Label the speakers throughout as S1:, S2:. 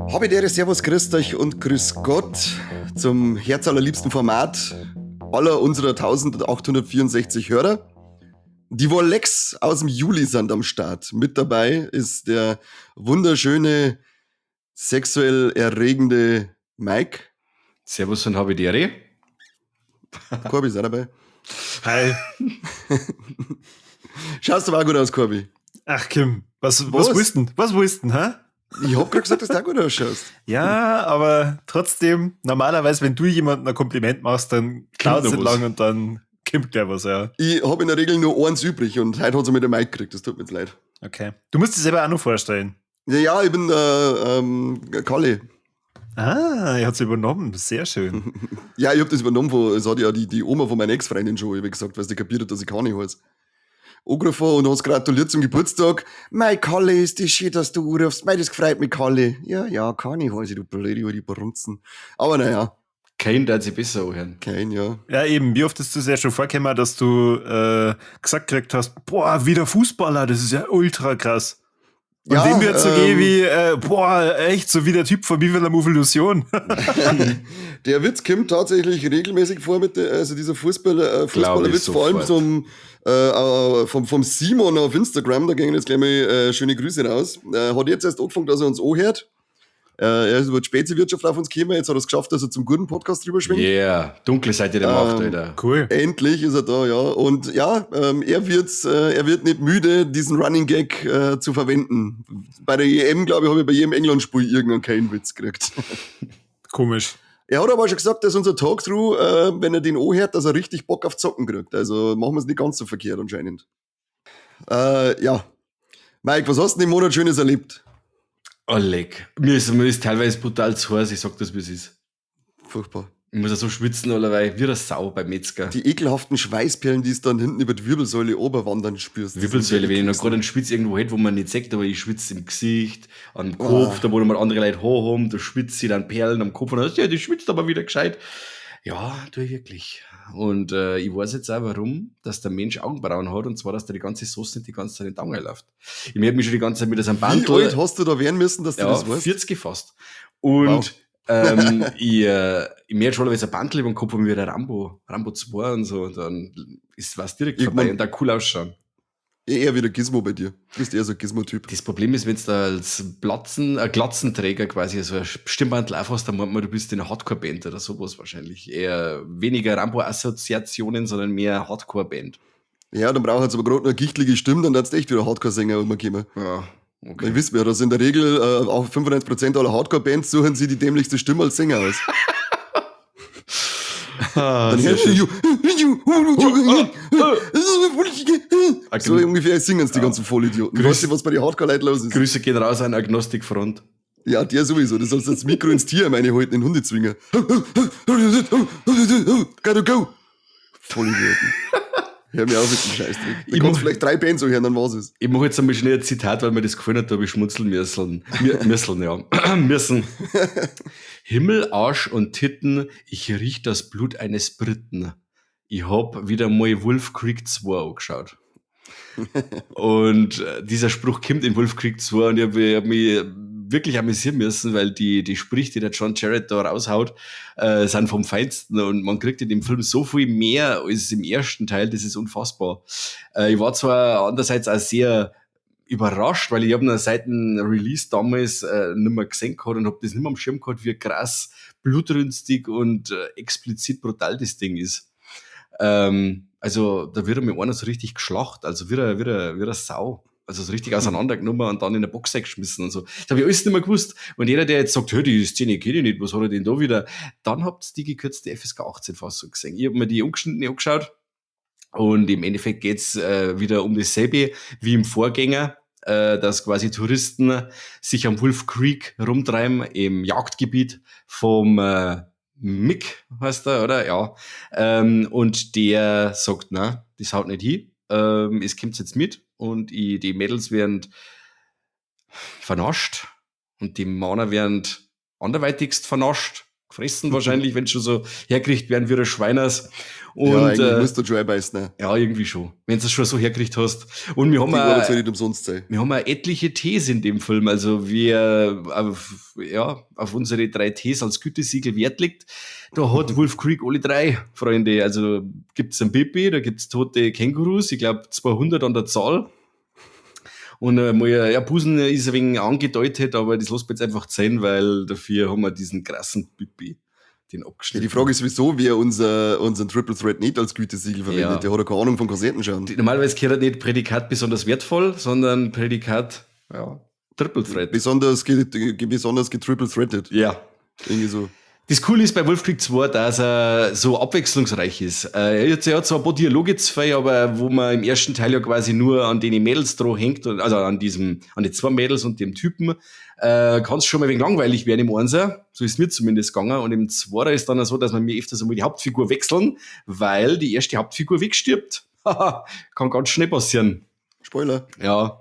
S1: Habe dere Servus, grüßt euch und grüß Gott zum herzallerliebsten Format aller unserer 1864 Hörer. Die Wollex aus dem Juli sind am Start. Mit dabei ist der wunderschöne, sexuell erregende Mike.
S2: Servus und habe dere.
S1: Corby ist auch dabei.
S3: Hi.
S1: Schaust du auch gut aus, Corby?
S3: Ach Kim, was willst du, hä?
S1: Ich hab gerade gesagt, dass du auch gut ausschaust.
S3: Ja, aber trotzdem, normalerweise, wenn du jemandem ein Kompliment machst, dann dauert es nicht lang und dann kommt gleich was, ja.
S1: Ich habe in der Regel nur eins übrig und heute hat sie mir der Mike gekriegt, das tut mir jetzt leid.
S3: Okay. Du musst dich selber auch noch vorstellen.
S1: Ja, ich bin Kalle.
S3: Ah, er hat es übernommen, sehr schön.
S1: Ja, ich hab das übernommen, es hat ja die Oma von meiner Ex-Freundin schon, wie gesagt, weil sie kapiert hat, dass ich Kani heiße. Angerufen und hat's gratuliert zum Geburtstag. Mei, Kalle, ist das schön, dass du anrufst. Mei, das gefreut mich, Kalle. Ja, Kani heiße ich, du blöde, die Brunzen. Aber naja.
S2: Kein, der hat sich besser anhören.
S1: Kein, ja.
S3: Ja, eben, wie oft ist das ja schon vorgekommen, dass du gesagt gekriegt hast, boah, wieder Fußballer, das ist ja ultra krass. Und
S1: Ja,
S3: dem wird so gehen wie, echt, so wie der Typ von Viva la Illusion.
S1: Der Witz kommt tatsächlich regelmäßig vor mit dieser Fußballerwitz, vor allem vom Simon auf Instagram, da gehen jetzt gleich mal schöne Grüße raus. Hat jetzt erst angefangen, dass er uns anhört. Er ist über die Speziewirtschaft auf uns gekommen, jetzt hat er es geschafft, dass er zum guten Podcast drüber schwingt.
S2: Yeah, dunkle Seite der Macht, Alter.
S3: Cool.
S1: Endlich ist er da, ja. Und ja, er wird nicht müde, diesen Running Gag zu verwenden. Bei der EM, glaube ich, habe ich bei jedem England-Spiel irgendeinen Kane-Witz gekriegt.
S3: Komisch.
S1: Er hat aber schon gesagt, dass unser Talkthrough, wenn er den anhört, dass er richtig Bock auf Zocken kriegt. Also machen wir es nicht ganz so verkehrt anscheinend. Ja. Mike, was hast du denn im Monat Schönes erlebt?
S2: Oh, leck. Mir ist teilweise brutal zu heiß, ich sag das, wie es ist.
S1: Furchtbar.
S2: Ich muss ja so schwitzen, allerweil, wie eine Sau beim Metzger.
S1: Die ekelhaften Schweißperlen, die es dann hinten über die Wirbelsäule oberwandern spürst.
S2: Wirbelsäule, wenn ich noch gerade einen Schwitz irgendwo hätte, wo man nicht sagt, aber ich schwitze im Gesicht, am Kopf, da wo noch mal andere Leute haben, da schwitzt sie dann Perlen am Kopf und dann ja, die schwitzt aber wieder gescheit. Ja, tue ich wirklich. Und ich weiß jetzt auch, warum, dass der Mensch Augenbrauen hat, und zwar, dass da die ganze Sauce nicht die ganze Zeit in die Augen läuft. Ich merke mich schon die ganze Zeit mit so einem Bandel.
S1: Wie alt hast du da werden müssen, dass du das weißt?
S2: 40 fast. Und
S1: wow.
S2: ich merke schon, wenn ich ein Bandel über den Kopf habe, wie der Rambo 2 und so, und dann ist was direkt vorbei und da cool ausschauen.
S1: Eher wieder Gizmo bei dir. Du bist eher so ein Gizmo-Typ.
S2: Das Problem ist, wenn du da als Glatzenträger quasi so ein Stimmbandel aufhast, dann meint man, du bist in einer Hardcore-Band oder sowas wahrscheinlich. Eher weniger Rambo-Assoziationen, sondern mehr Hardcore-Band.
S1: Ja, dann braucht es aber gerade noch eine gichtlige Stimme, dann darfst du echt wieder Hardcore-Sänger umkommen.
S2: Ja, okay.
S1: Ich wissen wir, dass in der Regel auch 95% aller Hardcore-Bands suchen sie die dämlichste Stimme als Sänger aus. Dann hörst du so ungefähr singen es die ganzen Vollidioten. Weißt du, was bei den Hardcore-Leuten los ist?
S2: Grüße gehen raus an Agnostikfront.
S1: Ja, der sowieso. Das sollst das Mikro ins Tier meine heute in Hundezwinger. Gotta go. Vollidioten. Hör mir auf mit dem Scheißdreck. Du kannst vielleicht 3 Bands so hören, dann war's es.
S2: Ich mache jetzt einmal schnell ein Zitat, weil mir das gefallen hat, da habe ich schmunzeln müssen. Müssen. Himmel, Arsch und Titten, ich riech das Blut eines Briten. Ich hab wieder mal Wolf Creek 2 angeschaut. Und dieser Spruch kommt in Wolf Creek 2 und ich hab mich wirklich amüsieren müssen, weil die Sprüche, die der John Jarrett da raushaut, sind vom Feinsten und man kriegt in dem Film so viel mehr als im ersten Teil, das ist unfassbar. Ich war zwar andererseits auch sehr überrascht, weil ich habe ihn seit dem Release damals nicht mehr gesehen gehabt und habe das nicht mehr am Schirm gehabt, wie krass blutrünstig und explizit brutal das Ding ist. Also da wird er mit einer so richtig geschlacht, also wie eine Sau. Also so richtig auseinandergenommen und dann in der Box geschmissen und so. Das habe ich alles nicht mehr gewusst. Und jeder, der jetzt sagt, hey, die Szene kenne ich nicht, was hat er denn da wieder? Dann habt ihr die gekürzte FSK 18-Fassung gesehen. Ich habe mir die ungeschnittene angeschaut und im Endeffekt geht's wieder um dasselbe wie im Vorgänger, dass quasi Touristen sich am Wolf Creek rumtreiben im Jagdgebiet vom Mick heißt er, oder? Ja. Und der sagt, na, das haut nicht hin. Es kommt jetzt mit und die Mädels werden vernascht und die Männer werden anderweitigst vernascht. Gefressen wahrscheinlich, wenn schon so hergekriegt werden wie ein Schweiners. Und,
S1: ja, eigentlich musst du dry beißen. Ne?
S2: Ja, irgendwie schon. Wenn du es schon so hergekriegt hast. Und wir haben
S1: Die Arbeit soll nicht umsonst sein.
S2: wir haben auch etliche Ts in dem Film. Also wer auf unsere 3 Ts als Gütesiegel Wert legt, da hat Wolf Creek alle 3 Freunde. Also gibt's ein Pipi, da gibt's tote Kängurus, ich glaube 200 an der Zahl. Und mal, Busen ist ein wenig angedeutet, aber das lassen wir jetzt einfach sein, weil dafür haben wir diesen krassen Pipi, den
S1: Ja,
S2: abgeschnitten.
S1: die Frage ist, wieso wir unseren Triple Threat nicht als Gütesiegel verwendet.
S2: Ja.
S1: Der hat ja keine Ahnung von Kassetten schauen.
S2: Normalerweise gehört nicht Prädikat besonders wertvoll, sondern Prädikat, Triple Threat.
S1: Besonders getriple threaded.
S2: Ja.
S1: Irgendwie so.
S2: Das Coole ist bei Wolf Creek 2, dass er so abwechslungsreich ist. Er hat zwar ein paar Dialoge zwei, aber wo man im ersten Teil ja quasi nur an den Mädels drauf hängt, also an die 2 Mädels und dem Typen, kann es schon mal ein wenig langweilig werden im Einser. So ist mir zumindest gegangen. Und im Zweiter ist dann so, dass man mir öfters einmal die Hauptfigur wechseln, weil die erste Hauptfigur wegstirbt. Kann ganz schnell passieren.
S1: Spoiler.
S2: Ja.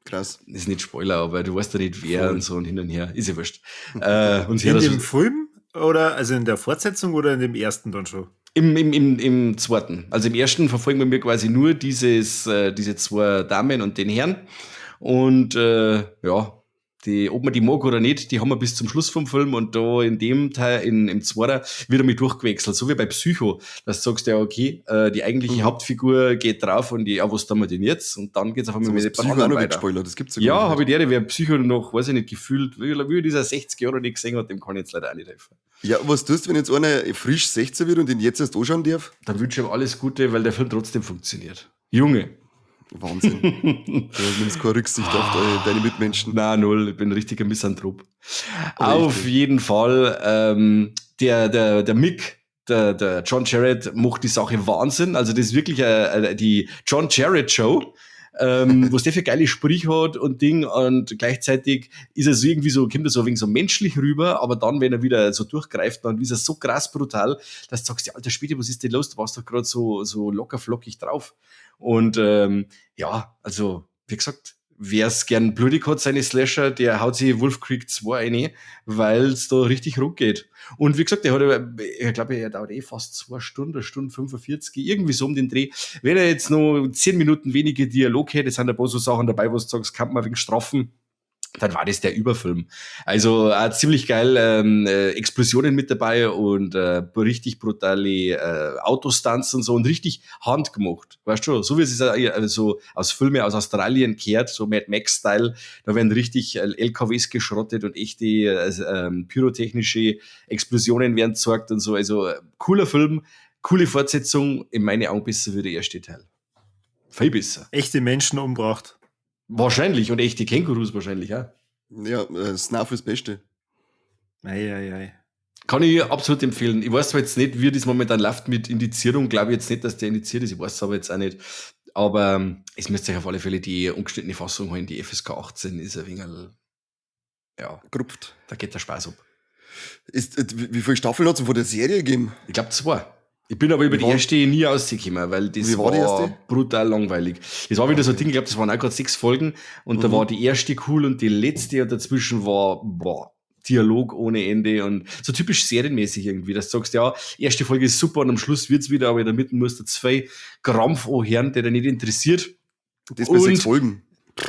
S1: Krass.
S2: Das ist nicht Spoiler, aber du weißt ja nicht wer
S1: Voll.
S2: und so und hin und her. Ist ja wurscht. Und
S3: In dem Film oder also in der Fortsetzung oder in dem ersten dann schon?
S2: Im zweiten. Also im ersten verfolgen wir quasi nur diese 2 Damen und den Herrn. Und ob man die mag oder nicht, die haben wir bis zum Schluss vom Film und da in dem Teil, im zweiten, wird er mit durchgewechselt. So wie bei Psycho, dass du sagst, ja, okay, die eigentliche Hauptfigur geht drauf und was tun wir denn jetzt? Und dann geht's auf einmal
S1: So
S2: mit
S1: was
S2: dem
S1: Psycho auch
S2: anderen
S1: noch
S2: weiter.
S1: weggespoilert. Das gibt's
S2: Ja,
S1: gar
S2: habe
S1: nicht.
S2: ich der, wer Psycho noch, weiß ich nicht, gefühlt, wie dieser 60 Jahre nicht gesehen hat, dem kann ich jetzt leider auch nicht helfen.
S1: Ja, was tust du, wenn jetzt einer frisch 16 wird und den jetzt erst anschauen darf?
S2: Dann wünsche ich ihm alles Gute, weil der Film trotzdem funktioniert. Junge.
S1: Wahnsinn. Du nimmst keine Rücksicht auf deine Mitmenschen.
S2: Na, null, ich bin ein richtiger Misanthrop.
S1: Richtig.
S2: Auf jeden Fall, der Mick, der John Jarrett macht die Sache Wahnsinn. Also das ist wirklich die John Jarrett Show, was der für geile Sprüche hat und Ding und gleichzeitig ist er so irgendwie so, kommt er so ein wenig so menschlich rüber, aber dann, wenn er wieder so durchgreift, dann ist er so krass brutal, dass du sagst, ja, alter Schwede, was ist denn los? Du warst doch gerade so locker flockig drauf. Und also, wie gesagt, wer es gern blutig hat, seine Slasher, der haut sich Wolf Creek 2 rein, weil es da richtig rund geht. Und wie gesagt, ich glaube, er dauert fast 2 Stunden, 1 Stunde 45, irgendwie so um den Dreh. Wenn er jetzt noch 10 Minuten weniger Dialog hätte, sind ein paar so Sachen dabei, wo du sagst, kann man wegen straffen, dann war das der Überfilm. Also ziemlich geil, Explosionen mit dabei und richtig brutale Autostunts und so und richtig handgemacht. Weißt du, so wie es so aus Filmen aus Australien kehrt, so Mad Max-Style, da werden richtig LKWs geschrottet und echte pyrotechnische Explosionen werden gezeigt und so. Also cooler Film, coole Fortsetzung, in meinen Augen besser wie der erste Teil. Viel besser.
S3: Echte Menschen umgebracht.
S2: Wahrscheinlich und echte Kängurus wahrscheinlich, ja.
S1: Ja, Snuff ist das Beste.
S3: Ei.
S2: Kann ich absolut empfehlen. Ich weiß zwar jetzt nicht, wie das momentan läuft mit Indizierung. Glaube ich jetzt nicht, dass der indiziert ist. Ich weiß es aber jetzt auch nicht. Aber es müsste sich auf alle Fälle die ungeschnittene Fassung holen. Die FSK 18 ist ein wenig, ja,
S1: Grupft.
S2: da geht der Spaß ab.
S1: Wie viele Staffeln hat es von der Serie gegeben?
S2: Ich glaube 2. Ich bin aber über
S1: Wie
S2: die
S1: war-
S2: erste nie rausgekommen, weil das
S1: Wie war die erste?
S2: brutal langweilig. Das war wieder so ein Ding, ich glaube, das waren auch gerade 6 Folgen und da war die erste cool und die letzte und dazwischen war, Dialog ohne Ende und so typisch serienmäßig irgendwie, dass du sagst, ja, erste Folge ist super und am Schluss wird's wieder, aber in der Mitte musst du 2 Krampf anhören, der dich nicht interessiert.
S1: Das bei
S2: Und-
S1: 6 Folgen.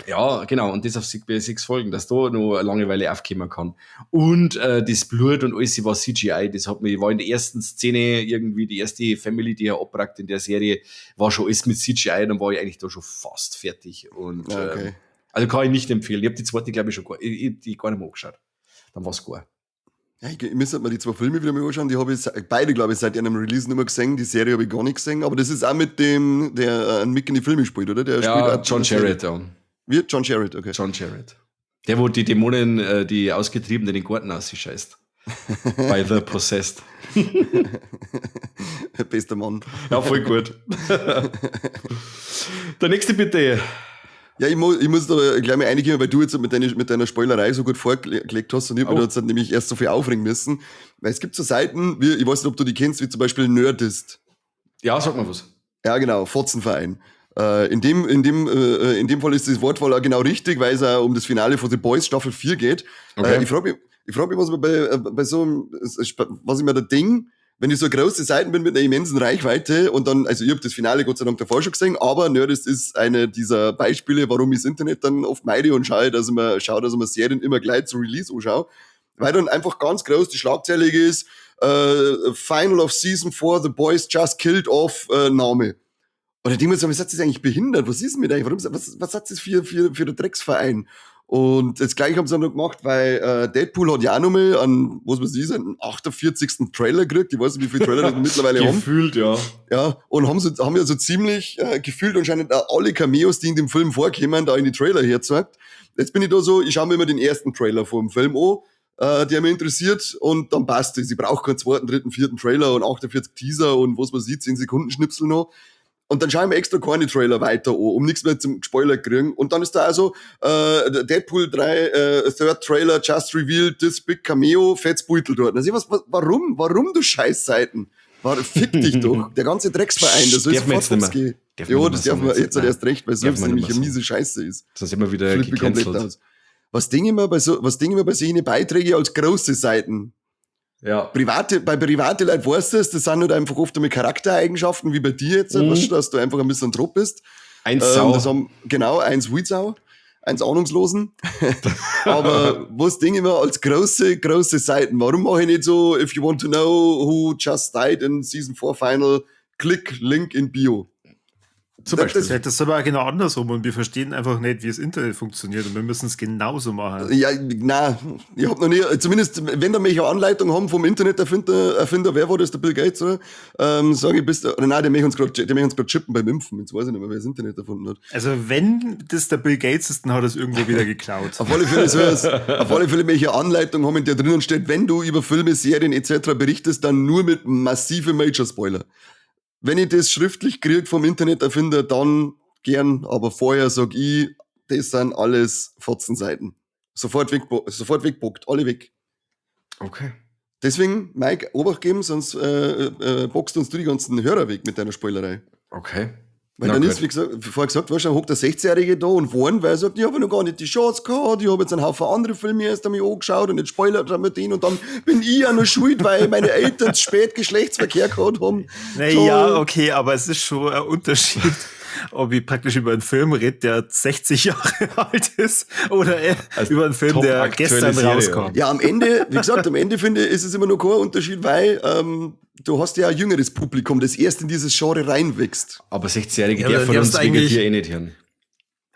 S2: Ja, genau, und das auf 6 Folgen, dass da noch eine Langeweile aufkommen kann. Und das Blut und alles war CGI, das hat mich, war in der ersten Szene irgendwie, die erste Family, die er abragt in der Serie, war schon alles mit CGI, dann war ich eigentlich da schon fast fertig. Und
S1: Ja, okay.
S2: also kann ich nicht empfehlen. Ich habe die zweite, glaube ich, schon die gar nicht mehr angeschaut. Dann war es gut.
S1: Ja, ich müsste mir die 2 Filme wieder mal anschauen. Die habe ich beide, glaube ich, seit einem Release nicht mehr gesehen. Die Serie habe ich gar nicht gesehen. Aber das ist auch mit dem, der Mick in die Filme spielt, oder? Der spielt
S2: Ja,
S1: auch
S2: John
S1: in der Serie.
S2: Jarrett, ja.
S1: Wie? John Jarrett, okay.
S2: John Jarrett. Der, wo die Dämonen, die Ausgetriebenen, den Garten ausscheißt. Bei The Possessed.
S1: Bester Mann.
S2: Ja, voll gut. Der nächste bitte.
S1: Ja, ich muss da gleich mal eingehen, weil du jetzt mit deiner Spoilerei so gut vorgelegt hast und ich hab mich da jetzt nämlich erst so viel aufregen müssen. Weil es gibt so Seiten, ich weiß nicht, ob du die kennst, wie zum Beispiel Nerdist.
S2: Ja, sag mal was.
S1: Ja, genau, Fotzenverein. In dem Fall ist das Wortwahl auch genau richtig, weil es auch um das Finale von The Boys Staffel 4 geht.
S2: Okay.
S1: Ich frage mich, was man bei so einem, was ich mir da denke, wenn ich so große Seiten bin mit einer immensen Reichweite und dann, also ich habe das Finale Gott sei Dank davor schon gesehen, aber Nerdist ist eine dieser Beispiele, warum ich das Internet dann oft meide und schaue, dass ich mir Serien immer gleich zu Release anschaue, weil dann einfach ganz groß die Schlagzeile ist, Final of Season 4, The Boys just killed off Name. Und ich denke mir so, was hat das eigentlich behindert? Was ist denn mit eigentlich? Was hat das für der Drecksverein? Und das gleiche haben sie dann noch gemacht, weil Deadpool hat ja auch nochmal an, was weiß ich, einen 48. Trailer gekriegt. Ich weiß nicht, wie viele Trailer das wir mittlerweile haben.
S2: Gefühlt, ja.
S1: Ja, und haben ja so ziemlich gefühlt anscheinend auch alle Cameos, die in dem Film vorkommen, da in die Trailer hergezeigt. Jetzt bin ich da so, ich schaue mir immer den ersten Trailer vom Film an, der mich interessiert und dann passt es. Ich brauche keinen zweiten, dritten, vierten Trailer und 48 Teaser und was weiß ich, 10 Sekunden Schnipsel noch. Und dann schaue ich mir extra keine Trailer weiter an, um nichts mehr zum Spoiler zu kriegen. Und dann ist da also Deadpool 3, Third Trailer, just revealed, this big cameo, fettes Beutel dort. Also warum du Scheißseiten? Fick dich doch. Der ganze Drecksverein, das soll sofort uns gehen. Ja, das darf man jetzt erst recht, weil sonst nämlich eine miese Scheiße ist.
S2: Das ist immer wieder gecancelt.
S1: Was denke ich mir bei solchen Beiträgen als große Seiten?
S2: Ja.
S1: Bei private Leuten weißt du das sind halt einfach oft einmal Charaktereigenschaften, wie bei dir jetzt, weißt du, dass du einfach ein bisschen Trupp bist.
S2: Eins Sau.
S1: Eins Weedsau, eins Ahnungslosen. Aber was denke ich mir als große Seiten? Warum mache ich nicht so, if you want to know who just died in Season 4 Final, click Link in Bio.
S2: Zum Beispiel.
S3: Das ist aber auch genau andersrum und wir verstehen einfach nicht, wie das Internet funktioniert und wir müssen es genauso machen.
S1: Ja, nein, ich hab noch nie, zumindest wenn da mich eine Anleitung haben vom Interneterfinder, wer war das, der Bill Gates, oder? Sage ich, der möchte uns gerade chippen beim Impfen, jetzt weiß ich nicht mehr, wer das Internet erfunden hat.
S3: Also wenn das der Bill Gates ist, dann hat er es irgendwo wieder geklaut.
S1: Auf alle Fälle möchte ich eine Anleitung haben, in der drinnen steht, wenn du über Filme, Serien etc. berichtest, dann nur mit massive Major-Spoiler. Wenn ich das schriftlich kriege vom Interneterfinder, dann gern, aber vorher sag ich, das sind alles Fotzenseiten. Sofort wegbockt, alle weg.
S2: Okay.
S1: Deswegen, Mike, Obacht geben, sonst boxt uns du die ganzen Hörer weg mit deiner Spoilerei.
S2: Okay.
S1: Weil dann ist, wie vorher gesagt, weißt du, dann hockt der 16-Jährige da und warnt, weil er sagt, ich habe noch gar nicht die Chance gehabt, ich habe jetzt einen Haufen andere Filme erst einmal angeschaut und jetzt spoilert er mit denen und dann bin ich ja noch schuld, weil meine Eltern spät Geschlechtsverkehr gehabt haben.
S3: Naja, okay, aber es ist schon ein Unterschied, ob ich praktisch über einen Film rede, der 60 Jahre alt ist oder also über einen Film, der gestern rauskam.
S1: Ja, am Ende, wie gesagt, finde ich, ist es immer noch kein Unterschied, weil du hast ja ein jüngeres Publikum, das erst in dieses Genre reinwächst.
S2: Aber 60-Jährige, der von uns wegen dir eh nicht hören.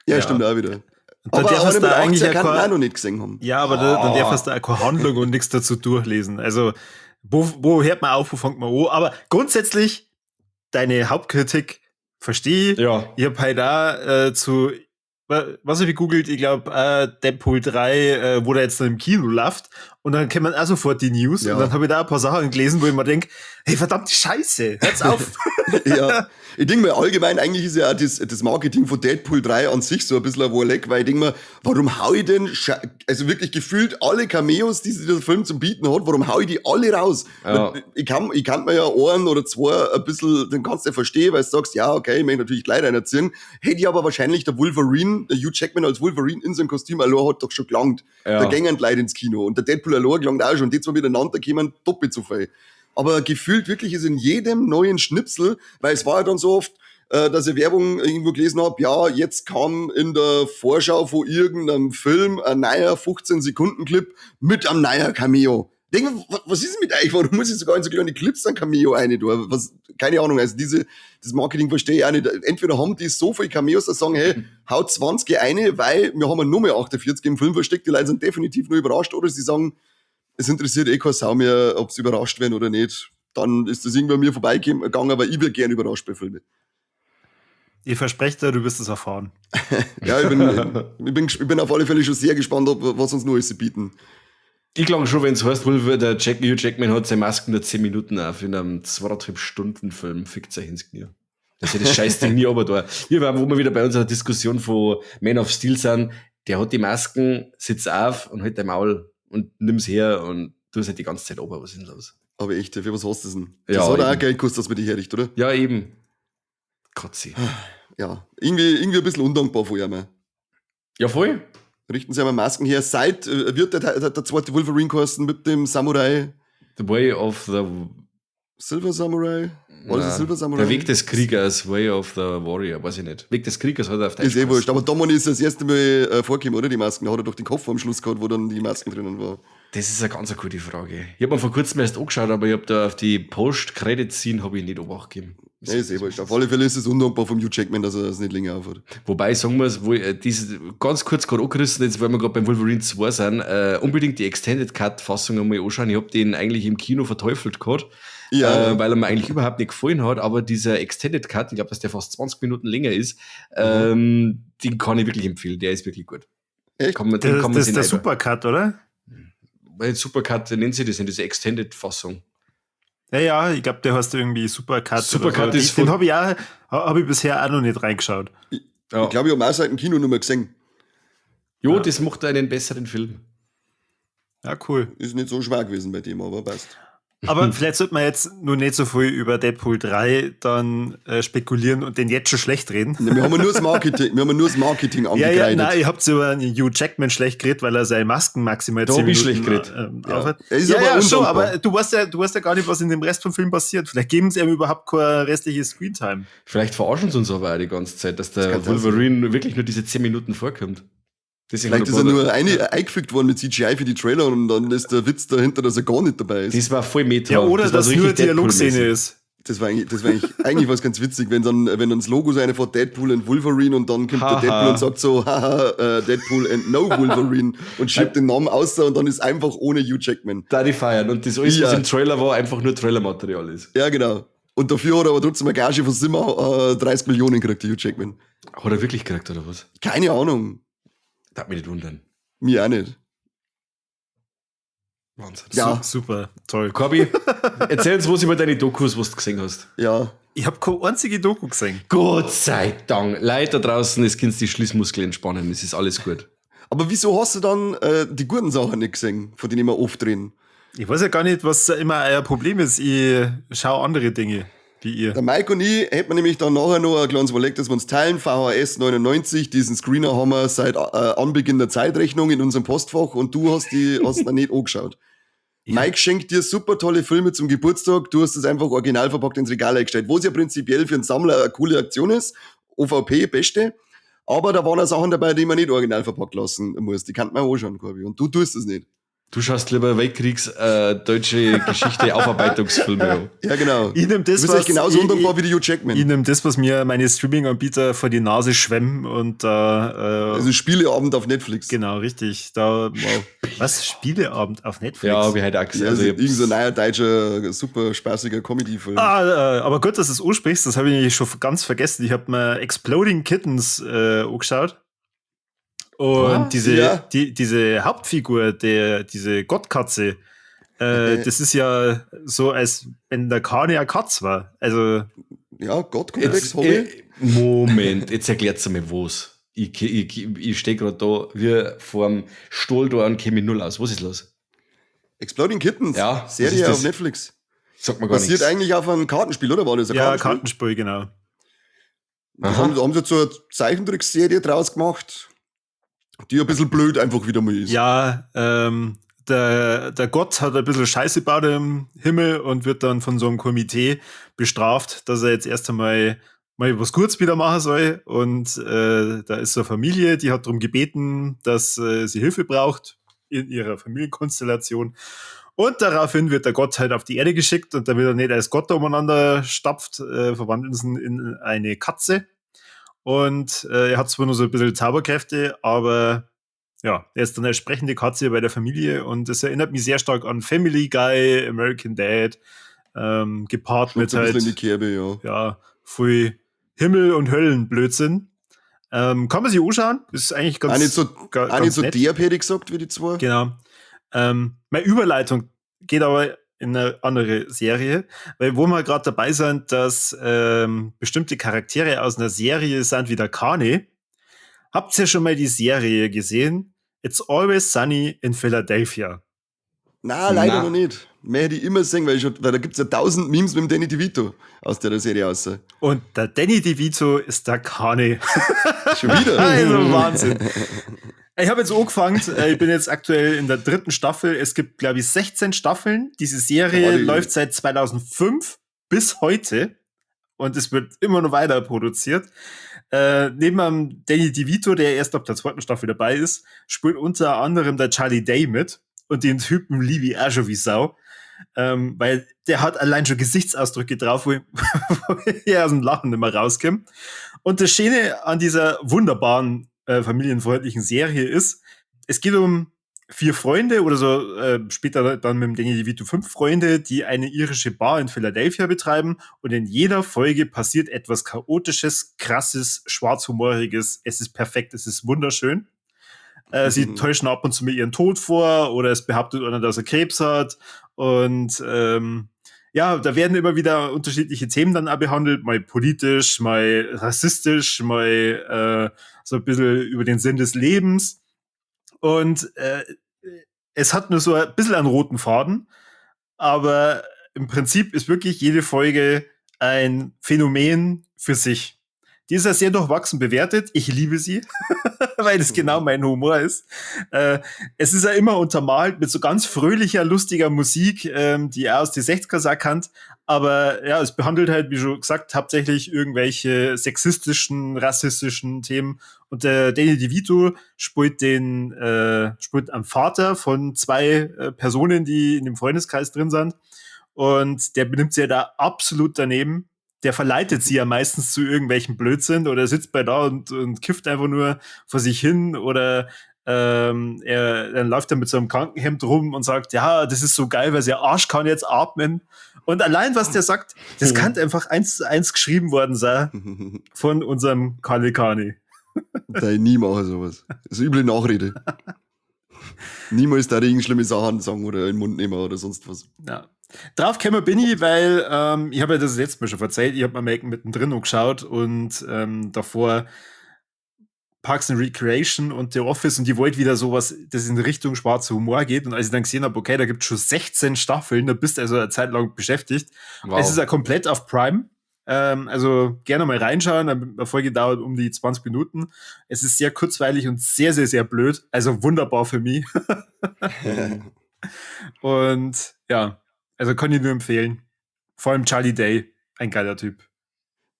S1: Ja, stimmt auch wieder.
S3: Aber der darfst du eigentlich
S1: auch noch nicht gesehen haben.
S3: Ja, aber dann darfst du auch keine Handlung und nichts dazu durchlesen. Also, wo hört man auf, wo fängt man an? Aber grundsätzlich, deine Hauptkritik verstehe ich.
S2: Ja.
S3: Ich habe halt da was habe ich gegoogelt? Ich glaube, Deadpool 3, wo der jetzt dann im Kino läuft. Und dann kennt man auch sofort die News. Ja. Und dann habe ich da ein paar Sachen gelesen, wo ich mir denke, hey, verdammte Scheiße, hört's auf.
S1: Ja, ich denke mir allgemein, eigentlich ist ja auch das Marketing von Deadpool 3 an sich so ein bisschen ein Warleck, weil ich denke mir, warum hau ich denn, also wirklich gefühlt alle Cameos, die dieser Film zum Bieten hat, warum hau ich die alle raus? Ja. Ich kann mir ja einen oder zwei ein bisschen, dann kannst du ja verstehen, weil du sagst, ja, okay, ich möchte natürlich gleich einer ziehen. Hätte ich aber wahrscheinlich der Hugh Jackman als Wolverine in seinem Kostüm allein hat doch schon gelangt. Ja. Da gingen Leute ins Kino und der Deadpool allein gelangt auch schon. Die zwei miteinander kommen doppelt so viel. Aber gefühlt wirklich ist in jedem neuen Schnipsel, weil es war ja dann so oft, dass ich Werbung irgendwo gelesen habe, ja, jetzt kam in der Vorschau von irgendeinem Film ein neuer 15-Sekunden-Clip mit einem neuen Cameo. Denke, was ist mit euch? Warum muss ich sogar in so kleine Clips ein Cameo rein tun? Keine Ahnung, also das Marketing verstehe ich auch nicht. Entweder haben die so viele Cameos, dass sagen, hey, haut 20 eine, weil wir haben nur mehr 48 im Film versteckt, die Leute sind definitiv nur überrascht, oder sie sagen, es interessiert eh keine Sau mehr, ob sie überrascht werden oder nicht. Dann ist das irgendwie an mir vorbeigegangen, aber ich wäre gern überrascht bei Filmen.
S3: Ich verspreche dir, du wirst es erfahren.
S1: Ja, ich bin auf alle Fälle schon sehr gespannt, was uns Neues bieten.
S2: Ich glaube schon, wenn es heißt, der Hugh Jackman hat seine Masken nur 10 Minuten auf in einem 2,5 Stunden Film, fickt sich ins Knie. dass ich das Scheißding nie aber da. Hier war, wo wir wieder bei unserer Diskussion von Man of Steel sind, der hat die Masken, sitzt auf und halt dein Maul und nimm's her und du halt die ganze Zeit oben, was ist denn los?
S1: Aber echt, für was hast du denn?
S2: Ja,
S1: Das hat auch
S2: eben.
S1: Geld gekostet, dass man die herrichtet, oder?
S2: Ja, eben. Kotzi.
S1: Ja, irgendwie ein bisschen undankbar von ihm.
S2: Ja, voll.
S1: Richten sie einmal Masken her. Seit wird der zweite Wolverine kosten mit dem Samurai.
S2: The Way of the...
S1: Silver Samurai? War das
S2: Nein,
S1: ein Silver Samurai?
S2: Der Weg des Kriegers, Way of the Warrior, weiß ich nicht. Weg des Kriegers hat er auf Deutsch
S1: Ist eh wurscht.
S2: geheißen.
S1: Aber da ist das erste Mal vorgekommen, oder? Die Masken. Da hat er doch den Kopf am Schluss gehabt, wo dann die Masken drinnen waren.
S2: Das ist eine ganz gute Frage. Ich habe mir vor kurzem erst angeschaut, aber ich habe da auf die Post-Credit-Scene habe ich nicht Obacht gegeben.
S1: Ja, ist eh wurscht. Auf alle Fälle ist es undankbar vom Hugh Jackman, dass er das nicht länger aufhört.
S2: Wobei, sagen wir es, diese ganz kurz gerade angerissen, jetzt weil wir gerade beim Wolverine 2 sind, unbedingt die Extended Cut-Fassung einmal anschauen. Ich habe den eigentlich im Kino verteufelt gehabt,
S1: Ja.
S2: weil er mir eigentlich überhaupt nicht gefallen hat, aber dieser Extended Cut, ich glaube, dass der fast 20 Minuten länger ist, den kann ich wirklich empfehlen. Der ist wirklich gut.
S1: Echt?
S2: Den
S3: Das
S2: kann man
S3: ist
S2: sich
S3: der
S2: nicht-
S3: Supercut, oder?
S2: Weil Supercut, nennen sie das in diese Extended-Fassung.
S3: Ja, ich glaube, der heißt irgendwie Supercut.
S2: Supercut
S3: oder so.
S2: ist
S3: Den
S2: von-
S3: hab ich bisher auch noch nicht reingeschaut.
S2: Ja.
S1: Ich glaube, ich habe auch seit dem Kino nur mal gesehen.
S2: Jo, das macht einen besseren Film.
S3: Ja, cool.
S1: Ist nicht so schwer gewesen bei dem, aber passt.
S3: Aber vielleicht sollte man jetzt nur nicht so viel über Deadpool 3 dann spekulieren und den jetzt schon schlecht reden.
S1: Ja, wir haben ja nur das Marketing angekreidet.
S3: Nein, ihr habt über Hugh Jackman schlecht geredet, weil er seine Masken maximal
S2: Da
S3: 10
S2: hab ich
S3: Minuten
S2: schlecht
S3: aufhat.
S1: Er ist
S3: Ja,
S1: aber
S3: ja, schon,
S1: undankbar.
S3: aber du weißt ja gar nicht, was in dem Rest vom Film passiert. Vielleicht geben sie ihm überhaupt keine restliche Screentime.
S2: Vielleicht verarschen sie uns aber auch die ganze Zeit, dass der
S1: kann sein.
S2: Wolverine wirklich nur diese 10 Minuten vorkommt. Deswegen
S1: Vielleicht
S2: hat
S1: ist er
S2: ein paar-
S1: nur eingefügt worden mit CGI für die Trailer und dann ist der Witz dahinter, dass er gar nicht dabei ist.
S2: Das war voll Meta.
S3: Ja, oder
S2: war
S3: dass
S2: so
S3: nur
S2: richtig
S3: Dialogszene
S2: Deadpool-mäßig.
S3: ist.
S1: Das war eigentlich was ganz witzig, wenn dann das Logo sein von Deadpool und Wolverine und dann kommt
S2: Haha.
S1: der Deadpool und sagt so, haha, Deadpool and no Wolverine und schreibt den Namen aus und dann ist einfach ohne Hugh Jackman.
S2: Da die feiern. Und das alles, was
S1: Ja.
S2: im Trailer war, einfach nur Trailermaterial ist.
S1: Ja, genau. Und dafür hat er aber trotzdem eine Gage von Simmer 30 Millionen gekriegt, der Hugh Jackman.
S2: Hat er wirklich gekriegt, oder was?
S1: Keine Ahnung.
S2: Darf mich nicht wundern.
S1: Mir auch nicht.
S2: Wahnsinn.
S1: Ja.
S3: Super, toll.
S2: Corby, erzähl uns was über deine Dokus, was du gesehen hast.
S1: Ja.
S3: Ich habe keine einzige Doku gesehen.
S2: Gott sei Dank. Leute da draußen, es können die Schließmuskeln entspannen. Es ist alles gut.
S1: Aber wieso hast du dann die guten Sachen nicht gesehen, von denen wir oft reden?
S3: Ich weiß ja gar nicht, was immer euer Problem ist. Ich schaue andere Dinge, wie ihr.
S1: Der Mike und ich hätten wir nämlich dann nachher noch ein kleines überlegt, dass wir uns teilen. VHS 99, diesen Screener haben wir seit Anbeginn der Zeitrechnung in unserem Postfach und du hast noch nicht angeschaut.
S3: Ja.
S1: Mike schenkt dir super tolle Filme zum Geburtstag, du hast es einfach original verpackt ins Regal eingestellt, was ja prinzipiell für einen Sammler eine coole Aktion ist. OVP, beste. Aber da waren auch Sachen dabei, die man nicht original verpackt lassen muss. Die kann man auch anschauen, Corby. Und du tust es nicht.
S2: Du schaust lieber Weltkriegs deutsche Geschichte Aufarbeitungsfilme an.
S1: Ja, genau.
S3: Ich nehm das,
S1: du bist echt genauso undankbar wie die Hugh Jackman.
S3: Ich nehme das, was mir meine Streaming-Anbieter vor die Nase schwemmen und da.
S1: Also Spieleabend auf Netflix.
S3: Genau, richtig. Da, wow. Was? Spieleabend auf Netflix?
S2: Ja, habe ich heute auch gesehen.
S1: Ja,
S2: Also
S1: also
S2: ich
S1: irgend so ein neuer deutscher, super spaßiger Comedy-Film.
S3: Aber gut, dass du es ansprichst, das habe ich schon ganz vergessen. Ich habe mir Exploding Kittens angeschaut. Und
S2: Was?
S1: Ja.
S3: diese Hauptfigur, diese Gottkatze, das ist ja so, als wenn der Kanye eine Katz war. Also,
S1: Ja, Gott-Komplex,
S2: jetzt,
S1: Hobby.
S2: Moment, jetzt erklärt's mir was. Ich stehe gerade da wie vorm Stall da und käme null aus. Was ist los?
S1: Exploding Kittens.
S2: Ja, was ist
S1: Serie
S2: das?
S1: auf Netflix.
S2: Sagt mir gar
S1: Basiert
S2: nichts.
S1: eigentlich auf einem Kartenspiel, oder war das ein
S3: ja,
S1: Kartenspiel?
S3: Kartenspiel, genau.
S1: Da
S2: Aha.
S1: haben sie jetzt so eine Zeichentrickserie draus gemacht, die ein bisschen blöd einfach wieder mal ist.
S3: Ja, der Gott hat ein bisschen Scheiße gebaut im Himmel und wird dann von so einem Komitee bestraft, dass er jetzt erst einmal mal was Gutes wieder machen soll. Und da ist so eine Familie, die hat darum gebeten, dass sie Hilfe braucht in ihrer Familienkonstellation. Und daraufhin wird der Gott halt auf die Erde geschickt und damit er nicht als Gott da umeinander stapft, verwandelt ihn in eine Katze. Und er hat zwar nur so ein bisschen Zauberkräfte, aber ja, er ist dann eine sprechende Katze bei der Familie und es erinnert mich sehr stark an Family Guy, American Dad, gepaart mit
S1: Schlägt ein bisschen in die
S3: halt,
S1: Kerbe, ja.
S3: ja, viel Himmel- und Höllenblödsinn. Kann man sich anschauen, ist eigentlich ganz,
S1: Auch nicht so,
S3: ga-
S1: auch nicht
S3: ganz
S1: so
S3: nett.
S1: derb, hätte ich gesagt, wie die zwei.
S3: Genau. Meine Überleitung geht aber in eine andere Serie, weil wo wir gerade dabei sind, dass bestimmte Charaktere aus einer Serie sind wie der Kane. Habt ihr schon mal die Serie gesehen? It's Always Sunny in Philadelphia.
S1: Na, leider noch nicht. Mehr hätte ich immer sehen, weil da gibt es ja 1000 Memes mit dem Danny DeVito aus der Serie raus.
S3: Und der Danny DeVito ist der Kane.
S1: Schon wieder?
S3: Also Wahnsinn. Ich habe jetzt angefangen, ich bin jetzt aktuell in der 3. Staffel. Es gibt, glaube ich, 16 Staffeln. Diese Serie läuft seit 2005 bis heute. Und es wird immer noch weiter produziert. Neben dem Danny DeVito, der erst ab der 2. Staffel dabei ist, spielt unter anderem der Charlie Day mit. Und den Typen liebe ich auch schon wie Sau. Weil der hat allein schon Gesichtsausdrücke drauf, wo ich aus dem Lachen nicht mehr rauskomme. Und das Schöne an dieser wunderbaren, familienfreundlichen Serie ist, es geht um 4 Freunde oder so, später dann mit dem Danny DeVito 5 Freunde, die eine irische Bar in Philadelphia betreiben. Und in jeder Folge passiert etwas Chaotisches, Krasses, Schwarzhumoriges. Es ist perfekt, es ist wunderschön. Sie täuschen ab und zu mit ihren Tod vor oder es behauptet einer, dass er Krebs hat. Und da werden immer wieder unterschiedliche Themen dann auch behandelt, mal politisch, mal rassistisch, mal so ein bisschen über den Sinn des Lebens. Und es hat nur so ein bisschen einen roten Faden, aber im Prinzip ist wirklich jede Folge ein Phänomen für sich. Die ist ja sehr durchwachsen bewertet. Ich liebe sie, weil das genau mein Humor ist. Es ist ja immer untermalt mit so ganz fröhlicher, lustiger Musik, die er aus den 60er erkannt. Aber ja, es behandelt halt, wie schon gesagt, hauptsächlich irgendwelche sexistischen, rassistischen Themen. Und der Danny DeVito spielt am Vater von 2 Personen, die in dem Freundeskreis drin sind. Und der benimmt sich ja da absolut daneben. Der verleitet sie ja meistens zu irgendwelchen Blödsinn oder sitzt bei da und kifft einfach nur vor sich hin oder dann läuft er mit so einem Krankenhemd rum und sagt, ja, das ist so geil, weil der Arsch kann jetzt atmen. Und allein, was der sagt, das kann einfach 1:1 geschrieben worden sein von unserem Kalle Kani.
S1: Da ich nie mache sowas. Das ist üble Nachrede. Niemals da irgendeine schlimme Sachen sagen oder in den Mund nehmen oder sonst was.
S3: Ja. Drauf käme bin ich, weil ich habe ja das letzte Mal schon erzählt, ich habe mal Malcolm mittendrin angeschaut und davor Parks and Recreation und The Office und die wollte wieder sowas, das in Richtung schwarzer Humor geht. Und als ich dann gesehen habe, okay, da gibt es schon 16 Staffeln, da bist du also eine Zeit lang beschäftigt. Wow. Es ist ja komplett auf Prime. Also gerne mal reinschauen. Eine Folge dauert um die 20 Minuten. Es ist sehr kurzweilig und sehr, sehr, sehr blöd. Also wunderbar für mich. Und ja, also kann ich nur empfehlen. Vor allem Charlie Day, ein geiler Typ.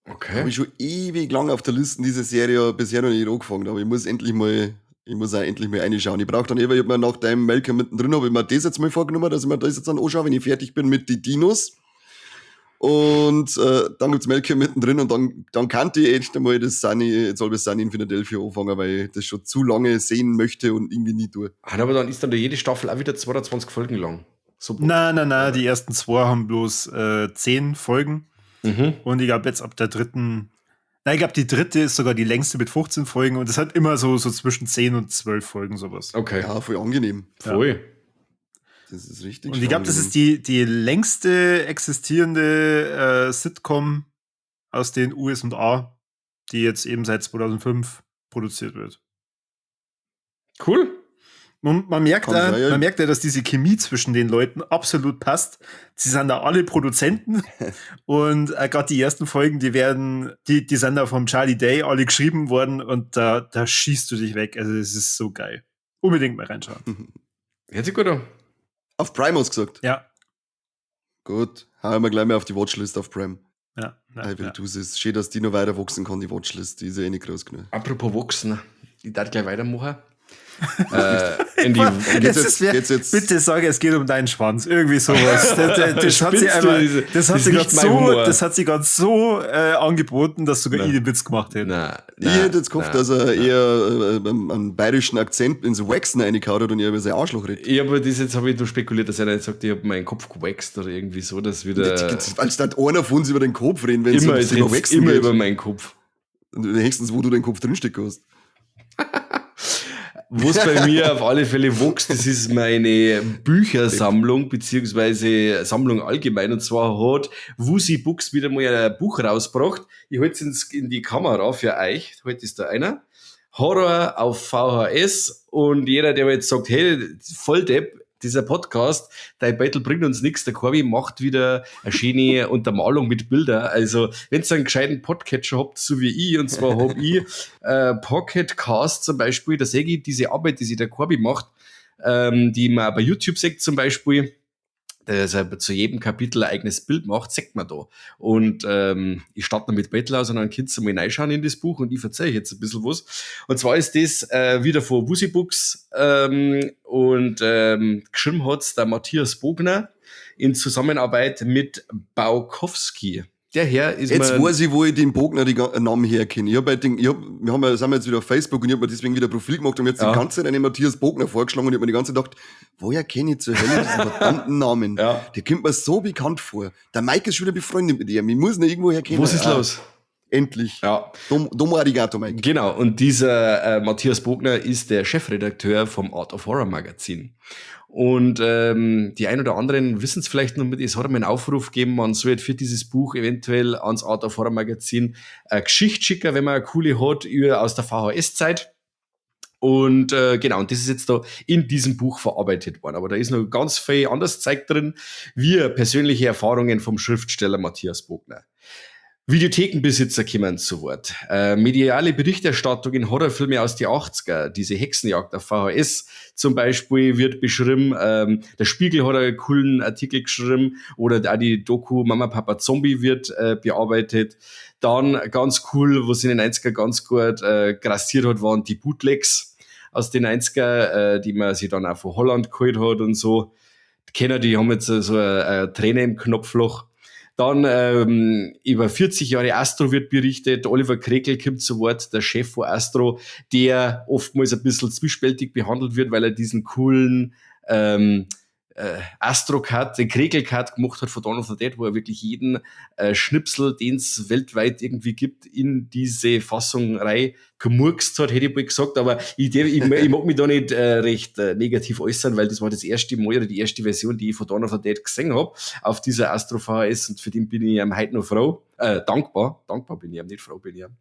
S1: Okay. Habe ich schon ewig lang auf der Liste diese Serie bisher noch nicht angefangen, aber ich muss auch endlich mal reinschauen. Ich brauche dann ich habe mir nach deinem Malcolm mittendrin, habe ich mir das jetzt mal vorgenommen, dass ich mir das jetzt dann anschaue, wenn ich fertig bin mit den Dinos. Und dann gibt's Malcolm mittendrin und dann kannte ich echt einmal das Sunny in Philadelphia anfangen, weil ich das schon zu lange sehen möchte und irgendwie nie tue.
S2: Aber dann ist dann jede Staffel auch wieder 22 Folgen lang.
S3: Super. Nein, die ersten 2 haben bloß 10 Folgen. Und ich glaube jetzt ab der 3. Ich glaube die 3. ist sogar die längste mit 15 Folgen und es hat immer so zwischen 10 und 12 Folgen sowas.
S1: Okay. Ja, voll angenehm.
S2: Voll.
S3: Ja.
S1: Das ist richtig.
S3: Und ich glaube, das ist die längste existierende Sitcom aus den USA, die jetzt eben seit 2005 produziert wird.
S2: Cool.
S3: Man merkt ja, dass diese Chemie zwischen den Leuten absolut passt. Sie sind da alle Produzenten und gerade die ersten Folgen, die sind da vom Charlie Day alle geschrieben worden und da schießt du dich weg. Also es ist so geil. Unbedingt mal reinschauen.
S2: Hört sich gut an.
S1: Auf Prime hast du gesagt?
S3: Ja.
S1: Gut, hauen wir gleich mal auf die Watchlist auf Prime.
S3: Ja.
S1: Es ist schön, dass die noch weiter wachsen kann, die Watchlist. Die ist ja eh nicht groß genug.
S2: Apropos wachsen, ich darf gleich weitermachen.
S3: Bitte sag, es geht um deinen Schwanz. Irgendwie sowas. Das hat sie gerade so angeboten, dass sogar ich den Witz gemacht hätte.
S1: Ich hätte jetzt gehofft, dass er eher einen bayerischen Akzent ins Waxen reingehauen hat und er über sein Arschloch redet.
S2: Ja, aber jetzt habe ich nur spekuliert, dass er nicht sagt, ich habe meinen Kopf gewaxt oder irgendwie so, dass wieder.
S1: Weil es dann einer von uns über den Kopf reden, wenn
S2: es über Waxen geht. Immer über meinen Kopf.
S1: Und höchstens, wo du den Kopf drinstecken hast.
S2: Was bei mir auf alle Fälle wächst, das ist meine Büchersammlung, beziehungsweise Sammlung allgemein. Und zwar hat Wusi Books wieder mal ein Buch rausgebracht. Ich halte es in die Kamera für euch. Heute ist da einer. Horror auf VHS. Und jeder, der jetzt sagt, hey, voll Depp, dieser Podcast, dein Battle bringt uns nichts. Der Corby macht wieder eine schöne Untermalung mit Bildern. Also, wenn ihr einen gescheiten Podcatcher habt, so wie ich, und zwar habe ich Pocket Cast zum Beispiel, da sehe ich diese Arbeit, die sich der Corby macht, die man bei YouTube sieht zum Beispiel, dass er zu jedem Kapitel ein eigenes Bild macht, sagt man da. Und ich starte mit Battle aus und dann könnt ihr mal reinschauen in das Buch und ich verzeihe jetzt ein bisschen was. Und zwar ist das wieder von Wusi Books und geschrieben hat's der Matthias Bogner in Zusammenarbeit mit Baukowski. Der Herr ist
S1: jetzt weiß ich, wo ich den Bogner die Namen herkenne. Sind wir jetzt wieder auf Facebook und ich habe mir deswegen wieder ein Profil gemacht und mir jetzt die ganze Zeit einen Matthias Bogner vorgeschlagen und ich habe mir die ganze Zeit gedacht, woher kenne ich zur Hölle diesen verdammten Namen?
S2: Ja.
S1: Der kommt mir so bekannt vor. Der Mike ist schon wieder befreundet mit ihm. Ich muss ihn irgendwo herkennen.
S2: Was ist los?
S1: Endlich.
S2: Ja.
S1: Domo arigato, Mike.
S2: Genau, und dieser Matthias Bogner ist der Chefredakteur vom Art of Horror Magazin. Und die ein oder anderen wissen es vielleicht noch mit, es hat mir einen Aufruf gegeben, man soll für dieses Buch eventuell ans Art of Horror Magazin eine Geschichte schicken, wenn man eine coole hat, aus der VHS-Zeit. Und genau, und das ist jetzt da in diesem Buch verarbeitet worden. Aber da ist noch ganz viel anderes Zeug drin, wie persönliche Erfahrungen vom Schriftsteller Matthias Bogner. Videothekenbesitzer kommen zu Wort. Mediale Berichterstattung in Horrorfilme aus die 80er, diese Hexenjagd auf VHS zum Beispiel wird beschrieben. Der Spiegel hat einen coolen Artikel geschrieben oder auch die Doku Mama Papa Zombie wird bearbeitet. Dann ganz cool, was in den 90er ganz gut grassiert hat, waren die Bootlegs aus den 90er, die man sich dann auch von Holland geholt hat und so. Die Kenner, die haben jetzt so eine Träne im Knopfloch. Dann über 40 Jahre Astro wird berichtet. Oliver Krekel kommt zu Wort, der Chef von Astro, der oftmals ein bisschen zwiespältig behandelt wird, weil er diesen coolen Astro-Cut, den Krekel-Cut gemacht hat von Dawn of the Dead, wo er wirklich jeden Schnipsel, den es weltweit irgendwie gibt, in diese Fassung rein gemurkst hat, hätte ich mal gesagt, aber ich mag mich da nicht recht negativ äußern, weil das war das erste Mal oder die erste Version, die ich von Dawn of the Dead gesehen habe, auf dieser Astro VHS und für den bin ich heute noch froh, dankbar bin ich ihm, nicht froh bin ich ihm.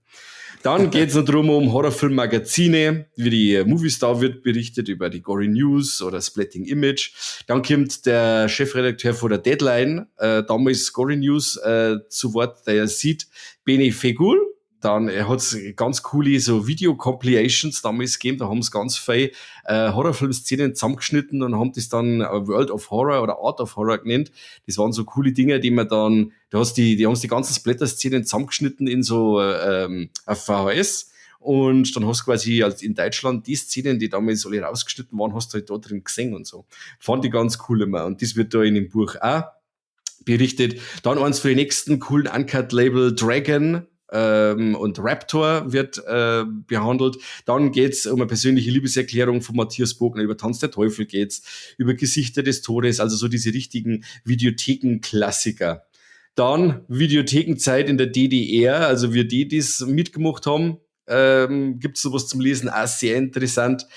S2: Dann geht's noch drum um Horrorfilm-Magazine, wie die Movistar wird berichtet über die Gory News oder Splatting Image. Dann kommt der Chefredakteur von der Deadline, damals Gory News, zu Wort, der sieht Bene Fegul. Dann hat's ganz coole so Video-Compilations damals gegeben, da haben sie ganz viele Horrorfilm-Szenen zusammengeschnitten und haben das dann World of Horror oder Art of Horror genannt. Das waren so coole Dinge, die man dann, die haben die ganzen Splatter-Szenen zusammengeschnitten in so auf VHS und dann hast du quasi in Deutschland die Szenen, die damals alle rausgeschnitten waren, hast du halt da drin gesehen und so. Fand ich ganz cool immer und das wird da in dem Buch auch berichtet. Dann eins für die nächsten coolen Uncut-Label Dragon, und Raptor wird behandelt. Dann geht's um eine persönliche Liebeserklärung von Matthias Bogner, über Tanz der Teufel geht's, über Gesichter des Todes, also so diese richtigen Videotheken-Klassiker. Dann Videothekenzeit in der DDR, also wir die das mitgemacht haben, gibt's sowas zum Lesen, auch sehr interessant.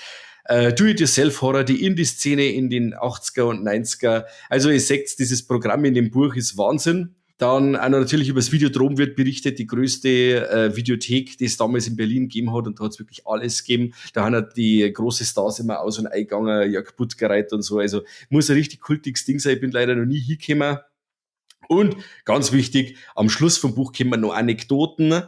S2: Do-it-yourself-Horror, die Indie-Szene in den 80er und 90er. Also ihr seht, dieses Programm in dem Buch ist Wahnsinn. Dann auch noch natürlich über das Videodrom wird berichtet, die größte Videothek, die es damals in Berlin gegeben hat und da hat es wirklich alles gegeben. Da haben halt die große Stars immer aus- und eingegangen, Jörg Buttgereit und so. Also muss ein richtig kultiges Ding sein. Ich bin leider noch nie hingekommen. Und ganz wichtig, am Schluss vom Buch kommen noch Anekdoten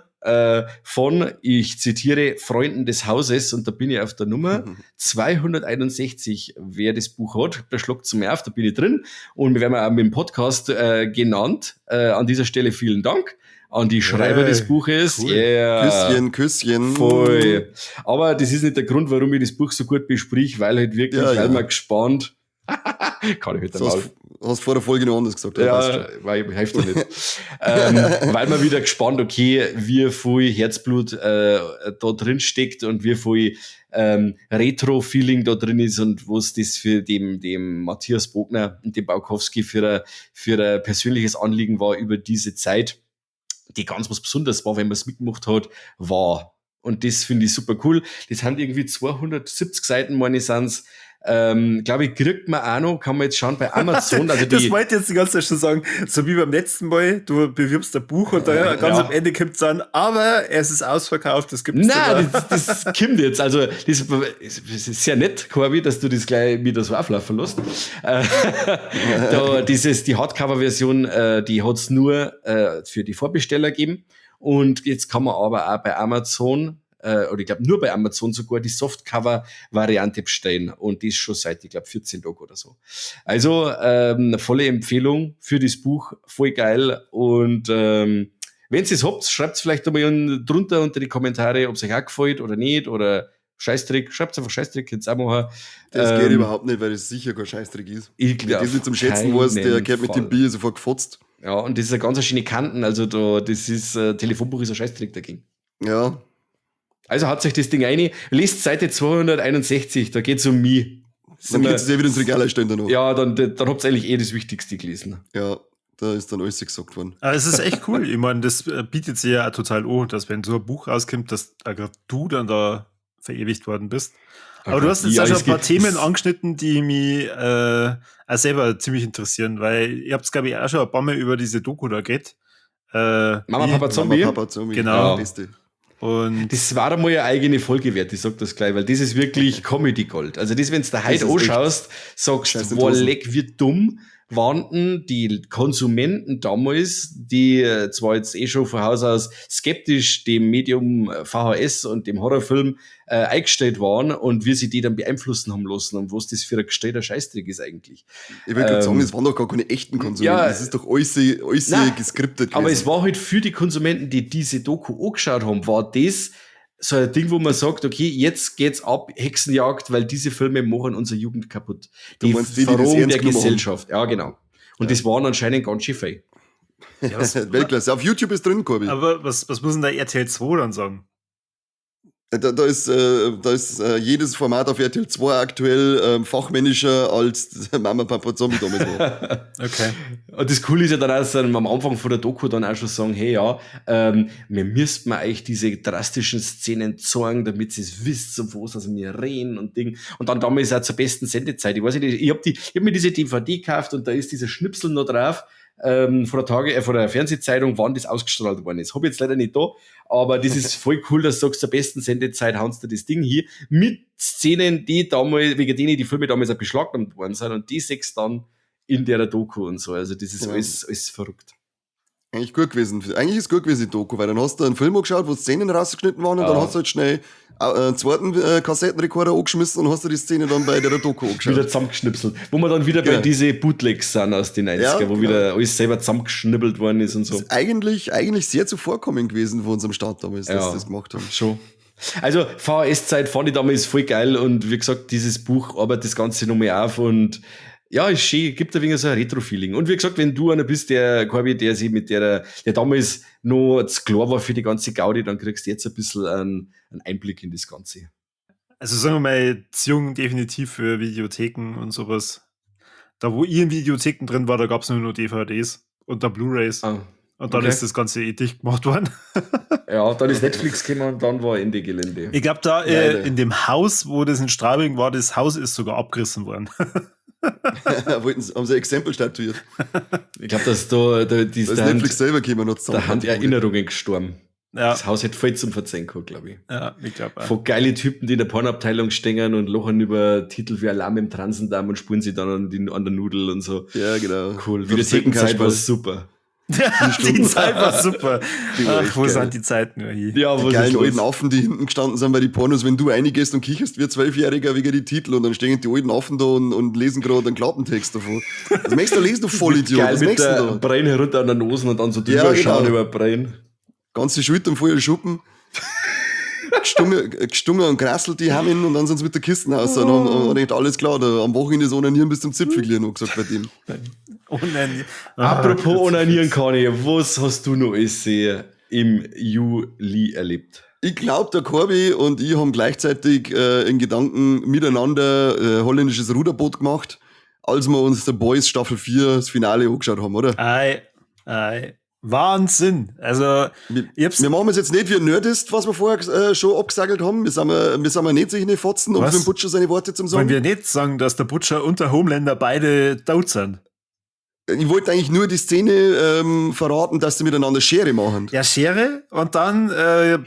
S2: von, ich zitiere, Freunden des Hauses, und da bin ich auf der Nummer 261. Wer das Buch hat, der schlägt zu mir auf, da bin ich drin. Und wir werden auch mit dem Podcast genannt. An dieser Stelle vielen Dank an die Schreiber des Buches.
S1: Cool.
S2: Yeah.
S1: Küsschen.
S2: Voll. Aber das ist nicht der Grund, warum ich das Buch so gut besprich, weil halt wirklich, weil man gespannt. Kann ich heute mal.
S1: Hast vor der Folge noch anders gesagt.
S2: Ja, weil ich helfe dir nicht. Weil man wieder gespannt, okay, wie viel Herzblut da drin steckt und wie viel Retro-Feeling da drin ist und was das für dem Matthias Bogner und dem Baukowski für ein persönliches Anliegen war über diese Zeit, die ganz was Besonderes war, wenn man es mitgemacht hat, war Und das finde ich super cool. Das sind irgendwie 270 Seiten, meine ich, sind's. Glaube ich, kriegt man auch noch, kann man jetzt schauen bei Amazon. Also
S3: das wollte ich jetzt die ganze Zeit schon sagen. So wie beim letzten Mal, du bewirbst ein Buch und dann ganz am Ende kommt es an, aber es ist ausverkauft, das gibt es nicht.
S2: Nein, das kommt jetzt. Also, das ist sehr nett, Corby, dass du das gleich wieder so auflaufen lässt. Die Hardcover-Version, die hat es nur für die Vorbesteller gegeben. Und jetzt kann man aber auch bei Amazon, oder ich glaube nur bei Amazon sogar, die Softcover-Variante bestellen. Und die ist schon seit, ich glaube, 14 Tagen oder so. Also eine volle Empfehlung für das Buch, voll geil. Und wenn ihr es habt, schreibt es vielleicht einmal drunter unter die Kommentare, ob es euch auch gefällt oder nicht. Oder Scheißdreck, schreibt einfach Scheißdreck, könnt ihr auch machen.
S1: Das geht überhaupt nicht, weil das sicher kein Scheißdreck ist.
S2: Ich
S1: glaub, das nicht zum Schätzen weiß, der gehört mit dem Bier sofort gefotzt.
S2: Ja, und das ist eine ganz schöne Kanten, also das ist, Telefonbuch ist ein Scheißdreck dagegen.
S1: Ja.
S2: Also hat sich das Ding ein, lest Seite 261, da geht's um mich.
S1: Dann könnt ihr wieder ins Regal stellen danach.
S2: Ja, dann habt ihr eigentlich das Wichtigste gelesen.
S1: Ja, da ist dann alles gesagt worden.
S3: Aber es ist echt cool. Ich meine, das bietet sich ja auch total an, dass wenn so ein Buch rauskommt, dass gerade du dann da verewigt worden bist. Aber du hast jetzt auch schon ein paar Themen angeschnitten, die mich auch selber ziemlich interessieren, weil ihr habt es, glaube ich, auch schon ein paar Mal über diese Doku da geht.
S2: Mama, Papa, Zombie.
S1: Mama, Papa, Zombie.
S3: Genau.
S1: Ja, beste.
S2: Und das war einmal eine eigene Folge wert, ich sag das gleich, weil das ist wirklich Comedy Gold. Also das, wenn du da heute anschaust, sagst du, wow, leck, wie dumm waren die Konsumenten damals, die zwar jetzt schon von Haus aus skeptisch dem Medium VHS und dem Horrorfilm eingestellt waren und wie sie die dann beeinflussen haben lassen und was das für ein gestellter Scheißdreck ist eigentlich.
S1: Ich will gerade sagen, es waren doch gar keine echten Konsumenten,
S2: ja,
S1: das ist doch alles geskriptet gewesen.
S2: Aber es war halt für die Konsumenten, die diese Doku angeschaut haben, war das so ein Ding, wo man sagt, okay, jetzt geht's ab, Hexenjagd, weil diese Filme machen unsere Jugend kaputt. Die Verrohung der Gesellschaft. Ja, genau. Und das waren anscheinend ganz schön viel.
S1: Ja, Weltklasse. Auf YouTube ist drin, Corby.
S3: Aber was muss denn der RTL 2 dann sagen?
S1: Da ist jedes Format auf RTL 2 aktuell fachmännischer als Mama, Papa, Zombie damals war.
S2: Okay. Und das Coole ist ja dann auch, dass am Anfang von der Doku dann auch schon sagen, hey ja, wir müssten euch diese drastischen Szenen zeigen, damit ihr es wisst, von was also wir reden und Ding. Und dann damals auch zur besten Sendezeit. Ich weiß nicht, ich hab mir diese DVD gekauft und da ist dieser Schnipsel noch drauf. Von der Fernsehzeitung, wann das ausgestrahlt worden ist. Hab ich jetzt leider nicht da, aber das ist voll cool, dass du sagst, zur besten Sendezeit haust du das Ding hier mit Szenen, die damals, wegen denen die Filme damals auch beschlagnahmt worden sind und die sechs dann in der Doku und so. Also das ist alles verrückt.
S1: Eigentlich gut gewesen. Eigentlich ist gut gewesen, die Doku, weil dann hast du einen Film angeschaut, wo Szenen rausgeschnitten waren und dann hast du halt schnell einen zweiten Kassettenrekorder angeschmissen und hast du die Szene dann bei der Doku angeschaut.
S2: Wieder zusammengeschnipselt. Wo wir dann wieder bei diese Bootlegs sind aus den 90er, wo wieder alles selber zusammengeschnippelt worden ist und so.
S1: Das ist eigentlich sehr zuvorkommend gewesen von unserem Start damals, dass sie das gemacht haben.
S2: Schon. Also VHS-Zeit fand ich damals voll geil und wie gesagt, dieses Buch arbeitet das Ganze nochmal auf und ja, ist schön, gibt ein wenig so ein Retro-Feeling. Und wie gesagt, wenn du einer bist, Corby, der sich mit der damals noch zu klar war für die ganze Gaudi, dann kriegst du jetzt ein bisschen einen Einblick in das Ganze.
S3: Also sagen wir mal, Erziehung definitiv für Videotheken und sowas. Da, wo ich in Videotheken drin war, da gab es nur noch DVDs und dann Blu-Rays. Und dann ist das Ganze dicht gemacht worden.
S2: Ja, dann ist Netflix gekommen und dann war Ende Gelände.
S3: Ich glaube, da in dem Haus, wo das in Straubing war, das Haus ist sogar abgerissen worden.
S1: Haben sie ein Exempel statuiert.
S2: Ich glaube, dass da
S1: Netflix selber gekommen hat.
S2: Da haben Erinnerungen gestorben.
S3: Ja.
S2: Das Haus hätte voll zum Verzeihen gehabt, glaube ich.
S3: Ja, ich glaube auch.
S2: Von geile Typen, die in der Pornabteilung stehen und lochen über Titel wie Alarm im Transendarm und spulen sie dann an der Nudel und so.
S1: Ja, genau.
S2: Cool. Videothekenzeit war super.
S3: Ja, die Zeit war super. Ach, wo sind die Zeiten hier?
S1: Ja, die geilen alten Affen, die hinten gestanden sind bei den Pornos, wenn du reingehst und kicherst wie ein 12-Jähriger wegen die Titel und dann stehen die alten Affen da und lesen gerade einen Klappentext davon. Was möchtest du lesen, du Vollidiot?
S2: Geil, was mit der Brain herunter an der Nase und dann so drüber schauen über Brain.
S1: Ganze Schultern voller Schuppen. Gestungen und krasselt die haben ihn und dann sind sie mit der Kiste raus. Und haben gedacht, alles klar, da am Wochenende ist Onanieren bis zum Zipfelglieren noch gesagt bei dem.
S2: Apropos Onanieren, Kani, was hast du noch im Juli erlebt?
S1: Ich glaube, der Corby und ich haben gleichzeitig in Gedanken miteinander holländisches Ruderboot gemacht, als wir uns The Boys Staffel 4 das Finale angeschaut haben, oder?
S3: Ei. Wahnsinn. Also,
S1: wir machen es jetzt nicht wie ein Nerdist, was wir vorher schon abgesagelt haben. Wir sind nicht solche Fotzen, um für den Butcher seine Worte zu sagen.
S3: Wollen wir nicht sagen, dass der Butcher und der Homelander beide tot sind?
S1: Ich wollte eigentlich nur die Szene verraten, dass sie miteinander Schere machen.
S3: Ja, Schere und dann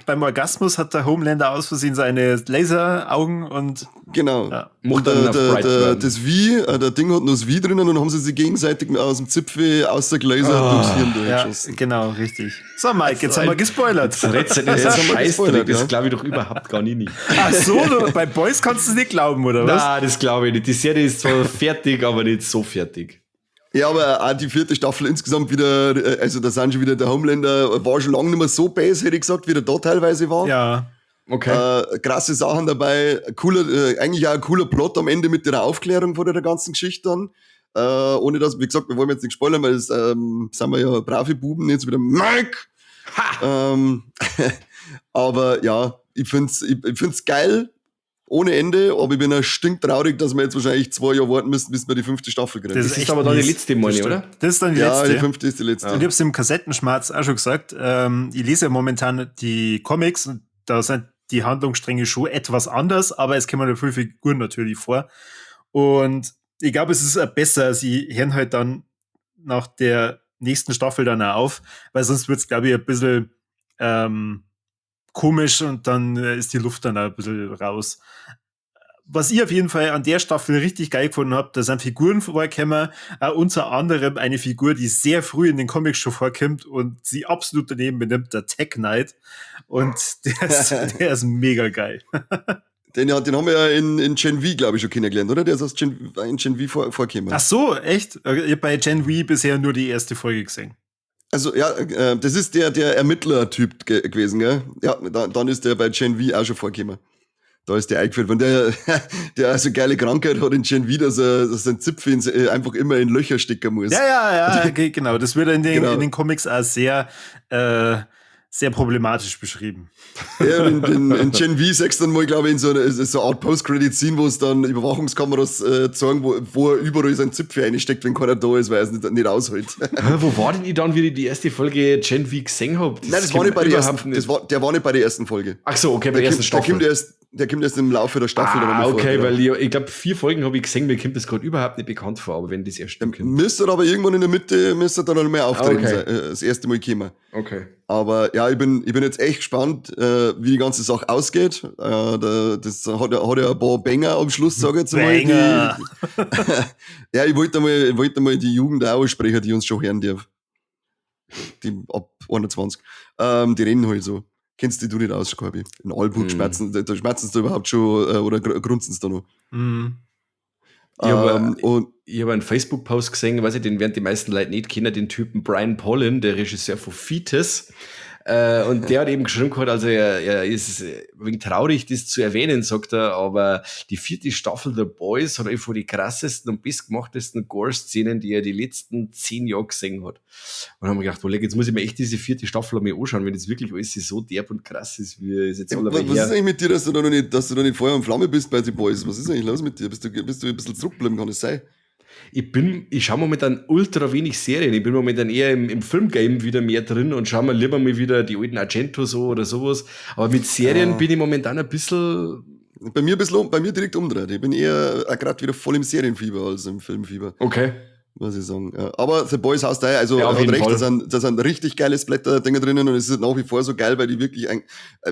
S3: beim Orgasmus hat der Homelander aus Versehen seine Laseraugen und
S1: genau.
S3: Ja.
S1: Und das Wie, der Ding hat noch das Wie drinnen und haben sie sich gegenseitig aus dem Zipfel ausgelasert durchs Hirn durchgeschossen.
S3: Ja, genau, richtig. So, Mike, jetzt haben wir gespoilert.
S2: Das Rätsel ist ein Scheißdreck, das glaube ich doch überhaupt gar nicht.
S3: Ach so, bei Boys kannst du es nicht glauben, oder was?
S2: Nein, das glaube ich nicht. Die Serie ist zwar fertig, aber nicht so fertig.
S1: Ja, aber auch die 4. Staffel insgesamt wieder, also da sind schon wieder, der Homelander war schon lange nicht mehr so base, hätte ich gesagt, wie der da teilweise war.
S3: Ja.
S2: Okay.
S1: Krasse Sachen dabei, eigentlich auch ein cooler Plot am Ende mit der Aufklärung von der ganzen Geschichte dann. Ohne dass, wie gesagt, wir wollen jetzt nicht spoilern, weil das sind wir ja brave Buben, jetzt wieder Mike! Aber ja, ich find's geil. Ohne Ende, aber ich bin ja stinktraurig, dass wir jetzt wahrscheinlich 2 Jahre warten müssen, bis wir die 5. Staffel kriegen.
S2: Das ist aber dann die letzte, meine ich, oder?
S3: Das ist dann die letzte.
S1: Ja, die 5. ist die letzte.
S3: Und ich hab's im Kassettenschmerz auch schon gesagt, ich lese ja momentan die Comics und da sind die Handlungsstränge schon etwas anders, aber es kommen ja viele Figuren natürlich vor. Und ich glaube, es ist besser, sie hören halt dann nach der nächsten Staffel dann auch auf, weil sonst wird's, glaube ich, ein bisschen komisch und dann ist die Luft dann auch ein bisschen raus. Was ich auf jeden Fall an der Staffel richtig geil gefunden habe, da sind Figuren vorgekommen, unter anderem eine Figur, die sehr früh in den Comics schon vorkommt und sie absolut daneben benimmt, der Tech Knight. Und der ist mega geil.
S1: Den haben wir ja in Gen V, glaube ich, schon kennengelernt, oder? Der ist in Gen V vorgekommen.
S3: Ach so, echt? Ich habe bei Gen V bisher nur die erste Folge gesehen.
S1: Also ja, das ist der Ermittler-Typ gewesen, gell? Ja, dann ist der bei Gen V auch schon vorgekommen. Da ist der eingeführt. Wenn der also geile Krankheit hat in Gen V, dass sein Zipfel einfach immer in Löcher stecken muss.
S3: Ja, genau. Das wird in den Comics auch sehr problematisch beschrieben.
S1: Ja, in Gen V sagst du dann mal, glaube ich, in so eine Art Post-Credit-Scene, wo es dann Überwachungskameras zeigen, wo er überall sein Zipfel einsteckt, wenn keiner da ist, weil er es nicht aushält.
S2: Wo war denn ich dann, wie ich die erste Folge Gen V gesehen habe?
S1: Nein, das war nicht bei der ersten. Der war nicht bei der ersten Folge.
S2: Ach so, okay, bei der ersten Staffel.
S1: Der kommt erst im Laufe der Staffel.
S2: Okay, vor, weil ich glaube, 4 Folgen habe ich gesehen, mir kommt das gerade überhaupt nicht bekannt vor, aber wenn das erst stimmt.
S1: Müsste aber irgendwann in der Mitte, dann noch mehr auftreten sein, das erste Mal kommen.
S2: Okay.
S1: Aber ja, ich bin jetzt echt gespannt, wie die ganze Sache ausgeht. Das hat ja ein paar Banger am Schluss, sage ich jetzt mal. Ja, ich wollte mal die Jugend auch ansprechen, die uns schon hören darf. Die ab 21. Die reden halt so. Kennst du nicht aus, Scorpi? In Albut schmerzen sie überhaupt schon oder grunzen sie da noch.
S2: Ich habe einen Facebook-Post gesehen, den werden die meisten Leute nicht kennen, den Typen Brian Pollin, der Regisseur von Fetus. Und der hat eben geschrieben gehabt, also er ist ein wenig traurig, das zu erwähnen, sagt er, aber die 4. Staffel der Boys hat einfach die krassesten und bestgemachtesten Gore-Szenen, die er die letzten 10 Jahre gesehen hat. Und dann haben wir gedacht, jetzt muss ich mir echt diese 4. Staffel einmal anschauen, wenn das wirklich alles so derb und krass ist, wie es jetzt alle
S1: Was ist eigentlich mit dir, dass du da noch nicht Feuer und Flamme bist bei den Boys? Was ist eigentlich los mit dir? Bist du ein bisschen zurückbleiben, kann es sein?
S2: Ich schaue momentan ultra wenig Serien. Ich bin momentan eher im Filmgame wieder mehr drin und schaue mir lieber mal wieder die alten Argento so oder sowas. Aber mit Serien bin ich momentan ein bisschen...
S1: Bei mir direkt umdreht. Ich bin eher gerade wieder voll im Serienfieber als im Filmfieber.
S2: Okay.
S1: Muss ich sagen. Ja. Aber The Boys House Diary, also
S2: ja,
S1: hat recht, da sind richtig geile Splatter-Dinger drinnen und es ist nach wie vor so geil, weil die wirklich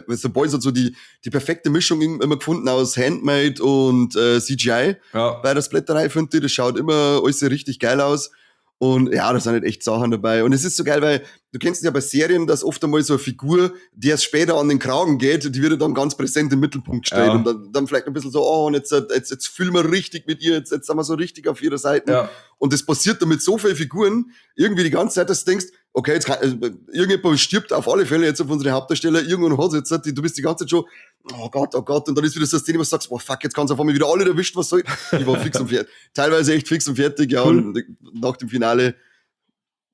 S1: The Boys hat so die perfekte Mischung immer gefunden aus Handmade und CGI.
S2: Ja.
S1: Bei der Splatterei, finde ich, das schaut immer alles richtig geil aus. Und ja, da sind halt echt Sachen dabei. Und es ist so geil, weil du kennst ja bei Serien, dass oft einmal so eine Figur, die erst später an den Kragen geht, die wird dann ganz präsent im Mittelpunkt gestellt. Ja. Und dann vielleicht ein bisschen so, und jetzt fühlen wir richtig mit ihr, jetzt sind wir so richtig auf ihrer Seite. Ja. Und das passiert dann mit so vielen Figuren irgendwie die ganze Zeit, dass du denkst, okay, jetzt irgendjemand stirbt auf alle Fälle jetzt auf unsere Hauptdarsteller, irgendwann hat es jetzt, du bist die ganze Zeit schon, oh Gott, und dann ist wieder so eine Szene, wo du sagst, boah, fuck, jetzt kannst du auf einmal wieder alle erwischt, was soll ich? Ich war fix und fertig. Teilweise echt fix und fertig, ja, cool. Und nach dem Finale,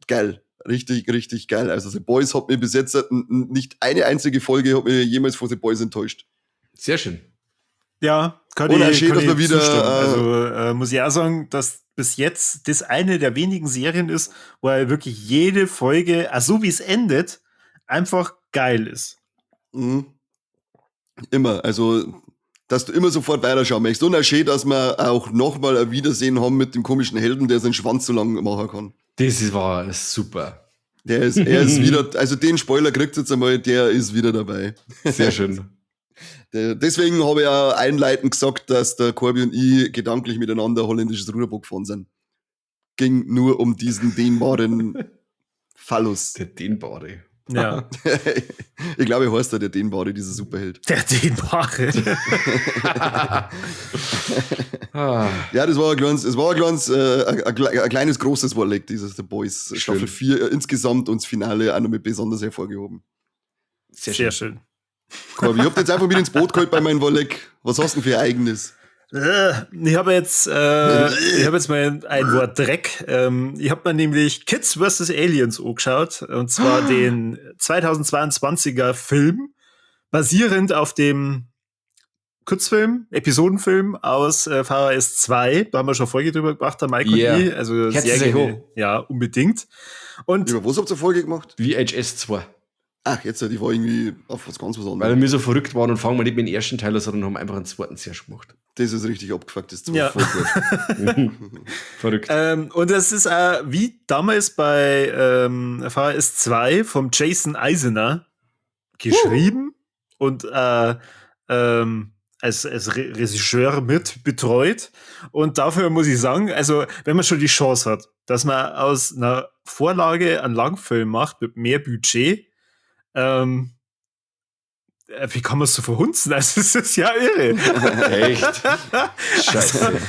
S1: geil. Richtig, richtig geil. Also The Boys hat mir bis jetzt nicht eine einzige Folge hat mir jemals von The Boys enttäuscht.
S2: Sehr schön.
S3: Ja, kann
S1: Und auch
S3: ich,
S1: schön,
S3: kann
S1: dass
S3: ich
S1: wir wieder,
S3: zustimmen. Also muss ich auch sagen, dass bis jetzt das eine der wenigen Serien ist, wo halt wirklich jede Folge, so wie es endet, einfach geil ist.
S1: Immer. Also, dass du immer sofort weiterschauen möchtest. Und auch schön, dass wir auch nochmal ein Wiedersehen haben mit dem komischen Helden, der seinen Schwanz so lang machen kann.
S2: War super.
S1: Er ist wieder, also den Spoiler kriegt jetzt einmal, der ist wieder dabei.
S2: Sehr schön.
S1: Deswegen habe ich auch einleitend gesagt, dass der Corby und ich gedanklich miteinander holländisches Ruderboot gefahren sind. Ging nur um diesen dehnbaren Phallus.
S2: Der Dehnbare.
S3: Ja.
S1: Ich glaube, er heißt der Dehnbare, dieser Superheld.
S3: Der Dehnbare.
S1: Ja, das war ein kleines, großes Warleck, dieses The Boys.
S2: Schön.
S1: Staffel 4 insgesamt und das Finale auch noch mit besonders hervorgehoben.
S3: Sehr schön.
S1: Corby, ich hab jetzt einfach mit ins Boot geholt bei meinem Warleck. Was hast du denn für ein eigenes?
S3: Ich habe jetzt mal ein Wort Dreck. Ich habe mir nämlich Kids vs. Aliens angeschaut. Und zwar den 2022er Film, basierend auf dem Kurzfilm, Episodenfilm aus VHS 2. Da haben wir schon Folge drüber gemacht, der Mike und ich. Also
S2: Herzlich
S3: sehr gerne.
S2: willkommen.
S3: Ja, unbedingt. Und
S1: Über was habt ihr Folge gemacht?
S2: VHS 2.
S1: Ach, jetzt, die war irgendwie auf was ganz was
S2: Weil
S1: anderes.
S2: wir so verrückt waren und fangen wir nicht mit dem ersten Teil an, sondern haben einfach einen zweiten zuerst gemacht.
S1: Das ist richtig abgefuckt, das
S3: Ja.
S1: voll gut.
S2: Verrückt.
S3: und das ist wie damals bei VHS 2 vom Jason Eisner geschrieben und als Regisseur mit betreut. Und dafür muss ich sagen, also wenn man schon die Chance hat, dass man aus einer Vorlage einen Langfilm macht mit mehr Budget, wie kann man es so verhunzen? Also, das ist ja irre.
S2: Echt? Scheiße.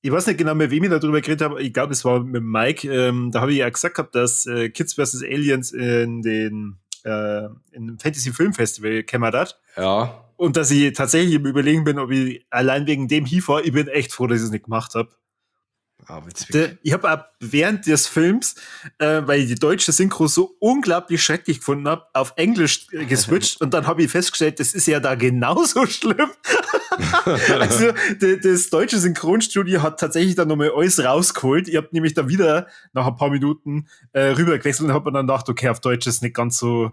S3: Ich weiß nicht genau, mit wem ich darüber geredet habe. Ich glaube, es war mit Mike. Da habe ich ja gesagt gehabt, dass Kids vs. Aliens in dem Fantasy Film Festival gekommen hat.
S2: Ja.
S3: Und dass ich tatsächlich im Überlegen bin, ob ich allein wegen dem hinfahre. Ich bin echt froh, dass ich es nicht gemacht habe. Ich habe auch während des Films, weil ich die deutsche Synchro so unglaublich schrecklich gefunden habe, auf Englisch geswitcht und dann habe ich festgestellt, das ist ja da genauso schlimm. Also das deutsche Synchronstudio hat tatsächlich dann nochmal alles rausgeholt. Ich habe nämlich da wieder nach ein paar Minuten rübergewechselt und habe mir dann gedacht, okay, auf Deutsch ist nicht ganz so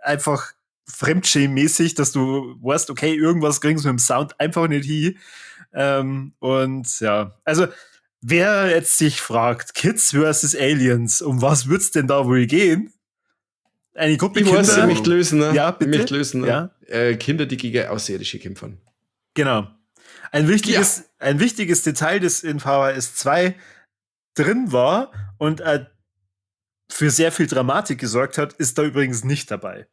S3: einfach fremdschämmäßig, dass du weißt, okay, irgendwas kriegen sie mit dem Sound einfach nicht hin. Und ja, also wer jetzt sich fragt, Kids vs. Aliens, um was wird's denn da wohl gehen? Eine Gruppe
S2: Ich
S3: Kinder.
S2: weiß, ich möchte lösen, ne?
S3: Ja, bitte.
S2: Ich möchte lösen, ne?
S3: Ja.
S2: Kinder, die gegen Außerirdische kämpfen.
S3: Genau. Ein wichtiges Detail, das in VHS 2 drin war und für sehr viel Dramatik gesorgt hat, ist da übrigens nicht dabei.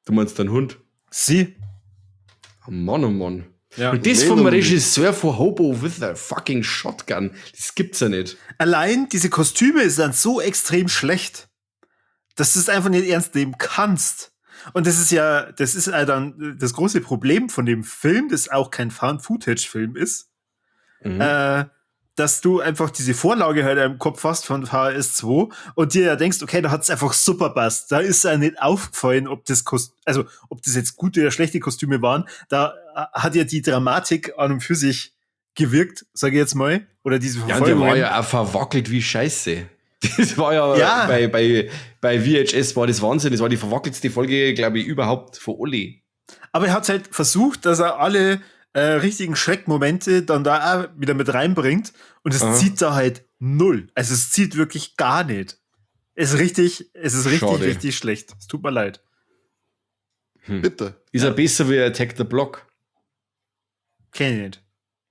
S2: Du meinst deinen Hund?
S3: Sie.
S2: Oh Mann, oh Mann.
S3: Ja.
S2: Und das vom Regisseur von Hobo with a fucking Shotgun. Das gibt's ja nicht.
S3: Allein diese Kostüme sind so extrem schlecht, dass du es einfach nicht ernst nehmen kannst. Und das ist dann das große Problem von dem Film, das auch kein Found-Footage-Film ist, dass du einfach diese Vorlage halt im Kopf hast von VHS 2 und dir ja denkst, okay, da hat's einfach super passt. Da ist ja nicht aufgefallen, ob das jetzt gute oder schlechte Kostüme waren. Da hat ja die Dramatik an und für sich gewirkt, sage ich jetzt mal. Oder diese
S2: Ja,
S3: Verfolgung.
S2: der war ja auch verwackelt wie Scheiße. Das war ja. Bei VHS war das Wahnsinn. Das war die verwackeltste Folge, glaube ich, überhaupt von Olli.
S3: Aber er hat halt versucht, dass er alle richtigen Schreckmomente dann da auch wieder mit reinbringt. Und es zieht da halt null. Also es zieht wirklich gar nicht. Es ist richtig schlecht. Es tut mir leid.
S1: Bitte.
S2: Ist er besser wie Attack the Block?
S3: Kenn ich nicht.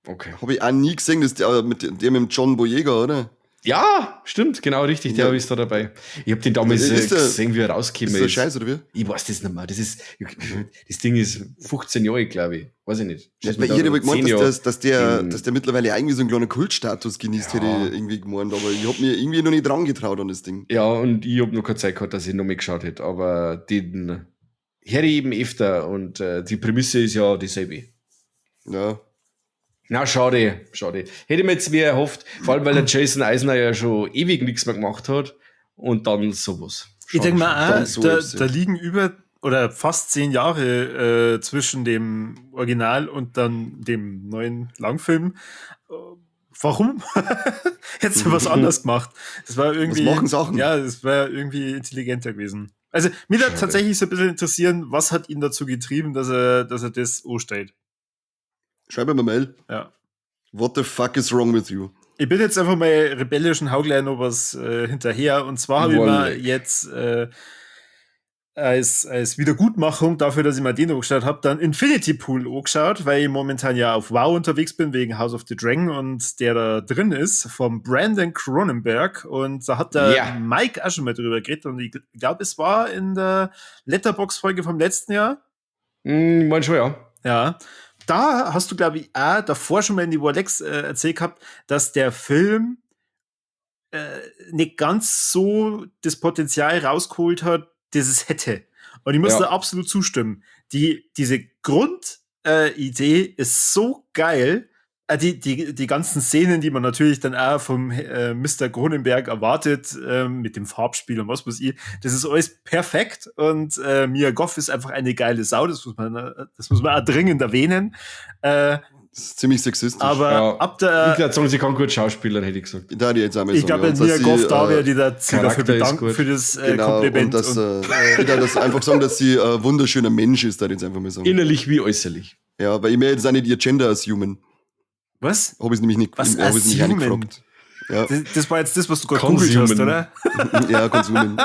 S2: Okay.
S1: Habe ich auch nie gesehen, das ist der mit dem John Boyega, oder?
S2: Ja, stimmt, genau richtig, der ist da dabei. Ich habe den damals gesehen, wie er rausgekommen
S1: ist. Ist der Scheiß, oder wie?
S2: Ich weiß das nicht mehr. Das Ding ist 15 Jahre, glaube ich. Weiß ich nicht.
S1: Weil ich hätte gemeint, dass der mittlerweile irgendwie so einen kleinen Kultstatus genießt, hätte ich irgendwie gemeint. Aber ich habe mir irgendwie noch nicht dran getraut an das Ding.
S2: Ja, und ich habe noch keine Zeit gehabt, dass ich noch mal geschaut hätte. Aber den höre ich eben öfter und die Prämisse ist ja dieselbe.
S1: Ja.
S2: Na, schade. Hätte ich mir jetzt mehr erhofft, vor allem weil der Jason Eisner ja schon ewig nichts mehr gemacht hat und dann sowas.
S3: Ich denke mal, da liegen über oder fast 10 Jahre zwischen dem Original und dann dem neuen Langfilm. Warum? Hättest du was anders gemacht? Das war irgendwie.
S1: Was machen Sachen?
S3: Ja, das wäre irgendwie intelligenter gewesen. Also, mir würde tatsächlich so ein bisschen interessieren, was hat ihn dazu getrieben, dass er das anstellt.
S1: Schreib mir mal Mail.
S3: Ja.
S1: What the fuck is wrong with you?
S3: Ich bin jetzt einfach mal rebellisch und hau gleich noch was hinterher. Und zwar habe ich mir jetzt als Wiedergutmachung dafür, dass ich mir den angeschaut habe, dann Infinity Pool angeschaut, weil ich momentan ja auf WoW unterwegs bin, wegen House of the Dragon und der da drin ist, vom Brandon Cronenberg. Und da hat der Mike auch schon mal drüber geredet. Und ich glaube, es war in der Letterboxd-Folge vom letzten Jahr.
S2: Mein schon, ja.
S3: Ja. Da hast du, glaube ich, auch davor schon mal in die Warlex erzählt gehabt, dass der Film nicht ganz so das Potenzial rausgeholt hat, das es hätte. Und ich muss da absolut zustimmen. Diese Grundidee ist so geil. Die ganzen Szenen, die man natürlich dann auch vom Mr. Cronenberg erwartet, mit dem Farbspiel und was weiß ich, das ist alles perfekt. Und Mia Goth ist einfach eine geile Sau, das muss man auch dringend erwähnen.
S1: Das ist ziemlich sexistisch.
S3: Aber ab der.
S2: Ich glaube, sagen, sie kann gut schauspielern, hätte ich gesagt.
S1: Da die jetzt einmal
S3: ich glaube, Mia Goth, da wäre die dafür bedanken für das Kompliment.
S1: Und ich darf das einfach sagen, dass sie ein wunderschöner Mensch ist, da jetzt einfach mal sagen.
S2: Innerlich wie äußerlich.
S1: Ja, weil ich mir jetzt auch nicht ihr Gender assumen.
S3: Was?
S1: Habe ich nämlich nicht, gefragt. Ja.
S3: Das war jetzt das, was du gerade googelt hast, oder?
S1: Ja, konsumen.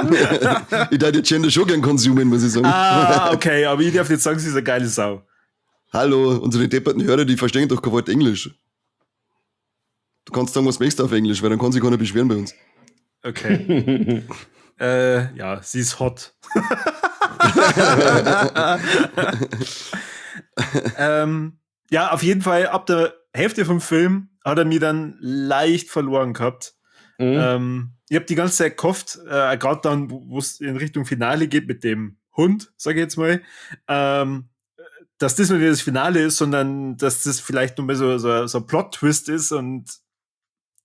S1: Ich darf die Gender schon gern konsumen, muss ich sagen.
S3: Okay, aber ich darf jetzt sagen, sie ist eine geile Sau.
S1: Hallo, unsere depperten Hörer, die verstehen doch kein Wort Englisch. Du kannst sagen, was möchtest du auf Englisch, weil dann kann sich keiner beschweren bei uns.
S3: Okay. Ja, sie ist hot. Ja, auf jeden Fall, ab der Hälfte vom Film hat er mich dann leicht verloren gehabt. Ich habe die ganze Zeit gehofft, gerade dann, wo es in Richtung Finale geht mit dem Hund, sage ich jetzt mal, dass das nicht das Finale ist, sondern dass das vielleicht nochmal so ein Plot-Twist ist und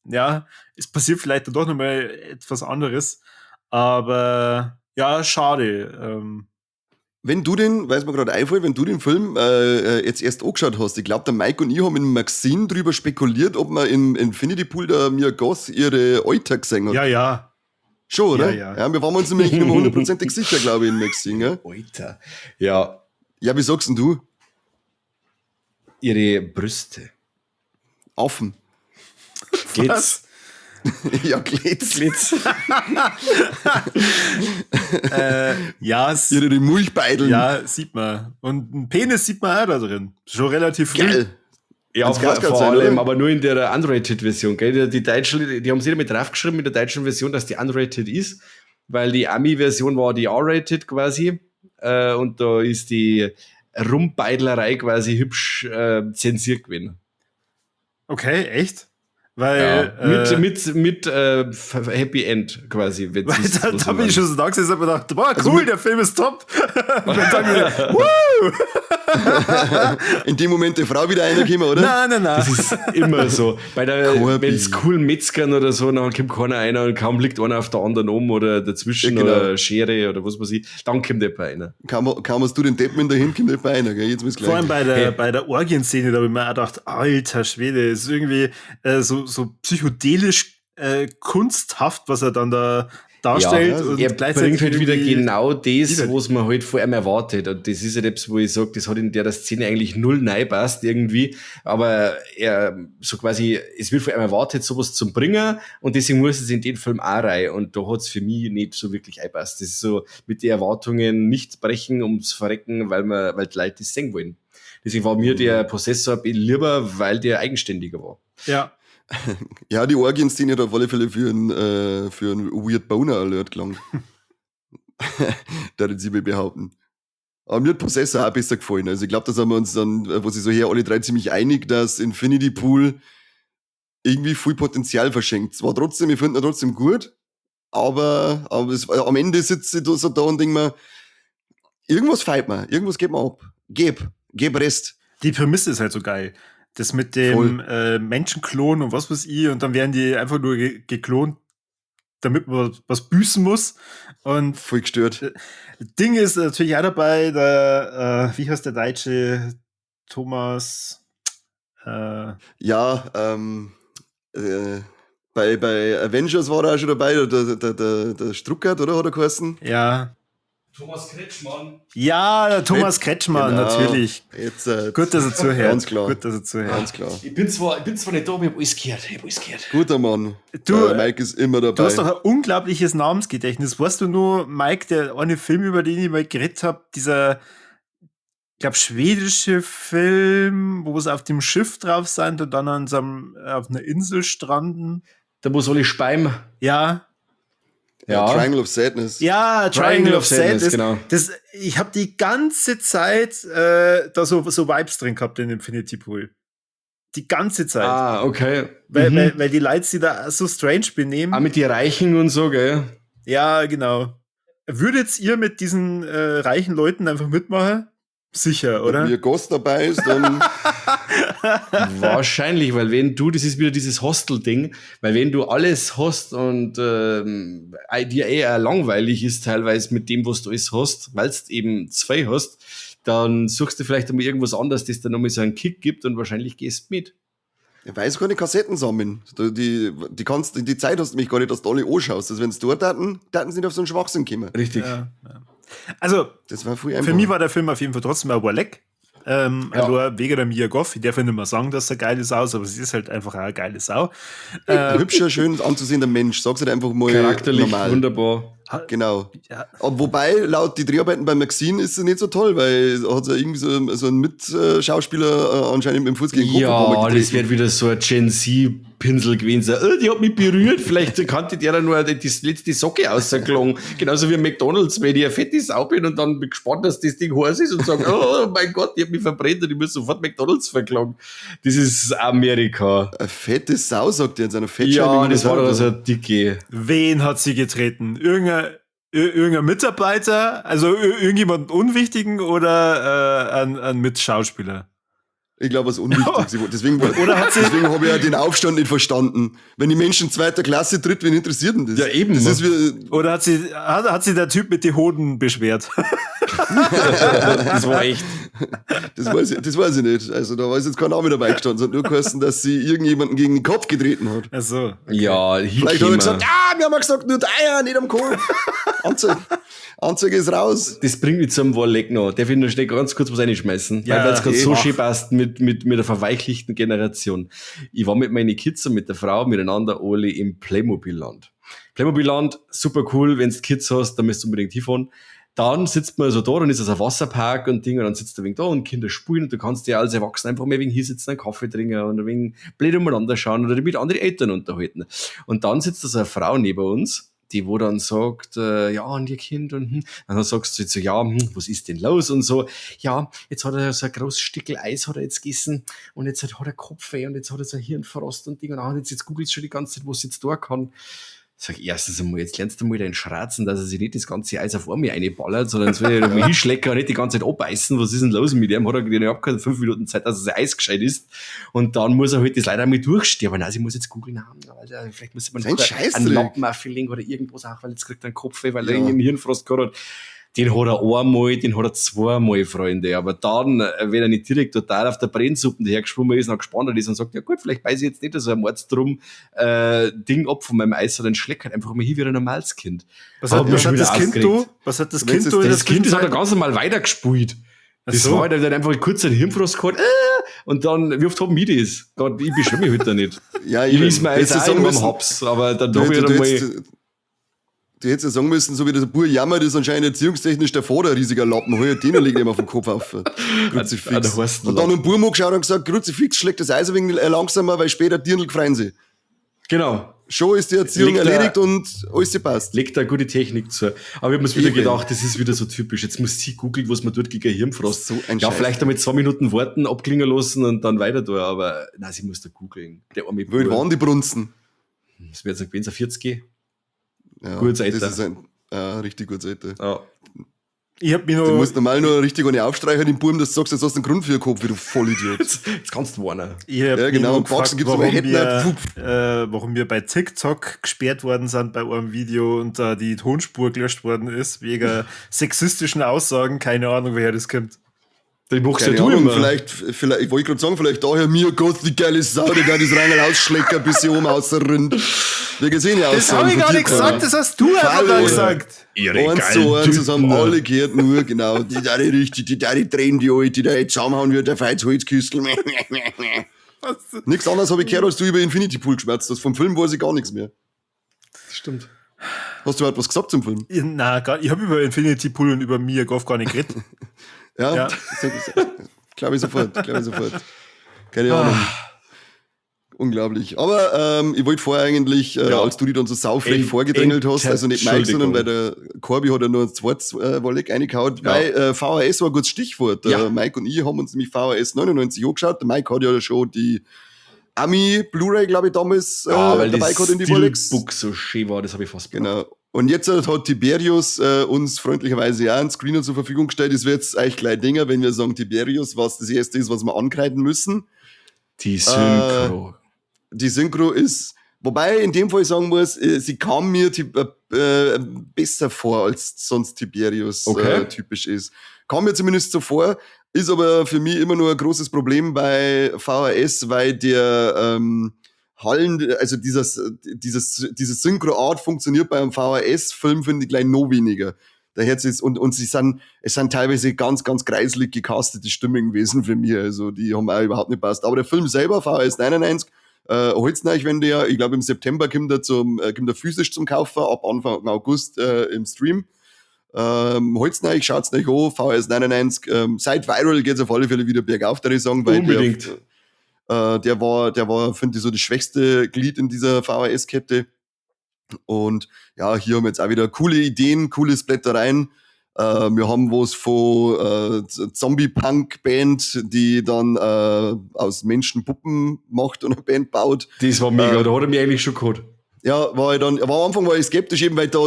S3: ja, es passiert vielleicht dann doch nochmal etwas anderes. Aber ja, schade.
S1: Wenn du den, weiß mir gerade einfällt, wenn du den Film jetzt erst angeschaut hast, ich glaube, der Mike und ich haben mit Maxine drüber spekuliert, ob man im Infinity Pool der Mia Goth ihre Euter gesehen hat.
S3: Ja.
S1: Schon, oder?
S3: Ja.
S1: Wir waren uns nämlich nicht mehr hundertprozentig sicher, glaube ich, in Maxine. Gell?
S2: Euter. Ja.
S1: Ja, wie sagst denn du?
S2: Ihre Brüste.
S1: Offen.
S2: Glitz.
S1: Ja, Glitz.
S3: Ja,
S1: ihre Mulchbeideln.
S3: Ja, sieht man. Und einen Penis sieht man auch da drin. Schon relativ früh.
S1: Geil.
S2: Ja, vor allem, aber nur in der Unrated-Version. Die Deutschen, die haben sie mit draufgeschrieben in der deutschen Version, dass die Unrated ist, weil die Ami-Version war die R-Rated quasi. Und da ist die Rumbeidlerei quasi hübsch zensiert gewesen.
S3: Okay, echt? Weil,
S2: mit Happy End quasi. Wenn
S3: da habe ich schon so da gesessen und gedacht, boah, cool, also der Film ist top. Und dann wieder,
S1: in dem Moment die Frau wieder reingekommen, oder?
S3: Nein.
S2: Das ist immer so. Wenn es cool Metzgern oder so, dann kommt keiner einer und kaum liegt einer auf der anderen um oder dazwischen oder Schere oder was weiß ich, dann kommt jemand einer.
S1: Kaum hast du den Deppen in der Hand, kommt jemand einer, gell? Jetzt
S3: vor allem bei der Orgienszene, da habe ich mir auch gedacht, alter Schwede, ist irgendwie so psychedelisch kunsthaft, was er dann da darstellt.
S2: Ja,
S3: und
S2: er
S3: gleichzeitig
S2: bringt halt wieder genau das, was man halt vor allem erwartet. Und das ist halt etwas, wo ich sage, das hat in der Szene eigentlich null reinpasst irgendwie. Aber er so quasi, es wird vor allem erwartet, sowas zu bringen. Und deswegen muss es in den Film auch rein. Und da hat es für mich nicht so wirklich reinpasst. Das ist so mit den Erwartungen nicht brechen, ums Verrecken, weil die Leute das sehen wollen. Deswegen war mir der Possessor lieber, weil der eigenständiger war.
S3: Ja.
S1: Ja, die Orgien-Szene hat auf alle Fälle für einen Weird Boner-Alert gelangt. Da sie mir behaupten. Aber mir hat Possessor auch besser gefallen. Also ich glaube, da sind wir uns dann, wo sie so her, alle drei ziemlich einig, dass Infinity Pool irgendwie viel Potenzial verschenkt. Zwar trotzdem, ich finde ihn trotzdem gut, aber am Ende sitze ich so da und denke mir, irgendwas fehlt mir, irgendwas geht mir ab. Geb Rest.
S3: Die Prämisse ist halt so geil. Das mit dem Menschenklon und was weiß ich, und dann werden die einfach nur geklont. damit man was büßen muss. Und
S1: Voll gestört.
S3: Ding ist natürlich auch dabei, der, wie heißt der Deutsche? Thomas.
S1: Ja, bei Avengers war er auch schon dabei, der Struckert, oder? Hat er geheißen?
S3: Ja.
S2: Thomas Kretschmann.
S3: Ja, der Thomas Kretschmann,
S1: Genau.
S3: natürlich.
S1: Jetzt,
S3: Gut, dass er zuhört.
S1: Ganz klar.
S3: Gut, dass er zuhört.
S1: Ganz klar.
S2: Ich bin zwar nicht da, aber ich hab alles gehört.
S1: Guter Mann.
S3: Du,
S1: Mike ist immer dabei.
S3: Du hast doch ein unglaubliches Namensgedächtnis. Weißt du nur, Mike, der eine Film, über den ich mal geredet habe, dieser, ich glaube, schwedische Film, wo sie auf dem Schiff drauf sind und dann auf einer Insel stranden?
S2: Da muss alle Speim.
S3: Ja.
S1: Ja, Triangle of Sadness.
S3: Ja, Triangle of Sadness.
S2: Genau.
S3: Ich habe die ganze Zeit da so Vibes drin gehabt in Infinity Pool. Die ganze Zeit.
S2: Ah, okay.
S3: Weil die Leute sich da so strange benehmen.
S2: Auch mit die Reichen und so, gell?
S3: Ja, genau. Würdet ihr mit diesen reichen Leuten einfach mitmachen? Sicher, oder?
S1: Wenn ihr Gast dabei ist, dann
S2: Wahrscheinlich, weil das ist wieder dieses Hostel-Ding, weil wenn du alles hast und dir eher langweilig ist teilweise mit dem, was du alles hast, weil du eben zwei hast, dann suchst du vielleicht einmal irgendwas anderes, das dir nochmal so einen Kick gibt und wahrscheinlich gehst mit.
S1: ich weiß keine Kassetten sammeln. Die Zeit hast du mich gar nicht, dass du alle anschaust. Also wenn es dort hatten sie nicht auf so einen Schwachsinn kommen.
S2: Richtig.
S3: Ja. Also,
S1: Das war viel einfacher.
S3: für mich war der Film auf jeden Fall trotzdem ein Warleck. Also wegen der Mia Goth. Ich darf ja nicht mehr sagen, dass er geile Sau ist, aber sie ist halt einfach auch eine geile Sau.
S1: Hübscher, schön anzusehender Mensch. Sag's halt einfach mal
S2: Charakterlich
S1: normal.
S2: wunderbar.
S1: Genau.
S3: Ja.
S1: Aber wobei, laut die Dreharbeiten bei Maxine ist es nicht so toll, weil hat ja irgendwie so einen Mitschauspieler anscheinend mit dem Fuß gegen den Kopf
S2: Ja,
S1: getreten.
S2: das wird wieder so ein Gen Z-Pinsel gewesen sein. Die hat mich berührt, vielleicht kannte der dann nur die letzte Socke rausgeklungen. Genauso wie McDonalds, wenn ich ein fette Sau bin und dann bin gespannt, dass das Ding heiß ist und sage, oh mein Gott, die hat mich verbrennt und ich muss sofort McDonalds verklagen. Das ist Amerika.
S1: Eine fette Sau, sagt er in seiner
S2: Ja, das war doch so eine dicke.
S3: Wen hat sie getreten? Irgendein Mitarbeiter? Also irgendjemanden Unwichtigen oder ein Mitschauspieler?
S1: Ich glaube, was unwichtig. Deswegen habe ich ja den Aufstand nicht verstanden. Wenn die Menschen zweiter Klasse tritt, wen interessiert denn das?
S2: Ja, eben.
S1: Das ist wie,
S3: Oder hat sie der Typ mit den Hoden beschwert?
S2: Das war echt.
S1: das weiß ich nicht. Also da war jetzt kein Name dabei gestanden, sondern nur geheißen, dass sie irgendjemanden gegen den Kopf getreten hat.
S3: Ach so.
S2: Ja,
S1: Vielleicht hat er gesagt, wir haben ja gesagt, nur die Eier, nicht am Kopf. Anzeige ist raus.
S2: Das bringt mich zum Warleck noch. Darf ich noch schnell ganz kurz was reinschmeißen?
S3: Ja,
S2: weil es gerade so
S3: mach.
S2: schön passt mit der verweichlichten Generation. Ich war mit meinen Kids und mit der Frau miteinander alle im Playmobil-Land. Playmobil-Land, super cool, wenn du Kids hast, dann müsst du unbedingt hinfahren. Dann sitzt man so da, dann ist es ein Wasserpark und Ding, und dann sitzt du ein wenig da und Kinder spielen und du kannst dir als Erwachsener einfach mal ein wenig hinsitzen, einen Kaffee trinken und ein wenig blöd umeinander schauen oder mit anderen Eltern unterhalten. Und dann sitzt da so eine Frau neben uns, die wo dann sagt, ja, und ihr Kind und dann sagst du so, ja, was ist denn los und so, ja, jetzt hat er so ein großes Stückel Eis hat er jetzt gegessen und jetzt hat er Kopfweh und jetzt hat er so ein Hirnfrost und Ding und jetzt googelt schon die ganze Zeit, was jetzt da kann. Sag erstens einmal, jetzt lernst du mal deinen Schratzen, dass er sich nicht das ganze Eis auf einmal reinballert, sondern es will er mal hinschlecken und nicht die ganze Zeit abbeißen. Was ist denn los mit ihm? Hat er überhaupt keine 5 Minuten Zeit, dass er sein Eis gescheit ist. Und dann muss er halt das leider einmal durchstehen. Aber nein, ich muss jetzt googeln haben, weil vielleicht muss man einen Lampenaffeling oder irgendwas auch, weil jetzt kriegt er einen Kopfweh, weil er einen Hirnfrost gehabt hat. Den hat er einmal, den hat er zweimal, Freunde. Aber dann, wenn er nicht direkt total auf der Brennsuppe dahergeschwommen ist und gespannt ist und sagt, ja gut, vielleicht beiße ich jetzt nicht so ein Mordsdrum Ding ab von meinem Eis, sondern schlägt halt einfach mal hin wie ein normales Kind.
S3: Was hat das Kind du? Was hat das Kind du?
S2: Das Kind hat er ganz normal weitergespielt. Das
S3: so.
S2: war halt dann einfach kurz ein Hirnfrost gehabt, und dann, wie oft haben wir das? Gott, ich beschwöre mich heute nicht.
S1: Ja,
S2: ich lese mir Eis auch am Haps, aber dann habe ich einmal...
S1: Du hättest ja sagen müssen, so wie der Bur jammert, ist anscheinend erziehungstechnisch der Vater ein riesiger Lappen. Heuer den legt ihm auf den Kopf auf. Kruzifix. Und dann ein Bur mal geschaut und gesagt, Kruzifix schlägt das Eis ein wenig langsamer, weil später Dirndl gefreien sie.
S2: Genau.
S1: Schon ist die Erziehung erledigt und alles passt.
S2: Legt da gute Technik zu. Aber ich habe mir wieder gedacht, das ist wieder so typisch. Jetzt muss sie googeln, was man tut gegen Hirnfrost.
S1: So ein
S2: ja,
S1: Scheiß.
S2: vielleicht damit 2 Minuten warten, abklingen lassen und dann weiter tun. Aber nein, sie muss da googeln. Der arme
S1: Wie alt waren die Brunzen?
S2: Das wäre jetzt ein gewesen, 40.
S1: Ja,
S2: Gutes Alter.
S1: das ist ein richtig gutes Alter.
S2: Ja.
S3: Ich hab mich
S1: Du
S3: noch.
S1: musst normal nur richtig eine aufstreichen, den Buben, dass du sagst, jetzt hast du einen Grund für den Kopf, wie du Vollidiot.
S2: Jetzt kannst du warnen.
S3: Ich hab
S1: Ja,
S3: mich
S1: genau,
S3: noch
S1: und Boxen gibt's
S3: warum,
S1: aber Headnut.
S3: warum wir bei TikTok gesperrt worden sind bei einem Video und da die Tonspur gelöscht worden ist, wegen sexistischen Aussagen. Keine Ahnung, woher das kommt.
S2: Den machst ja
S1: Keine
S2: du
S1: Ahnung,
S2: immer.
S1: vielleicht, ich wollte gerade sagen, vielleicht daher mir Gott, die geile Sau, die da das Rangel ausschlecken, bis sie oben ausrinnt. Wir gesehen ja
S3: Das habe ich gar nicht gesagt, das hast du einfach da gesagt.
S2: Ihre
S1: Eins zu eins, das haben alle gehört, nur genau. Die da die richtig, die da die drehen, die alte, die da jetzt zusammenhauen wird, der Feitsholzküstel. Nichts anderes habe ich gehört, als du über Infinity Pool geschmerzt hast. Vom Film weiß ich gar nichts mehr.
S2: Das stimmt.
S1: Hast du überhaupt was gesagt zum Film?
S3: Na, ich habe über Infinity Pool und über Mia Goff gar nicht geredet.
S1: Ja. Glaube ich sofort. Keine Ahnung. Unglaublich. Aber ich wollte vorher eigentlich, als du die dann so saufrech vorgedrängelt hast, also nicht Mike, sondern weil der Corby hat ja nur ein zweites Wolleck reingehauen, weil VHS war ein gutes Stichwort. Mike und ich haben uns nämlich VHS 99 angeschaut. Der Mike hat ja schon die Ami Blu-ray, glaube ich, damals
S2: weil
S1: dabei gehabt in die Wollecks.
S2: Steelbook so schön war, das habe ich fast
S1: Genau. Und jetzt hat Tiberius uns freundlicherweise auch einen Screener zur Verfügung gestellt. Das wird jetzt eigentlich gleich Dinger, wenn wir sagen Tiberius, was das erste ist, was wir ankreiden müssen.
S2: Die Synchro.
S1: Die Synchro ist, wobei in dem Fall ich sagen muss, sie kam mir besser vor, als sonst Tiberius typisch ist. Kam mir zumindest so vor, ist aber für mich immer nur ein großes Problem bei VHS, weil der Hallen, also diese Synchro-Art funktioniert bei einem VHS-Film, finde ich, gleich noch weniger. Der Herz ist, und es sind teilweise ganz, ganz kreislig gecastete Stimmen gewesen für mich, also die haben auch überhaupt nicht passt. Aber der Film selber, VHS 99, holt's euch, wenn der, ich glaube im September kommt er physisch zum Kaufen, ab Anfang August im Stream. Holt's euch, schaut's euch an, VHS 99, seit Viral geht's auf alle Fälle wieder bergauf, würde ich sagen, weil
S2: unbedingt.
S1: Der war, finde ich, so das schwächste Glied in dieser VHS-Kette. Und ja, hier haben wir jetzt auch wieder coole Ideen, coole Splattereien. Wir haben was von Zombie-Punk-Band, die dann aus Menschen Puppen macht und eine Band baut.
S2: Das war mega, da hat er mich eigentlich schon gehabt.
S1: Ja, am Anfang war ich skeptisch, eben weil da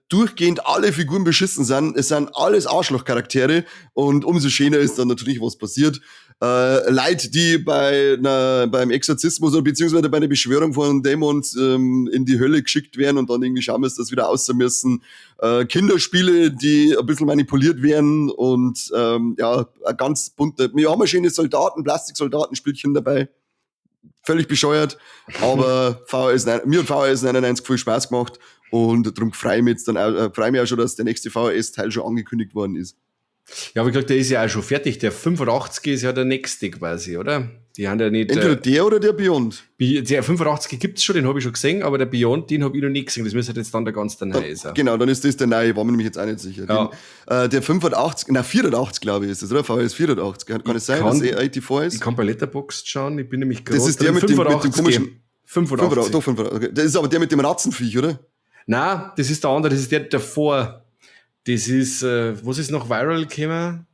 S1: durchgehend alle Figuren beschissen sind. Es sind alles Arschlochcharaktere und umso schöner ist dann natürlich, was passiert. Leute, die beim Exorzismus oder beziehungsweise bei der Beschwörung von Dämons in die Hölle geschickt werden und dann irgendwie schauen müssen, dass wieder raus müssen. Kinderspiele, die ein bisschen manipuliert werden und ein ganz bunte. Wir haben schöne Plastiksoldatenspielchen dabei. Völlig bescheuert, aber mir hat VHS 99 viel Spaß gemacht und darum freue ich mich auch schon, dass der nächste VHS-Teil schon angekündigt worden ist.
S2: Ja, aber ich glaube, der ist ja auch schon fertig. Der 85 ist ja der nächste quasi, oder? Die haben ja nicht.
S1: Entweder der oder der Beyond.
S2: Der 85 gibt's schon, den habe ich schon gesehen, aber der Beyond, den habe ich noch nicht gesehen. Das müsste jetzt dann der ganz der neue sein.
S1: Genau, dann ist das der neue, war mir nämlich jetzt auch nicht sicher.
S2: Ja.
S1: Der 480, glaube ich, ist das, oder? VHS 480. Kann es sein, dass er 84 ist?
S2: Ich kann bei Letterboxd schauen, ich bin nämlich gerade.
S1: Das ist der mit dem komischen.
S2: 85.
S1: Doch, 85. Okay. Das ist aber der mit dem Ratzenviech, oder?
S2: Nein, das ist der andere, das ist der davor. Das ist, was ist noch viral gekommen?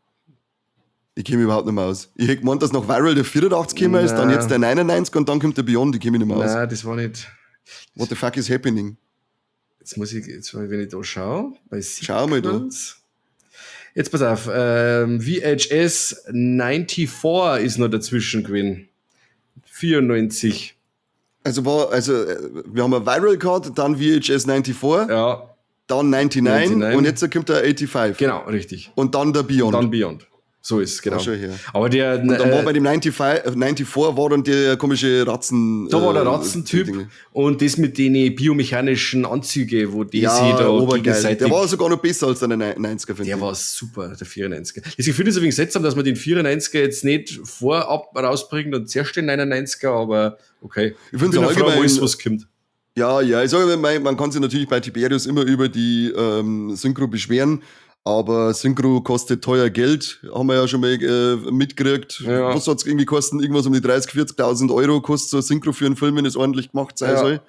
S1: Ich kenne mich überhaupt nicht mehr aus. Ich hätte gemeint, dass noch Viral der 84 gekommen ist, dann jetzt der 99 und dann kommt der Beyond, ich kenne mich nicht mehr aus.
S2: Nein, das war nicht.
S1: What the fuck is happening?
S2: Wenn ich da schaue, bei
S1: Schau mal da.
S2: Jetzt pass auf, VHS 94 ist noch dazwischen gewesen. 94.
S1: Also wir haben ein Viral gehabt, dann VHS 94,
S2: Ja.
S1: dann 99 und jetzt kommt der 85.
S2: Genau, richtig.
S1: Und dann der Beyond.
S2: Und dann Beyond. So ist es, genau.
S1: Schon her.
S2: Aber der.
S1: Und dann war bei dem 94 war dann der komische Ratzen.
S2: Da war der Ratzentyp und das mit den biomechanischen Anzügen, wo die sie da gegenseitig.
S1: Der war sogar noch besser als der 90er, finde ich.
S2: Der war super, der 94er. Das Gefühl ist übrigens seltsam, dass man den 94er jetzt nicht vorab rausbringt und zuerst den 99er, aber okay.
S1: Ich finde es allgemein,
S2: wo es was kommt.
S1: Ja, ich sage, man kann sich natürlich bei Tiberius immer über die Synchro beschweren, aber Synchro kostet teuer Geld, haben wir ja schon mal mitgekriegt. Ja. Was hat es irgendwie kosten? Irgendwas um die 30.000, 40.000 Euro kostet so ein Synchro für einen Film, wenn es ordentlich gemacht sein soll.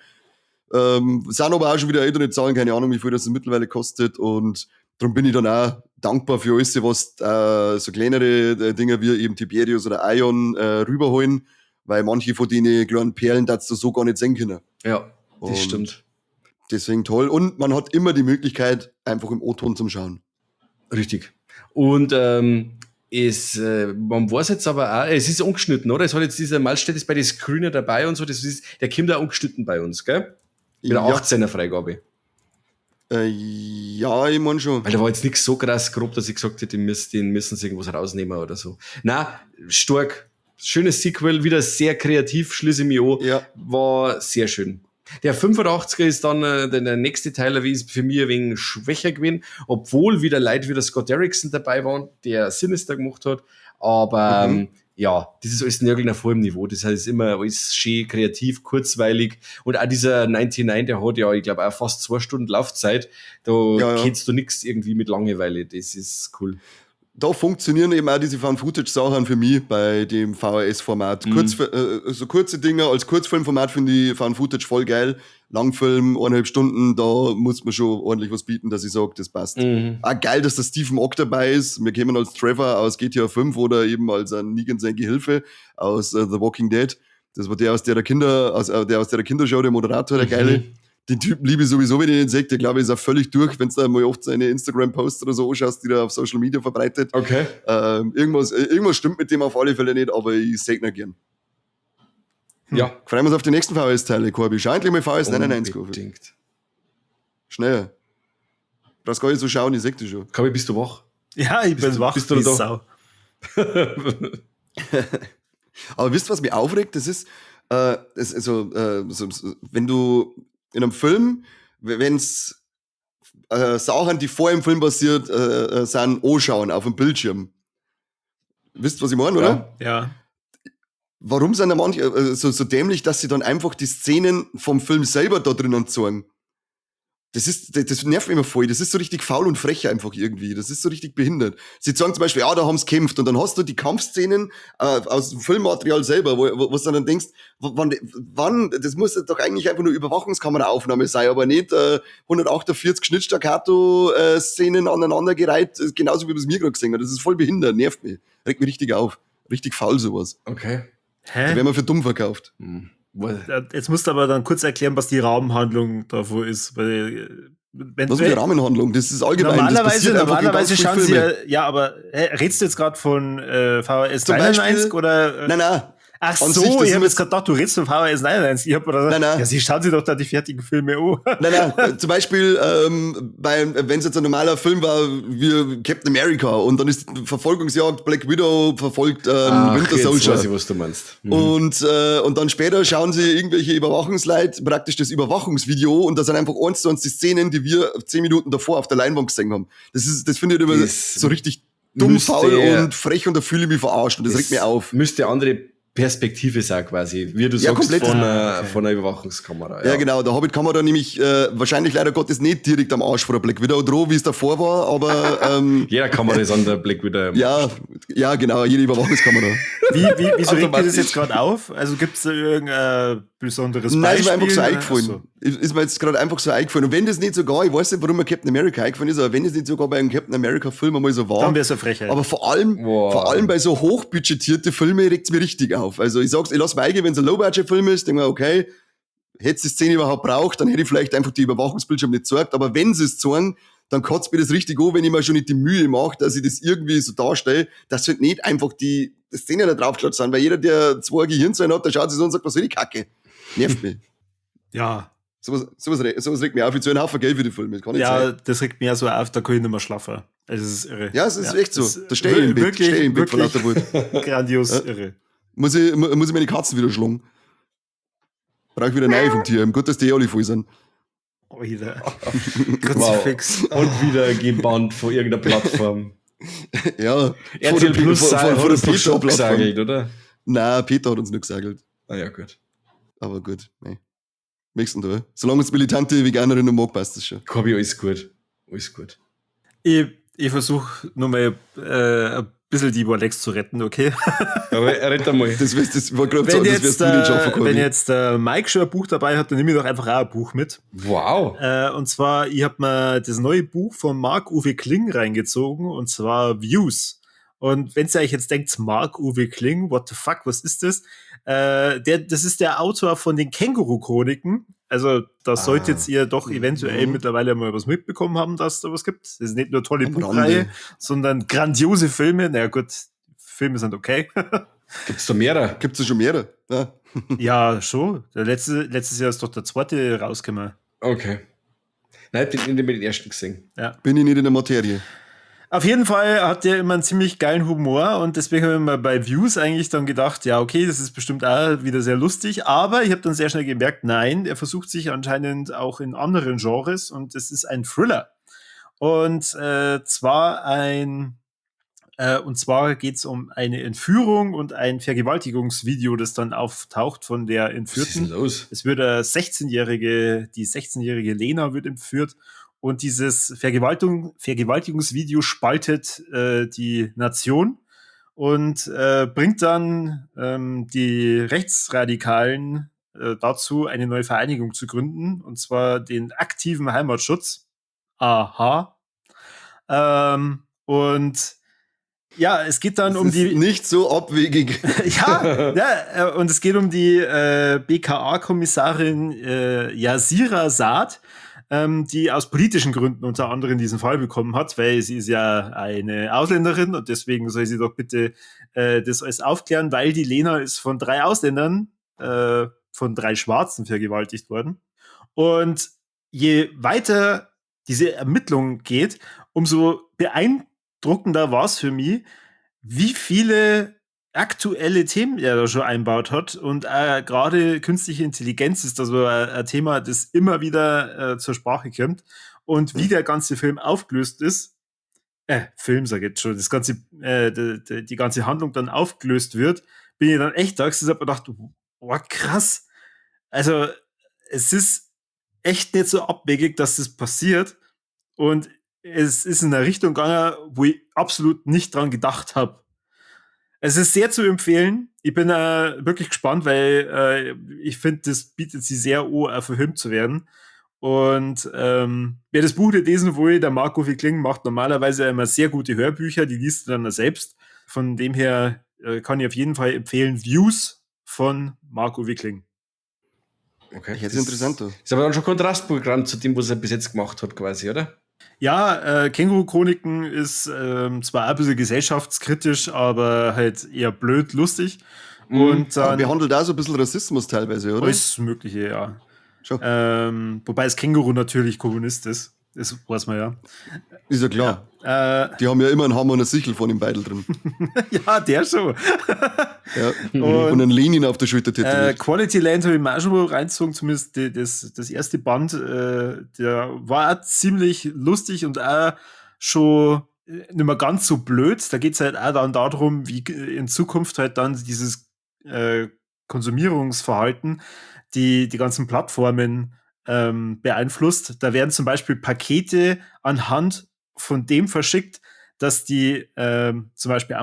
S1: Sind aber auch schon wieder ältere Zahlen, keine Ahnung, wie viel das mittlerweile kostet, und darum bin ich dann auch dankbar für alles, was so kleinere Dinge wie eben Tiberius oder Ion rüberholen, weil manche von den kleinen Perlen darfst du so gar nicht sehen können.
S2: Ja, das stimmt.
S1: Deswegen toll. Und man hat immer die Möglichkeit, einfach im O-Ton zum Schauen.
S2: Richtig. Und man weiß jetzt aber auch, es ist ungeschnitten, oder? Es hat jetzt dieser Malstedt ist bei den Screener dabei und so, der kommt auch ungeschnitten bei uns, gell? Mit der 18er Freigabe.
S1: Ja, ich meine schon.
S2: Weil da war jetzt nichts so krass grob, dass ich gesagt hätte, den müssen sie irgendwas rausnehmen oder so. Na, stark. Schönes Sequel, wieder sehr kreativ, schließe ich mich an.
S1: Ja.
S2: War sehr schön. Der 85er ist dann der nächste Teil, wie ist für mich ein wenig schwächer gewesen, obwohl wieder Leute wie der Scott Derrickson dabei waren, der Sinister gemacht hat. Aber ja, das ist alles nirgends auf hohem Niveau. Das heißt immer alles schön, kreativ, kurzweilig. Und auch dieser 99, der hat ja, ich glaube, auch fast 2 Stunden Laufzeit. Da kennst du nichts irgendwie mit Langeweile. Das ist cool.
S1: Da funktionieren eben auch diese Found-Footage-Sachen für mich bei dem VHS-Format. So kurze Dinge als Kurzfilmformat finde ich Found-Footage voll geil. Langfilm, 1,5 Stunden, da muss man schon ordentlich was bieten, dass ich sage, das passt. Auch geil, dass der Stephen Ock dabei ist. Wir kennen als Trevor aus GTA 5 oder eben als ein Negan sein Gehilfe aus The Walking Dead. Das war der aus der Kindershow, der Moderator, der Geile. Den Typen liebe ich sowieso, wenn ich den sehe. Der glaube ich ist auch völlig durch, wenn du da mal oft seine Instagram-Posts oder so anschaust, die er auf Social Media verbreitet.
S2: Okay.
S1: Irgendwas stimmt mit dem auf alle Fälle nicht, aber ich sehe ihn auch gern.
S2: Ja.
S1: Freuen wir uns auf die nächsten VHS-Teile, Corby. Schau endlich mal VHS 99 auf. Schneller. Du brauchst gar nicht so schauen, ich sehe das schon.
S2: Corby, bist du wach?
S3: Ja, ich bin wach.
S2: Bist du da?
S3: Sau.
S1: Aber wisst ihr, was mich aufregt? Das ist, wenn du in einem Film, wenn es Sachen, die vor dem Film passiert sind, anschauen auf dem Bildschirm. Wisst ihr, was ich meine, oder?
S3: Ja.
S1: Warum sind da manche so dämlich, dass sie dann einfach die Szenen vom Film selber da drinnen zeigen? Das nervt mich immer voll. Das ist so richtig faul und frech einfach irgendwie. Das ist so richtig behindert. Sie sagen zum Beispiel, ja, da haben's kämpft. Und dann hast du die Kampfszenen aus dem Filmmaterial selber, wo du dann denkst, wann, das muss doch eigentlich einfach nur Überwachungskameraaufnahme sein, aber nicht 148 Schnittstaccato-Szenen aneinandergereiht, genauso wie wir es mir gerade gesehen haben. Das ist voll behindert, nervt mich. Regt mich richtig auf. Richtig faul sowas.
S2: Okay.
S3: Hä?
S1: Da werden wir für dumm verkauft.
S3: Jetzt musst du aber dann kurz erklären, was die Rahmenhandlung davor ist. Weil,
S1: was ist die Rahmenhandlung? Das ist allgemein.
S3: Normalerweise schauen sie ja, aber redest du jetzt gerade von VHS 99 oder?
S1: Nein.
S3: Ach so, ich habe jetzt gerade gedacht, du redest von VHS 99.
S1: Nein.
S3: Ja, sie schauen sich doch da die fertigen Filme an.
S1: Nein. Zum Beispiel, wenn es jetzt ein normaler Film war, wie Captain America und dann ist Verfolgungsjagd, Black Widow verfolgt Winter Soldier.
S2: Jetzt weiß ich, was du meinst.
S1: Und dann später schauen sie irgendwelche Überwachungsleute praktisch das Überwachungsvideo und das sind einfach 1:1 die Szenen, die wir 10 Minuten davor auf der Leinwand gesehen haben. Das finde ich immer so richtig dumm, faul und frech und da fühle ich mich verarscht und das regt mich auf.
S2: Müsste andere Perspektive sein quasi, wie du sagst,
S1: komplett.
S2: von einer Überwachungskamera.
S1: Ja, genau. Da habe ich die Kamera nämlich wahrscheinlich leider Gottes nicht direkt am Arsch von der Black Widow dran, wie es davor war, aber
S2: jeder Kamera ist an der Black Widow.
S1: Ja, genau, jede Überwachungskamera.
S3: Wieso regt dir das jetzt gerade auf? Also gibt es da irgendein besonderes Beispiel?
S1: Nein, ist mir einfach so eingefallen. Ist mir jetzt gerade einfach so eingefallen. Und wenn das nicht sogar, ich weiß nicht, warum mir Captain America eingefallen ist, aber wenn das nicht sogar bei einem Captain America Film einmal so war.
S3: Dann wäre es eine Frechheit.
S1: Aber vor allem bei so hochbudgetierte Filme regt es mir richtig auf. Also ich lasse mir eingehen, wenn es ein Low-Budget-Film ist, denke mir, okay, hätte es die Szene überhaupt braucht, dann hätte ich vielleicht einfach die Überwachungsbildschirme nicht gezeigt. Aber wenn sie es zeigen, dann kotzt mir das richtig an, wenn ich mir schon nicht die Mühe mache, dass ich das irgendwie so darstelle, dass halt nicht einfach die Szenen da draufgeschaut sind. Weil jeder, der 2 Gehirnzellen hat, der schaut sich so und sagt, was soll die Kacke? Nervt mich.
S3: Ja.
S1: Sowas regt mich auf. Ich zahle einen Haufen Geld für die Filme. Kann nicht sein.
S3: Das regt mich ja so auf, da kann ich nicht mehr schlafen. Also, es ist irre.
S1: Ja, es ist echt so. Da stehe ich im Bett, vor lauter Wut.
S3: Grandios irre.
S1: Muss ich meine Katzen wieder schlagen. Brauche ich wieder neue vom Tier. Gut, dass die alle voll sind.
S3: Oh, wieder.
S2: Kruzifix. Und wieder gebannt von irgendeiner Plattform.
S1: Ja.
S2: RTL Plus
S1: vor der
S2: Peter gesagelt, oder?
S1: Nein, Peter hat uns nicht gesagelt.
S2: Ah ja, gut.
S1: Aber gut, nee. Nächsten da. Solange es militante Veganerinnen mag, passt das schon.
S2: Corby, alles gut. Alles gut.
S3: Ich versuche nur mal ein bisschen die Warlex zu retten, okay?
S2: Aber rett einmal.
S1: Das war gerade sagen, das wirst du nicht schaffen können.
S3: Wenn jetzt Mike schon ein Buch dabei hat, dann nehme ich doch einfach auch ein Buch mit.
S2: Wow.
S3: Und zwar, ich habe mir das neue Buch von Marc-Uwe Kling reingezogen, und zwar Views. Und wenn ihr euch jetzt denkt, Marc-Uwe Kling, what the fuck, was ist das? Das ist der Autor von den Känguru-Chroniken. Also da solltet ihr doch eventuell mittlerweile mal was mitbekommen haben, dass da was gibt. Das ist nicht nur tolle Buchreihe, sondern grandiose Filme. Na gut, Filme sind okay.
S2: Gibt's da mehrere?
S1: Gibt's da schon mehrere? Ja.
S3: Ja, schon. Letztes Jahr ist doch der zweite rausgekommen.
S2: Okay. Nein, ich bin nicht mit den ersten gesehen.
S3: Ja.
S1: Bin ich nicht in der Materie.
S3: Auf jeden Fall hat der immer einen ziemlich geilen Humor und deswegen habe ich mir bei Views eigentlich dann gedacht, ja, okay, das ist bestimmt auch wieder sehr lustig, aber ich habe dann sehr schnell gemerkt, nein, er versucht sich anscheinend auch in anderen Genres und es ist ein Thriller. Und zwar geht es um eine Entführung und ein Vergewaltigungsvideo, das dann auftaucht von der Entführten.
S2: Was ist denn los?
S3: Es wird die 16-jährige Lena wird entführt. Und dieses Vergewaltigungsvideo spaltet die Nation und bringt dann die Rechtsradikalen dazu, eine neue Vereinigung zu gründen, und zwar den aktiven Heimatschutz. Aha. Und ja, es geht dann
S1: Das
S3: um
S1: ist
S3: die...
S1: nicht so abwegig.
S3: und es geht um die BKA-Kommissarin Yasira Saad, die aus politischen Gründen unter anderem diesen Fall bekommen hat, weil sie ist ja eine Ausländerin und deswegen soll sie doch bitte das alles aufklären, weil die Lena ist von 3 Ausländern, von 3 Schwarzen vergewaltigt worden. Und je weiter diese Ermittlung geht, umso beeindruckender war es für mich, wie viele aktuelle Themen er da schon einbaut hat. Und gerade künstliche Intelligenz ist da so ein Thema, das immer wieder zur Sprache kommt. Und wie der ganze Film aufgelöst ist, Film sag ich jetzt schon, das ganze, die ganze Handlung dann aufgelöst wird, bin ich dann echt da gesessen und hab mir gedacht, boah, krass. Also, es ist echt nicht so abwegig, dass das passiert. Und es ist in eine Richtung gegangen, wo ich absolut nicht dran gedacht habe. Es ist sehr zu empfehlen. Ich bin wirklich gespannt, weil ich finde, das bietet sich sehr an, verfilmt zu werden. Und wer das Buch nicht lesen will, der Marco Wickling macht normalerweise immer sehr gute Hörbücher, die liest er dann selbst. Von dem her kann ich auf jeden Fall empfehlen Views von Marco Wickling.
S2: Okay.
S1: Jetzt interessant.
S2: Ist aber dann schon Kontrastprogramm zu dem, was er bis jetzt gemacht hat, quasi, oder?
S3: Ja, Känguru-Chroniken ist zwar ein bisschen gesellschaftskritisch, aber halt eher blöd, lustig. Und
S1: Aber
S3: dann
S1: behandelt auch so ein bisschen Rassismus teilweise, oder?
S3: alles Mögliche, ja.
S1: Schon.
S3: Wobei das Känguru natürlich Kommunist ist. Das weiß man ja.
S1: Ist ja klar.
S3: Ja,
S1: Die haben ja immer einen Hammer und eine Sichel von dem Beidel drin.
S3: ja, der schon.
S1: Ja. Und einen Lenin auf der Schulter tätowiert.
S3: Quality Land habe ich mir auch schon mal reingezogen, zumindest das erste Band. Der war auch ziemlich lustig und auch schon nicht mehr ganz so blöd. Da geht es halt auch dann darum, wie in Zukunft halt dann dieses Konsumierungsverhalten die ganzen Plattformen beeinflusst. Da werden zum Beispiel Pakete anhand von dem verschickt, dass die, zum Beispiel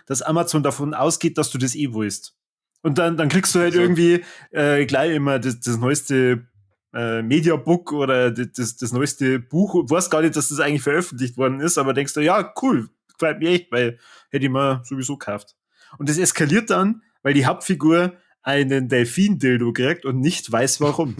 S3: dass Amazon davon ausgeht, dass du das eh willst. Und dann kriegst du halt irgendwie gleich immer das neueste Mediabook oder das neueste Buch. Du weißt gar nicht, dass das eigentlich veröffentlicht worden ist, aber denkst du, ja, cool, gefällt mir echt, weil hätte ich mir sowieso gekauft. Und das eskaliert dann, weil die Hauptfigur einen Delfin-Dildo kriegt und nicht weiß, warum.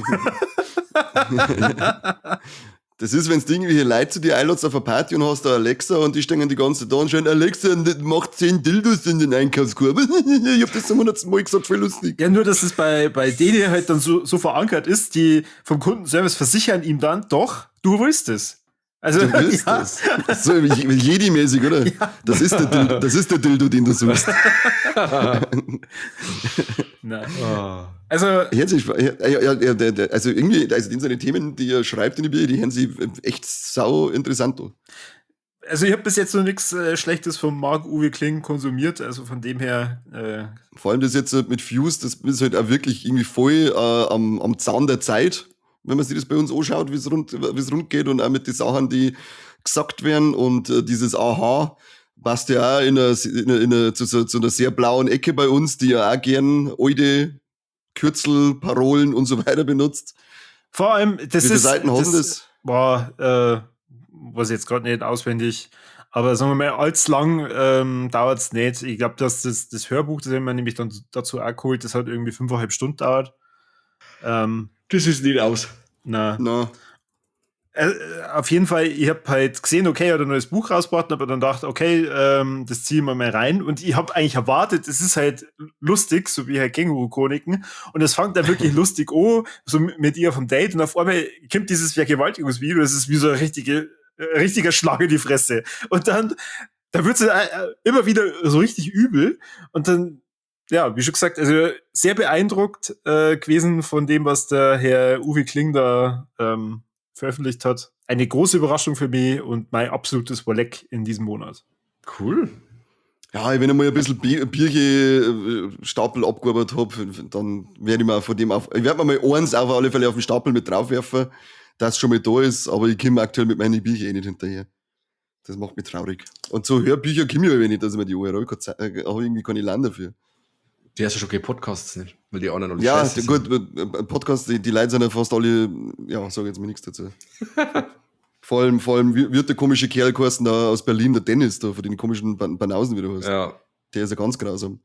S1: Das ist, wenn du irgendwelche Leute zu dir einladest auf eine Party und hast da Alexa und die stehen die ganze Zeit da und schreien, Alexa macht 10 Dildos in den Einkaufskorb. Ich hab das zum 100. Mal gesagt, voll lustig.
S3: Ja, nur, dass es bei denen halt dann so verankert ist, die vom Kundenservice versichern ihm dann, doch, du willst es. Also,
S1: Du willst das. So Jedi-mäßig, oder?
S3: Ja.
S1: Das ist der Dildo, den du suchst.
S3: Nein.
S2: Oh.
S3: Also,
S1: Also irgendwie, also in seine Themen, die er schreibt in die Bücher, die hören sich echt sau interessant an.
S3: also ich habe bis jetzt noch nichts Schlechtes von Marc-Uwe Kling konsumiert, also von dem her.
S1: Vor allem das jetzt mit Fuse, das ist halt auch wirklich irgendwie voll am Zahn der Zeit, wenn man sich das bei uns anschaut, wie es rund geht und auch mit den Sachen, die gesagt werden und dieses Aha passt ja auch zu einer sehr blauen Ecke bei uns, die ja auch gern alte Kürzel, Parolen und so weiter benutzt.
S3: Vor allem, das
S1: Wie viele
S3: ist.
S1: Seiten haben das?
S3: Was jetzt gerade nicht auswendig, aber sagen wir mal, allzu lang dauert es nicht. Ich glaube, dass das Hörbuch, das haben wir nämlich dann dazu auch geholt, das hat irgendwie 5,5 Stunden dauert.
S2: Das ist nicht aus.
S3: Na. Auf jeden Fall, ich habe halt gesehen, okay, er hat ein neues Buch rausgebracht, aber dann dachte, okay, das ziehen wir mal rein. Und ich habe eigentlich erwartet, es ist halt lustig, so wie halt Känguru-Chroniken. Und es fängt dann wirklich lustig an, so mit ihr vom Date. Und auf einmal kommt dieses Vergewaltigungsvideo, das ist wie so ein richtiger Schlag in die Fresse. Und dann wird es immer wieder so richtig übel. Und dann, ja, wie schon gesagt, also sehr beeindruckt gewesen von dem, was der Herr Uwe Kling da veröffentlicht hat. Eine große Überraschung für mich und mein absolutes Wolleck in diesem Monat.
S2: Cool.
S1: Ja, wenn ich mal ein bisschen Bierche-Stapel abgearbeitet habe, dann werde ich mir von dem ich werde mir mal eins auf alle Fälle auf den Stapel mit draufwerfen, dass es schon mal da ist, aber ich komme aktuell mit meinen Büchern nicht hinterher. Das macht mich traurig. Und so Hörbücher komme ich aber nicht, dass ich mir die URL habe irgendwie keine Land dafür.
S2: Die hast ja schon keine Podcasts nicht, weil die anderen alle
S1: Ja,
S2: scheiße
S1: gut, Podcasts, die Leute sind ja fast alle, ja, sag jetzt mal nichts dazu. vor allem wird der komische Kerl geheißen da aus Berlin, der Dennis, da, von den komischen Banausen, wie du hast.
S2: Ja.
S1: Der ist ja ganz grausam.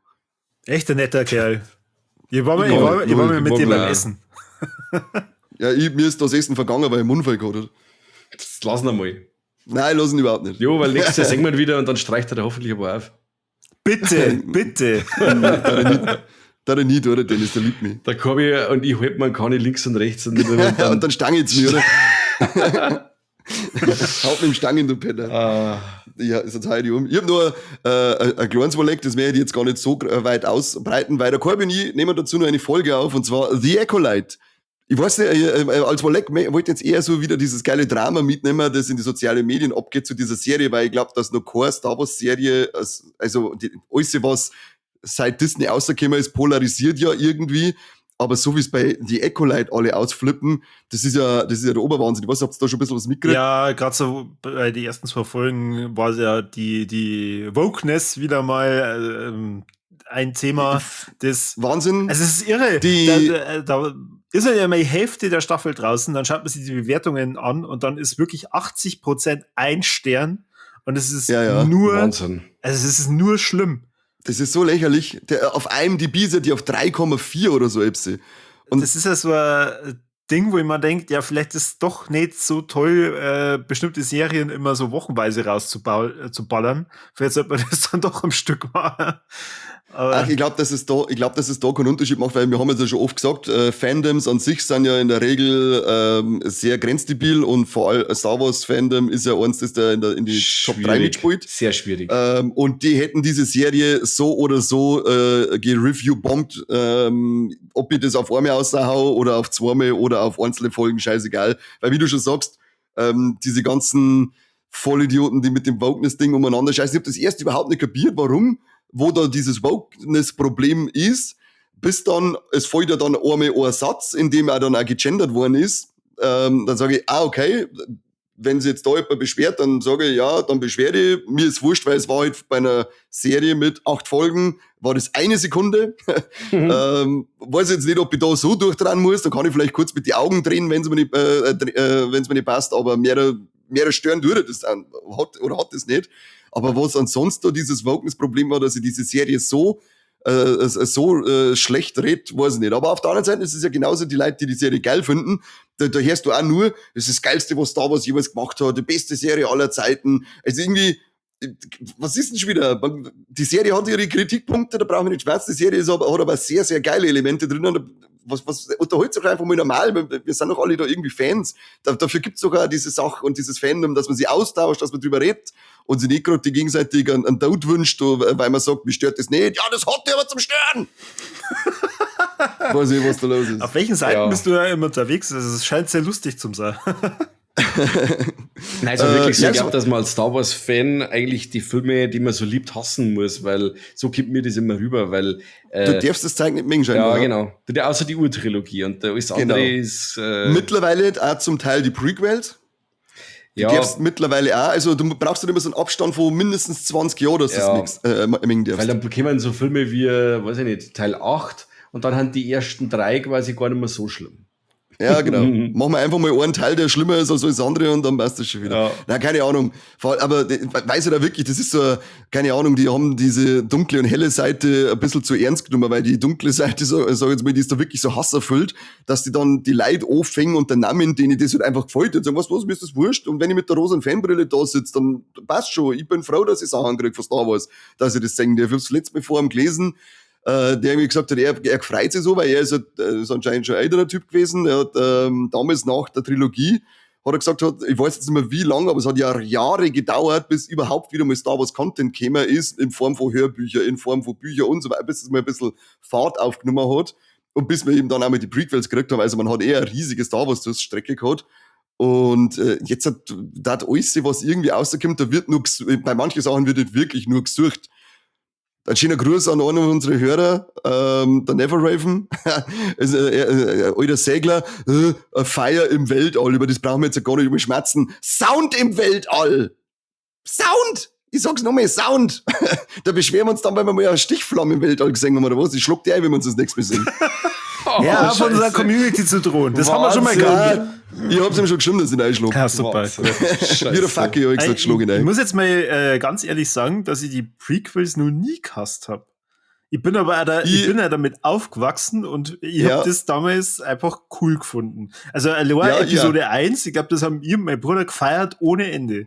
S3: Echt ein netter Kerl. Ich war mal mit dem beim Essen.
S1: Ja, mir ist das Essen vergangen, weil ich einen Unfall gehabt habe.
S2: Das lassen wir mal.
S1: Nein, lassen überhaupt nicht.
S2: Jo, weil nächstes Jahr singen wir wieder und dann streicht er da hoffentlich ein paar auf.
S3: Bitte.
S1: Da er nie, oder? Dennis, der liebt mich.
S2: Da komm ich und ich halte mir keine links und rechts. Und
S1: dann stange ich mir, oder? Haut mit dem Stangen, du Penner. Ja, ist total um. Ich habe nur ein kleines Wolleck, das werde ich jetzt gar nicht so weit ausbreiten, weil der Corby und ich nehmen dazu noch eine Folge auf, und zwar The Acolyte. Ich weiß nicht, als Wolleck wollte jetzt eher so wieder dieses geile Drama mitnehmen, das in die sozialen Medien abgeht zu dieser Serie, weil ich glaube, dass noch keine Star Wars Serie, also alles, was seit Disney rausgekommen ist, polarisiert ja irgendwie. Aber so wie es bei The Acolyte alle ausflippen, das ist ja der Oberwahnsinn. Ich weiß, habt ihr da schon ein bisschen was mitgekriegt?
S3: Ja, gerade so bei den ersten 2 Folgen war ja die Wokeness wieder mal ein Thema. Das
S1: Wahnsinn.
S3: Also es ist irre. Da ist ja mal die Hälfte der Staffel draußen, dann schaut man sich die Bewertungen an und dann ist wirklich 80% 1 Stern und es ist nur
S2: Wahnsinn.
S3: Also es ist nur schlimm.
S1: Das ist so lächerlich. Auf IMDb sind die auf 3,4 oder so.
S3: Und das ist ja so ein Ding, wo ich mir denkt, ja, vielleicht ist es doch nicht so toll, bestimmte Serien immer so wochenweise rauszuballern. Vielleicht sollte man das dann doch am Stück machen.
S1: Ach, ich glaube, dass es da keinen Unterschied macht, weil wir haben ja schon oft gesagt, Fandoms an sich sind ja in der Regel sehr grenzdebil, und vor allem Star Wars Fandom ist ja eins, das da in die Top 3 mitspielt.
S2: Sehr schwierig.
S1: Und die hätten diese Serie so oder so gereview-bombt, ob ich das auf einmal aushau oder auf 2 oder auf einzelne Folgen, scheißegal. Weil wie du schon sagst, diese ganzen Vollidioten, die mit dem Wokeness-Ding umeinander scheißen, ich habe das erst überhaupt nicht kapiert, warum, wo da dieses Wokeness-Problem ist, bis dann, es folgt ja dann einmal ein Satz, in dem er dann auch gegendert worden ist, dann sage ich, okay, wenn sich jetzt da jemand beschwert, dann sage ich, ja, dann Beschwerde, mir ist wurscht, weil es war halt bei einer Serie mit 8 Folgen, war das 1 Sekunde. Weiß jetzt nicht, ob ich da so durchdrehen muss, da kann ich vielleicht kurz mit die Augen drehen, wenn es mir nicht passt, aber mehr stören würde das dann, hat das nicht. Aber was ansonsten da dieses Wokeness-Problem war, dass ich diese Serie so schlecht redet, weiß ich nicht. Aber auf der anderen Seite ist es ja genauso die Leute, die Serie geil finden. Da hörst du auch nur, das ist das Geilste, was Star Wars jemals gemacht hat, die beste Serie aller Zeiten. Also irgendwie, was ist denn schon wieder? Die Serie hat ihre Kritikpunkte, da brauchen wir nicht schwarz. Die Serie hat aber sehr, sehr geile Elemente drin. Was unterholt sich einfach mal normal, wir sind doch alle da irgendwie Fans. Dafür gibt's sogar diese Sache und dieses Fandom, dass man sie austauscht, dass man drüber redet und sich nicht gerade die gegenseitig einen Tod wünscht, weil man sagt, mich stört das nicht. Ja, das hat dir aber zum Stören! Weiß nicht, was da los ist.
S3: Auf welchen Seiten bist du da immer unterwegs? Also, es scheint sehr lustig zu sein.
S2: Nein, also wirklich so, ich glaube, dass man als Star Wars-Fan eigentlich die Filme, die man so liebt, hassen muss, weil so gibt mir das immer rüber, weil
S1: du darfst das Zeug nicht mengen.
S2: Ja, genau. Außer die Urtrilogie und alles andere ist
S1: mittlerweile auch zum Teil die Prequels. Die darfst mittlerweile auch, also du brauchst dann immer so einen Abstand von mindestens 20 Jahren, dass du das mengen darfst.
S2: Weil dann bekommen so Filme wie, weiß ich nicht, Teil 8 und dann haben die ersten 3 quasi gar nicht mehr so schlimm.
S1: Ja, genau. Machen wir einfach mal einen Teil, der schlimmer ist als alles andere und dann passt das schon wieder.
S2: Ja.
S1: Na, keine Ahnung. Aber weiß ich da wirklich, das ist so, keine Ahnung, die haben diese dunkle und helle Seite ein bisschen zu ernst genommen, weil die dunkle Seite, sag ich jetzt mal, die ist da wirklich so hasserfüllt, dass die dann die Leute anfangen und der Namen, denen das halt einfach gefällt, und sagen, was, mir ist das wurscht? Und wenn ich mit der rosa Fanbrille da sitze, dann passt schon. Ich bin froh, dass ich Sachen kriege von Star Wars, dass ich das sehen darf. Ich hab's letztes Mal vor ihm gelesen, der irgendwie gesagt hat, er freut sich so, weil er ist, ist anscheinend schon ein älterer Typ gewesen. Er hat damals nach der Trilogie, hat er gesagt, ich weiß jetzt nicht mehr wie lange, aber es hat ja Jahre gedauert, bis überhaupt wieder mal Star Wars Content gekommen ist, in Form von Hörbüchern, in Form von Büchern und so weiter, bis es mal ein bisschen Fahrt aufgenommen hat und bis wir eben dann auch mal die Prequels gekriegt haben. Also man hat eher eine riesige Star Wars Strecke gehabt. Und jetzt hat alles, was irgendwie rauskommt, da wird nur, bei manchen Sachen wird wirklich nur gesucht. Ein schöner Gruß an einen unserer Hörer, der Neverraven, also, alter Segler, Feier im Weltall, über das brauchen wir jetzt ja gar nicht überschmerzen. Sound im Weltall! Sound! Ich sag's nochmal, Sound! Da beschweren wir uns dann, weil wir mal eine Stichflamme im Weltall gesehen haben, oder was? Ich schluck die ein, wenn wir uns das nächste Mal sehen.
S3: Ja, von unserer Community zu drohen. Das haben wir schon mal gehabt.
S1: Ich hab's ihm schon geschrieben, dass ich ihn einschlug.
S3: Ja, super.
S1: Wie der Facke, hab ich gesagt, schlug ihn ein.
S3: Ich muss jetzt mal ganz ehrlich sagen, dass ich die Prequels noch nie gehasst habe. Ich bin aber auch ich bin ja damit aufgewachsen und ich habe das damals einfach cool gefunden. Also Episode 1, ich glaube, das haben ihr und mein Bruder gefeiert ohne Ende.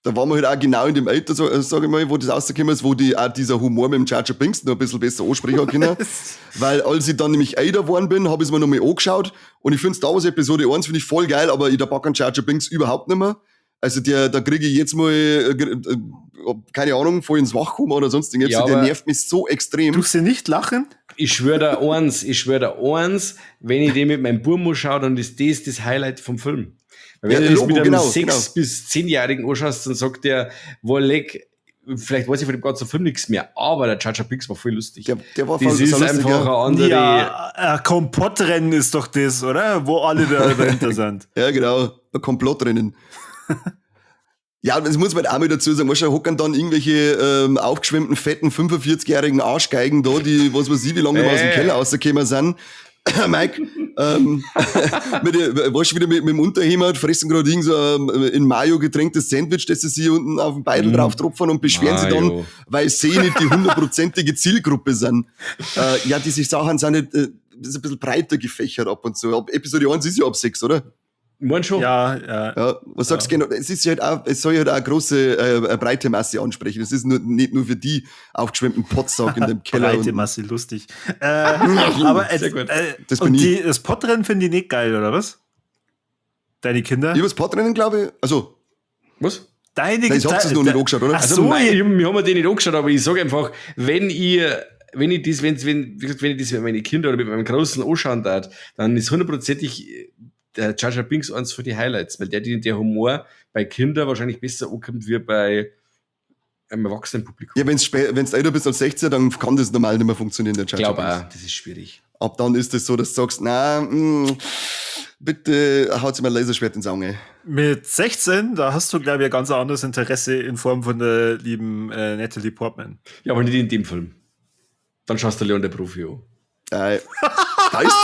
S1: Da waren wir halt auch genau in dem Alter, sag ich mal, wo das rausgekommen ist, wo auch dieser Humor mit dem Jar Jar Binks noch ein bisschen besser ansprechen können. Weil als ich dann nämlich älter geworden bin, habe ich es mir nochmal angeschaut und ich finde Star Wars Episode 1 finde ich voll geil, aber ich pack an Jar Jar Binks überhaupt nicht mehr. Also da kriege ich jetzt mal, keine Ahnung, voll ins Wachkoma oder sonst irgendwas. Ja, der nervt mich so extrem.
S3: Tust du nicht lachen?
S2: Ich schwöre da eins, wenn ich den mit meinem Burmo schaue, dann ist das Highlight vom Film. Wenn du das mit einem 6- bis 10-Jährigen anschaust, dann sagt der, Wolleck, vielleicht weiß ich von dem ganzen Film nichts mehr, aber der Jar Jar Binks war voll lustig.
S1: Der war
S2: voll lustig. Das ist einfach eine andere...
S3: Ja, Komplettrennen ist doch das, oder? Wo alle dahinter sind.
S1: Ja, genau. Ein Komplettrennen. Ja, das muss man auch mal dazu sagen. Wahrscheinlich hocken dann irgendwelche aufgeschwemmten, fetten, 45-jährigen Arschgeigen da, die, was weiß ich, wie lange aus dem Keller rausgekommen sind. Mike, warst du wieder mit dem Unterhemd, fressen gerade irgend so in Mayo getränktes Sandwich, das sie sich unten auf den Beidel drauf tropfen und beschweren sie dann, weil sie nicht die 100%ige Zielgruppe sind. Ja, diese Sachen sind nicht, das ist ein bisschen breiter gefächert ab und zu. Episode 1 ist ja ab 6, oder?
S2: Schon.
S1: Ja, was sagst du genau? Es ist halt auch, es soll halt auch eine große, breite Masse ansprechen. Das ist nicht nur für die aufgeschwemmten Potsack in dem Keller.
S3: Breite Masse, lustig. Aber das Pottrennen finde ich nicht geil, oder was? Deine Kinder?
S1: Über das Pottrennen, glaube ich. Also.
S2: Was?
S3: Deine Kinder?
S1: Ich hab's noch nicht angeschaut, oder?
S2: Also, wir haben den nicht angeschaut, aber ich sage einfach, wenn ich das mit meinen Kindern oder mit meinem Großen anschauen darf, dann ist 100%ig der Jar Jar Binks eins für die Highlights, weil der Humor bei Kindern wahrscheinlich besser ankommt wie bei einem erwachsenen Publikum.
S1: Ja, wenn's älter bist als 16, dann kann das normal nicht mehr funktionieren, der Jar Jar Binks. Ich glaube
S2: auch, das ist schwierig.
S1: Ab dann ist es so, dass du sagst, bitte haut sich mal ein Laserschwert ins Auge.
S3: Mit 16, da hast du, glaube ich, ein ganz anderes Interesse in Form von der lieben Natalie Portman.
S2: Ja, aber nicht in dem Film. Dann schaust du Leon der Profi an.
S1: Da ist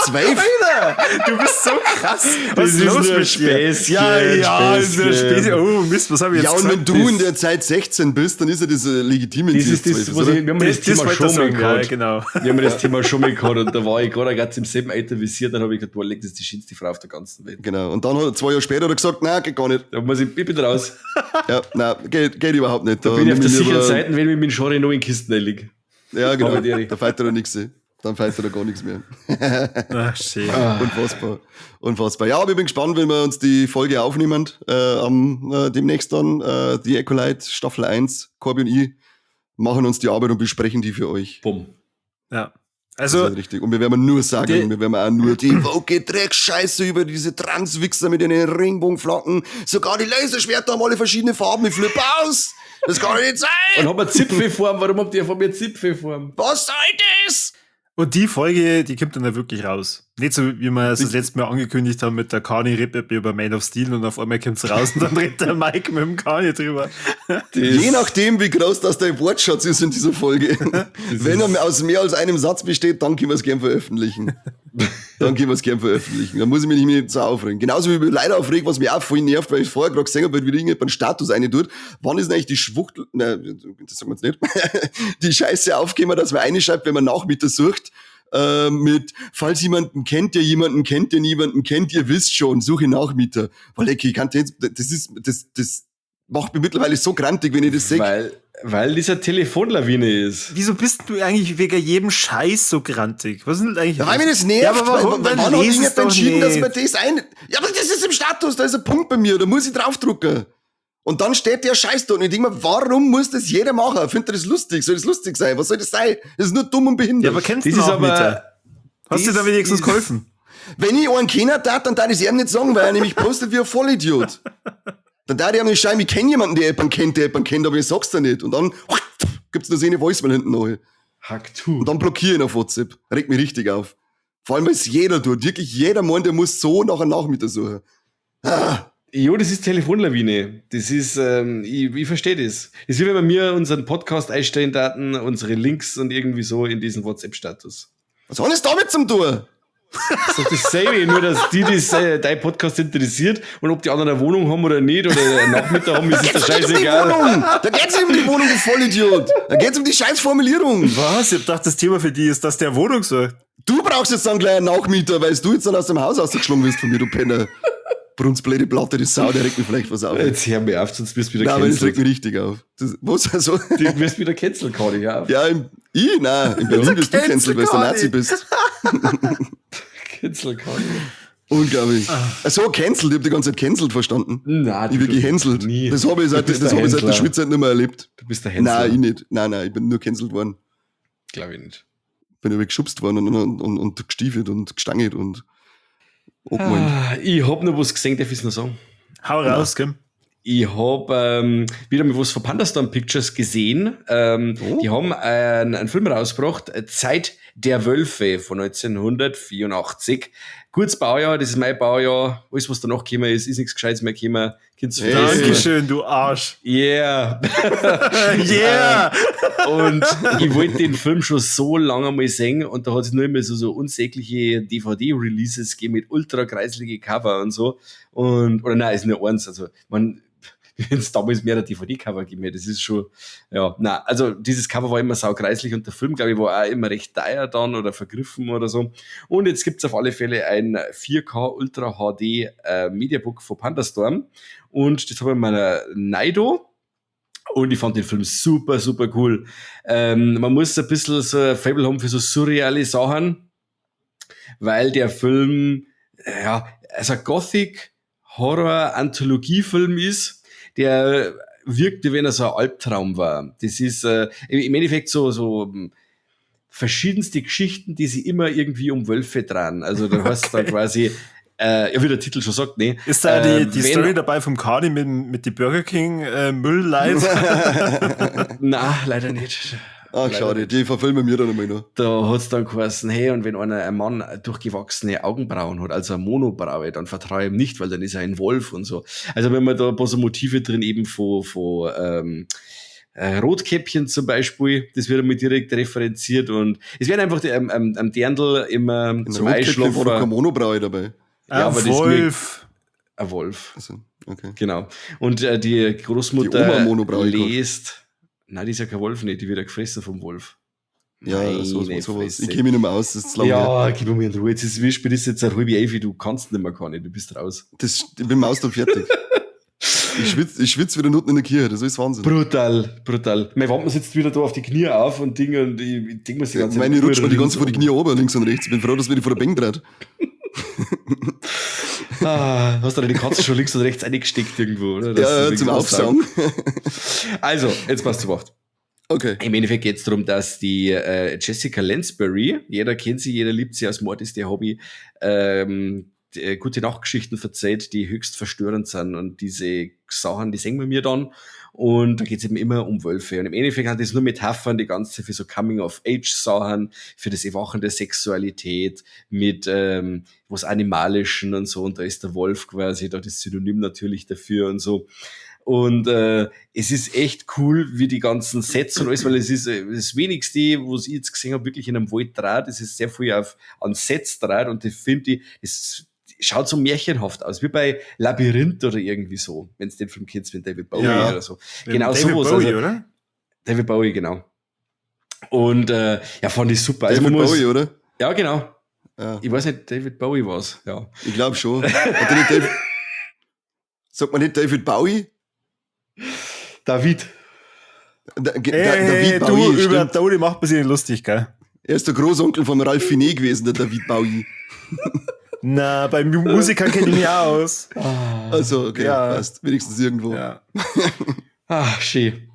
S1: 12.
S3: Alter, du bist so krass.
S2: Was ist los mit Späßchen?
S3: Ja, ist ein Späßchen. Oh, Mist, was habe ich jetzt
S1: gesagt? Ja, und wenn du in der Zeit 16 bist, dann ist ja das legitime.
S2: Das ist das, wir haben das Thema schon mal gehabt.
S3: Genau.
S2: Wir haben das Thema schon mal gehabt und da war ich gerade im selben Alter wie sie, dann habe ich gesagt, boah, das ist die schönste Frau auf der ganzen Welt.
S1: Genau, und dann hat er 2 Jahre später gesagt, nein, geht gar nicht.
S2: Da muss ich bin raus.
S1: Ja, nein, geht überhaupt nicht.
S2: Da bin ich auf der sicheren Seite, wenn ich mit dem Schore noch in Kisten liege.
S1: Ja, genau, da fällt er nichts. Dann fällt da gar nichts mehr.
S3: Ach, schön.
S1: Unfassbar. Ja, aber ich bin gespannt, wenn wir uns die Folge aufnehmen. Demnächst dann die Acolyte Staffel 1, Corby und ich, machen uns die Arbeit und besprechen die für euch.
S2: Bumm.
S3: Ja.
S1: Also, das ist halt richtig. Und wir werden nur sagen, wir werden auch nur die woke Dreckscheiße über diese Transwichser mit den Regenbogenflocken. Sogar die Laserschwerter haben alle verschiedene Farben. Ich flippe aus. Das kann nicht sein.
S2: Und haben wir Zipfelform. Warum habt ihr von mir Zipfelform?
S1: Was soll das?
S3: Und die Folge, die kommt dann ja wirklich raus. Nicht so, wie wir es das letzte Mal angekündigt haben mit der Kani-Rippe über Man of Steel und auf einmal kommt's raus und dann redet der Mike mit dem Kani drüber.
S1: Je nachdem, wie groß das dein Wortschatz ist in dieser Folge. Wenn er aus mehr als einem Satz besteht, dann können wir es gern veröffentlichen. dann können wir es gern veröffentlichen. Dann muss ich mich nicht so aufregen. Genauso wie ich leider aufregen, was mich auch voll nervt, weil ich vorher gerade gesehen habe, wie irgendjemand einen Status rein tut. Wann ist denn eigentlich die Schwuchtel, nein, das sagen wir jetzt nicht, die Scheiße aufgekommen, dass man reinschreibt, wenn man Nachmieter sucht, mit, falls jemanden kennt, der jemanden kennt, der niemanden kennt, ihr wisst schon, suche Nachmieter. Weil, ich kann jetzt, das macht mich mittlerweile so grantig, wenn ich das sehe.
S2: Weil dieser Telefonlawine ist.
S3: Wieso bist du eigentlich wegen jedem Scheiß so grantig? Was sind eigentlich?
S1: Ja, weil mir das nervt.
S3: Ja, aber warum?
S1: Weil
S3: Dann
S1: hat
S3: lese es
S1: irgendjemand
S3: doch
S1: entschieden, dass
S3: nicht.
S1: man das ein... Ja, aber das ist im Status, da ist ein Punkt bei mir, da muss ich draufdrucken. Und dann steht der Scheiß da und ich denke mir, warum muss das jeder machen? Findet ihr das lustig? Soll das lustig sein? Was soll das sein? Das ist nur dumm und behindert.
S3: Ja, aber kennst
S2: Das
S3: du
S2: ist
S3: auch
S2: aber-
S3: Mieter? Hast du da wenigstens geholfen?
S1: Wenn ich einen kennen darf, dann darf ich es ihm nicht sagen, weil er nämlich postet wie ein Vollidiot. Dann darf ich ihm nicht schreiben, ich kenne jemanden, der jemanden kennt, aber ich sag's dir nicht. Und dann gibt's noch so eine Voicemail hinten noch.
S2: Hack tu.
S1: Und dann blockiere ich ihn auf WhatsApp. Regt mich richtig auf. Vor allem, weil es jeder tut. Wirklich jeder meint, der muss so nach einem Nachmieter suchen.
S2: Jo, das ist Telefonlawine. Das ist, ich verstehe das. Das ist wie wenn wir mir unseren Podcast einstellen daten, unsere Links und irgendwie so in diesen WhatsApp-Status.
S1: Was hat das damit zum tun?
S2: Das ist doch dasselbe, nur dass dein Podcast interessiert und ob die anderen eine Wohnung haben oder nicht oder einen Nachmittag haben, ist
S1: Geht's
S2: das
S1: nicht um die
S2: scheißegal.
S1: Wohnung. Da geht's nicht um die Wohnung, du Vollidiot. Da geht's um die scheiß Formulierung.
S3: Was? Ich hab gedacht, das Thema für die ist, dass der Wohnung sucht.
S1: Du brauchst jetzt dann gleich einen Nachmieter, weil du jetzt dann aus dem Haus ausgeschlagen wirst von mir, du Penner. Brunzblöde Platte, die Sau, der regt mir vielleicht was auf.
S2: Jetzt hör mir auf, sonst wirst du wieder
S1: Nein, aber das regt
S2: cancelled.
S1: mich richtig auf. Was, also?
S2: Du wirst wieder cancelled, Cody, ja.
S1: Ja, in Berlin wirst du cancelled, weil du ein Nazi bist.
S2: Cancel, Cody.
S1: Unglaublich. So, cancelled, ich hab die ganze Zeit cancelled verstanden.
S2: Nein,
S1: Ich bin gehänselt.
S2: Nie.
S1: Das habe ich
S2: Du
S1: seit
S2: bist
S1: der
S2: der Hänsler.
S1: Schweizer nicht mehr erlebt.
S2: Du bist der Hänsler.
S1: Nein, ich nicht. Nein, ich bin nur cancelled worden.
S2: Glaube ich nicht.
S1: Bin über geschubst worden und gestiefelt und gestangelt und angemeint.
S2: Ich hab noch was gesehen, darf ich noch sagen?
S3: Hau raus, gell?
S2: Ich habe wieder mal was von Pandastorm Pictures gesehen. Die haben einen Film rausgebracht, Zeit der Wölfe von 1984. Gutes Baujahr, das ist mein Baujahr. Alles, was danach gekommen ist nichts Gescheites mehr gekommen.
S1: Hey.
S3: Dankeschön, du Arsch.
S2: Yeah.
S3: Yeah!
S2: Und ich wollte den Film schon so lange mal sehen und da hat es nur immer so unsägliche DVD-Releases gegeben mit ultra kreislige Cover und so. Oder nein, ist nur eins. Also, wenn es damals mehr der DVD-Cover gegeben hätte, das ist schon, ja, nein, also dieses Cover war immer saukreislich und der Film, glaube ich, war auch immer recht teuer dann oder vergriffen oder so. Und jetzt gibt's auf alle Fälle ein 4K Ultra HD Mediabook von Pandastorm und das habe ich meiner Naido. Und ich fand den Film super, super cool. Man muss ein bisschen so ein Faible haben für so surreale Sachen, weil der Film, ja, also ein Gothic-Horror-Anthologiefilm ist, der wirkt, wie wenn er so ein Albtraum war. Das ist im Endeffekt so verschiedenste Geschichten, die sich immer irgendwie um Wölfe drehen. Also da heißt es dann quasi, ja, wie der Titel schon sagt, ne?
S3: Ist da die Story dabei vom Cardi mit die Burger King Müllleit?
S2: Nein, leider nicht.
S1: Ach, schade, die verfilmen wir dann einmal noch.
S2: Da hat's dann geheißen, hey, und wenn ein Mann durchgewachsene Augenbrauen hat, also eine Monobraue, dann vertraue ihm nicht, weil dann ist er ein Wolf und so. Also wenn man da ein paar so Motive drin eben von Rotkäppchen zum Beispiel, das wird einmal direkt referenziert und es werden einfach am Dirndl immer zum Einschlafen.
S1: Oder keine Monobraue dabei.
S2: Ja, aber das
S3: Wolf.
S2: ein Wolf.
S1: Also, okay.
S2: Genau. Und die Großmutter
S1: Die Oma Monobraue
S2: lest, nein, die ist ja kein Wolf nicht, die wird ja gefressen vom Wolf.
S1: Ja,
S2: Meine
S1: sowas. Ich
S2: Fresse.
S1: kenne mich nicht mehr aus, das ist zu lange her.
S2: Ja, gib mir in Ruhe. Jetzt ist wie spät ist jetzt ein halbe Elf, du kannst nicht mehr gar nicht, du bist raus.
S1: Ich bin im Ausdruck fertig. Ich schwitz wie der Nutten in der Kirche, das ist Wahnsinn.
S2: Brutal. Mein Wappen sitzt wieder da auf die Knie auf und ich denk mir die ganze
S1: Meine rutscht mir die ganze
S2: Zeit
S1: vor die Knie oben, links und rechts. Ich bin froh, dass wir die vor der Bank dreht.
S2: Hast du deine Katze schon links und rechts eingesteckt irgendwo, oder?
S1: Ja, zum Aufsaugen.
S2: Also, jetzt passt du Wacht.
S1: Okay.
S2: Im Endeffekt geht es darum, dass die Jessica Lansbury, jeder kennt sie, jeder liebt sie, als Mord ist ihr Hobby, gute Nachtgeschichten verzählt, die höchst verstörend sind. Und diese Sachen, die sehen wir mir dann. Und da geht es eben immer um Wölfe. Und im Endeffekt hat das nur Metaphern, die ganze Zeit für so Coming-of-Age-Sachen, für das Erwachen der Sexualität, mit was Animalischen und so. Und da ist der Wolf quasi da das Synonym natürlich dafür und so. Und es ist echt cool, wie die ganzen Sets und alles, weil es ist das wenigste, was ich jetzt gesehen habe, wirklich in einem Wald draht. Es ist sehr viel an Sets draht und ich finde, es schaut so märchenhaft aus, wie bei Labyrinth oder irgendwie so, wenn es den Film kennst, mit David Bowie oder so. Genau
S3: David
S2: sowas.
S3: Bowie, oder?
S2: David Bowie, genau. Und fand ich super.
S1: David Bowie, oder?
S2: Ja, genau.
S1: Ja.
S2: Ich weiß nicht, David Bowie war's, ja.
S1: Ich glaube schon. Sagt man nicht David Bowie?
S2: David.
S1: David
S3: du,
S1: Bowie,
S3: über
S1: stimmt.
S3: Tode macht man sich nicht lustig, gell?
S1: Er ist der Großonkel von Ralf Finet gewesen, der David Bowie.
S3: Na, bei Musikern kenne ich mich auch aus.
S1: Also, okay,
S3: Ja.
S1: passt. Wenigstens irgendwo.
S3: Ja.
S2: Schön.